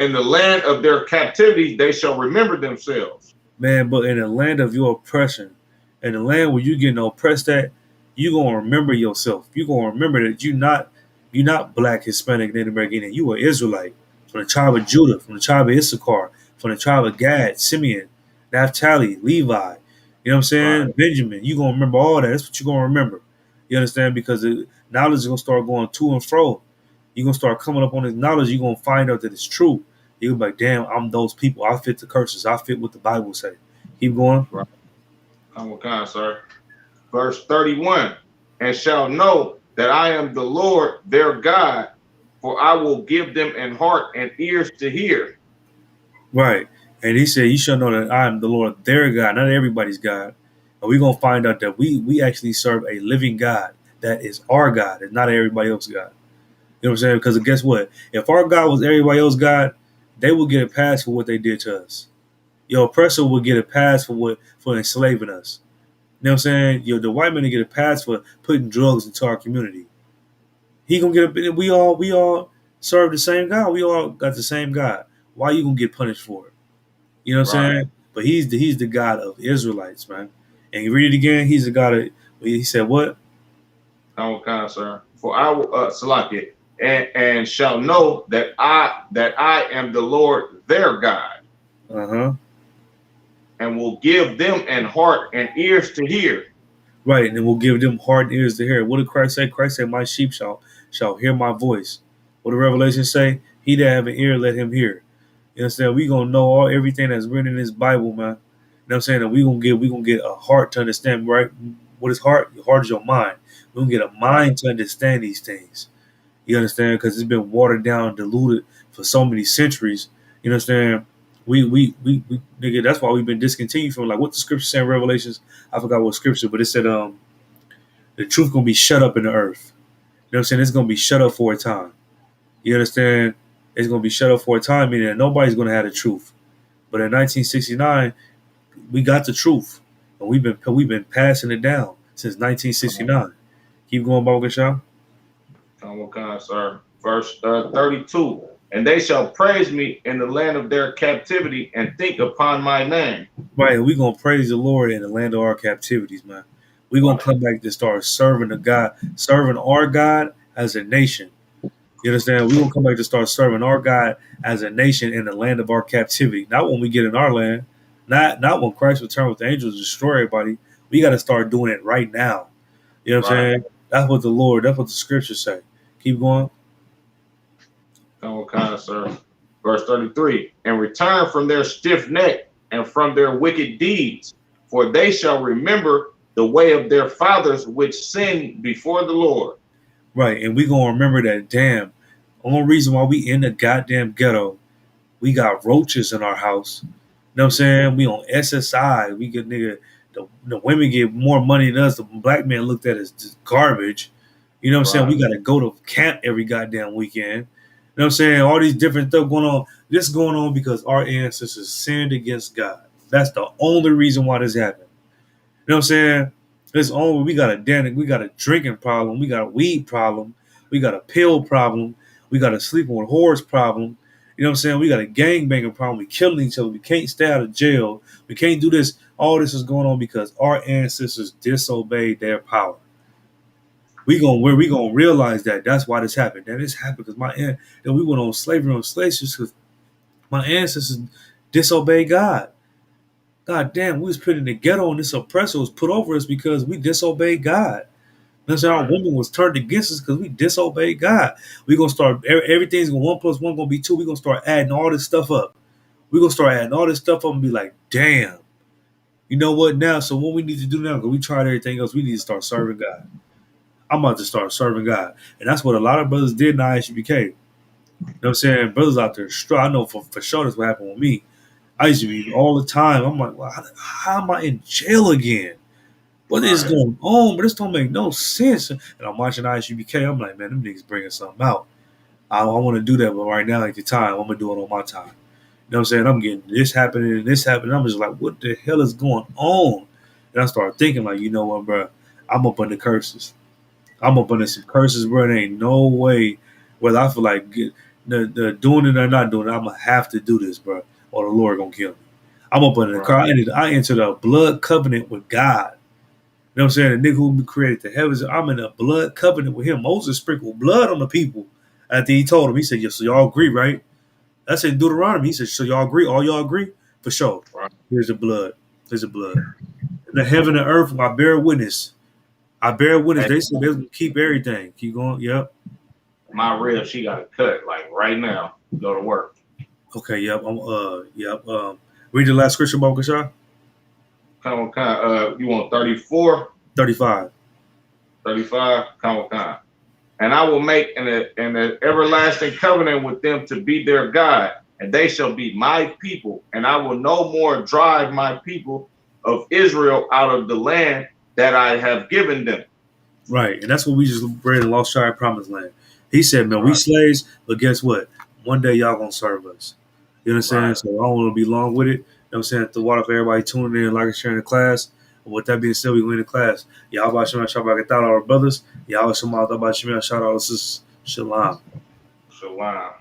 in the land of their captivity, they shall remember themselves. Man, but in the land of your oppression, in the land where you getting oppressed at, you gonna remember yourself. You gonna remember that you're not black, Hispanic, Native American. You are Israelite from the tribe of Judah, from the tribe of Issachar, from the tribe of Gad, Simeon, Naphtali, Levi. You know what I'm saying? Right. Benjamin. You gonna remember all that. That's what you're gonna remember. You understand? Because the knowledge is gonna start going to and fro. You're gonna start coming up on this knowledge. You're gonna find out that it's true. You're gonna be like, damn, I'm those people. I fit the curses. I fit what the Bible say. Keep going. Right. Okay, sir. Verse 31, and shall know that I am the Lord their God, for I will give them an heart and ears to hear. Right. And he said, you shall know that I am the Lord their God, not everybody's God. And we're going to find out that we actually serve a living God that is our God and not everybody else's God. You know what I'm saying? Because guess what? If our God was everybody else's God, they would get a pass for what they did to us. Your oppressor would get a pass for enslaving us. You know what I'm saying? The white man will get a pass for putting drugs into our community. He gonna get we all serve the same God. We all got the same God. Why you gonna get punished for it? You know what I'm saying? But he's the God of Israelites, man. And you read it again, he's the God of, he said what? Okay, sir. For I will Salakia, and shall know that I am the Lord their God. Uh-huh. And will give them an heart and ears to hear. Right, and then we'll give them hard ears to hear. What did Christ say? Christ said, "My sheep shall hear my voice." What did Revelation say? He that have an ear, let him hear. You know what I'm saying? We gonna know everything that's written in this Bible, man. You know what I'm saying? And we gonna get a heart to understand, right? What is heart? Your heart is your mind. We gonna get a mind to understand these things. You understand? Because it's been watered down, diluted for so many centuries. You understand? We nigga, that's why we've been discontinued from like what the scripture said in Revelations. I forgot what scripture, but it said the truth gonna be shut up in the earth. You know what I'm saying? It's gonna be shut up for a time. You understand? It's gonna be shut up for a time, meaning that nobody's gonna have the truth. But in 1969, we got the truth, and we've been passing it down since 1969. Keep going, Bogashaw. Okay, sir. Verse 32. And they shall praise me in the land of their captivity and think upon my name. Right, and we're gonna praise the Lord in the land of our captivities, man. We're gonna come back to start serving serving our God as a nation. You understand? We're gonna come back to start serving our God as a nation in the land of our captivity. Not when we get in our land, not when Christ return with the angels to destroy everybody. We gotta start doing it right now. You know what I'm saying? That's what the scriptures say. Keep going. Okay, sir. Verse 33. And return from their stiff neck and from their wicked deeds, for they shall remember the way of their fathers which sinned before the Lord. Right, and we gonna remember that. Damn, only reason why we in the goddamn ghetto, we got roaches in our house. You know what I'm saying? We on SSI. We get the women get more money than us. The black man looked at as just garbage. You know what I'm saying? We got to go to camp every goddamn weekend. You know what I'm saying? All these different stuff going on. This is going on because our ancestors sinned against God. That's the only reason why this happened. You know what I'm saying? It's only we got a drinking problem, we got a weed problem, we got a pill problem, we got a sleeping with whores problem. You know what I'm saying? We got a gangbanging problem. We killing each other. We can't stay out of jail. We can't do this. All this is going on because our ancestors disobeyed their power. We gonna realize that that's why this happened. That this happened because we went on slavery on slave ships because my ancestors disobeyed God. God damn, we was put in the ghetto and this oppressor was put over us because we disobeyed God. That's how our woman was turned against us because we disobeyed God. We gonna start everything's gonna 1 plus 1 gonna be 2. We gonna start adding all this stuff up. We gonna start adding all this stuff up and be like, damn, you know what now? So what we need to do now? Because we tried everything else. We need to start serving God. I'm about to start serving God, and that's what a lot of brothers did in ISUBK. You know what I'm saying? Brothers out there, I know for sure that's what happened with me. I used to be all the time. I'm like, well, how am I in jail again? What is going on? But this don't make no sense. And I'm watching ISUBK. I'm like, man, them niggas bringing something out. I want to do that, but right now ain't the time. I'm gonna do it on my time. You know what I'm saying? I'm getting this happening and this happening. I'm just like, what the hell is going on? And I started thinking, like, you know what, bro? I'm up under curses. I'm up under some curses, bro. There ain't no way whether I feel like the doing it or not doing it, I'm gonna have to do this, bro, or the Lord gonna kill me. I'm up under the car. I entered a blood covenant with God. You know what I'm saying? The nigga who created the heavens, I'm in a blood covenant with him. Moses sprinkled blood on the people after he told him. He said, yeah, so y'all agree, right? That's in Deuteronomy. He said, so y'all agree? All y'all agree? For sure. Here's the blood. Here's the blood. The heaven and earth, I bear witness. I bear witness. They said they're going to keep everything. Keep going. Yep. My rib, she got a cut, like right now. Go to work. Okay, yep. Read the last scripture, Bokasha. You want 34? 35. 35? And I will make an everlasting covenant with them to be their God, and they shall be my people. And I will no more drive my people of Israel out of the land that I have given them. Right, and that's what we just read in Lost Child Promised Land. He said, man, we slaves, but guess what? One day y'all gonna serve us. You know what I'm saying? So I don't want to be long with it. You know what I'm saying? To water for everybody tuning in, like and sharing the class. And with that being said, we go into class. Y'all about Shema Shabbat Gathala, our brothers. Y'all Shema Shabbat Shema Shout out to Shalom. Shalom.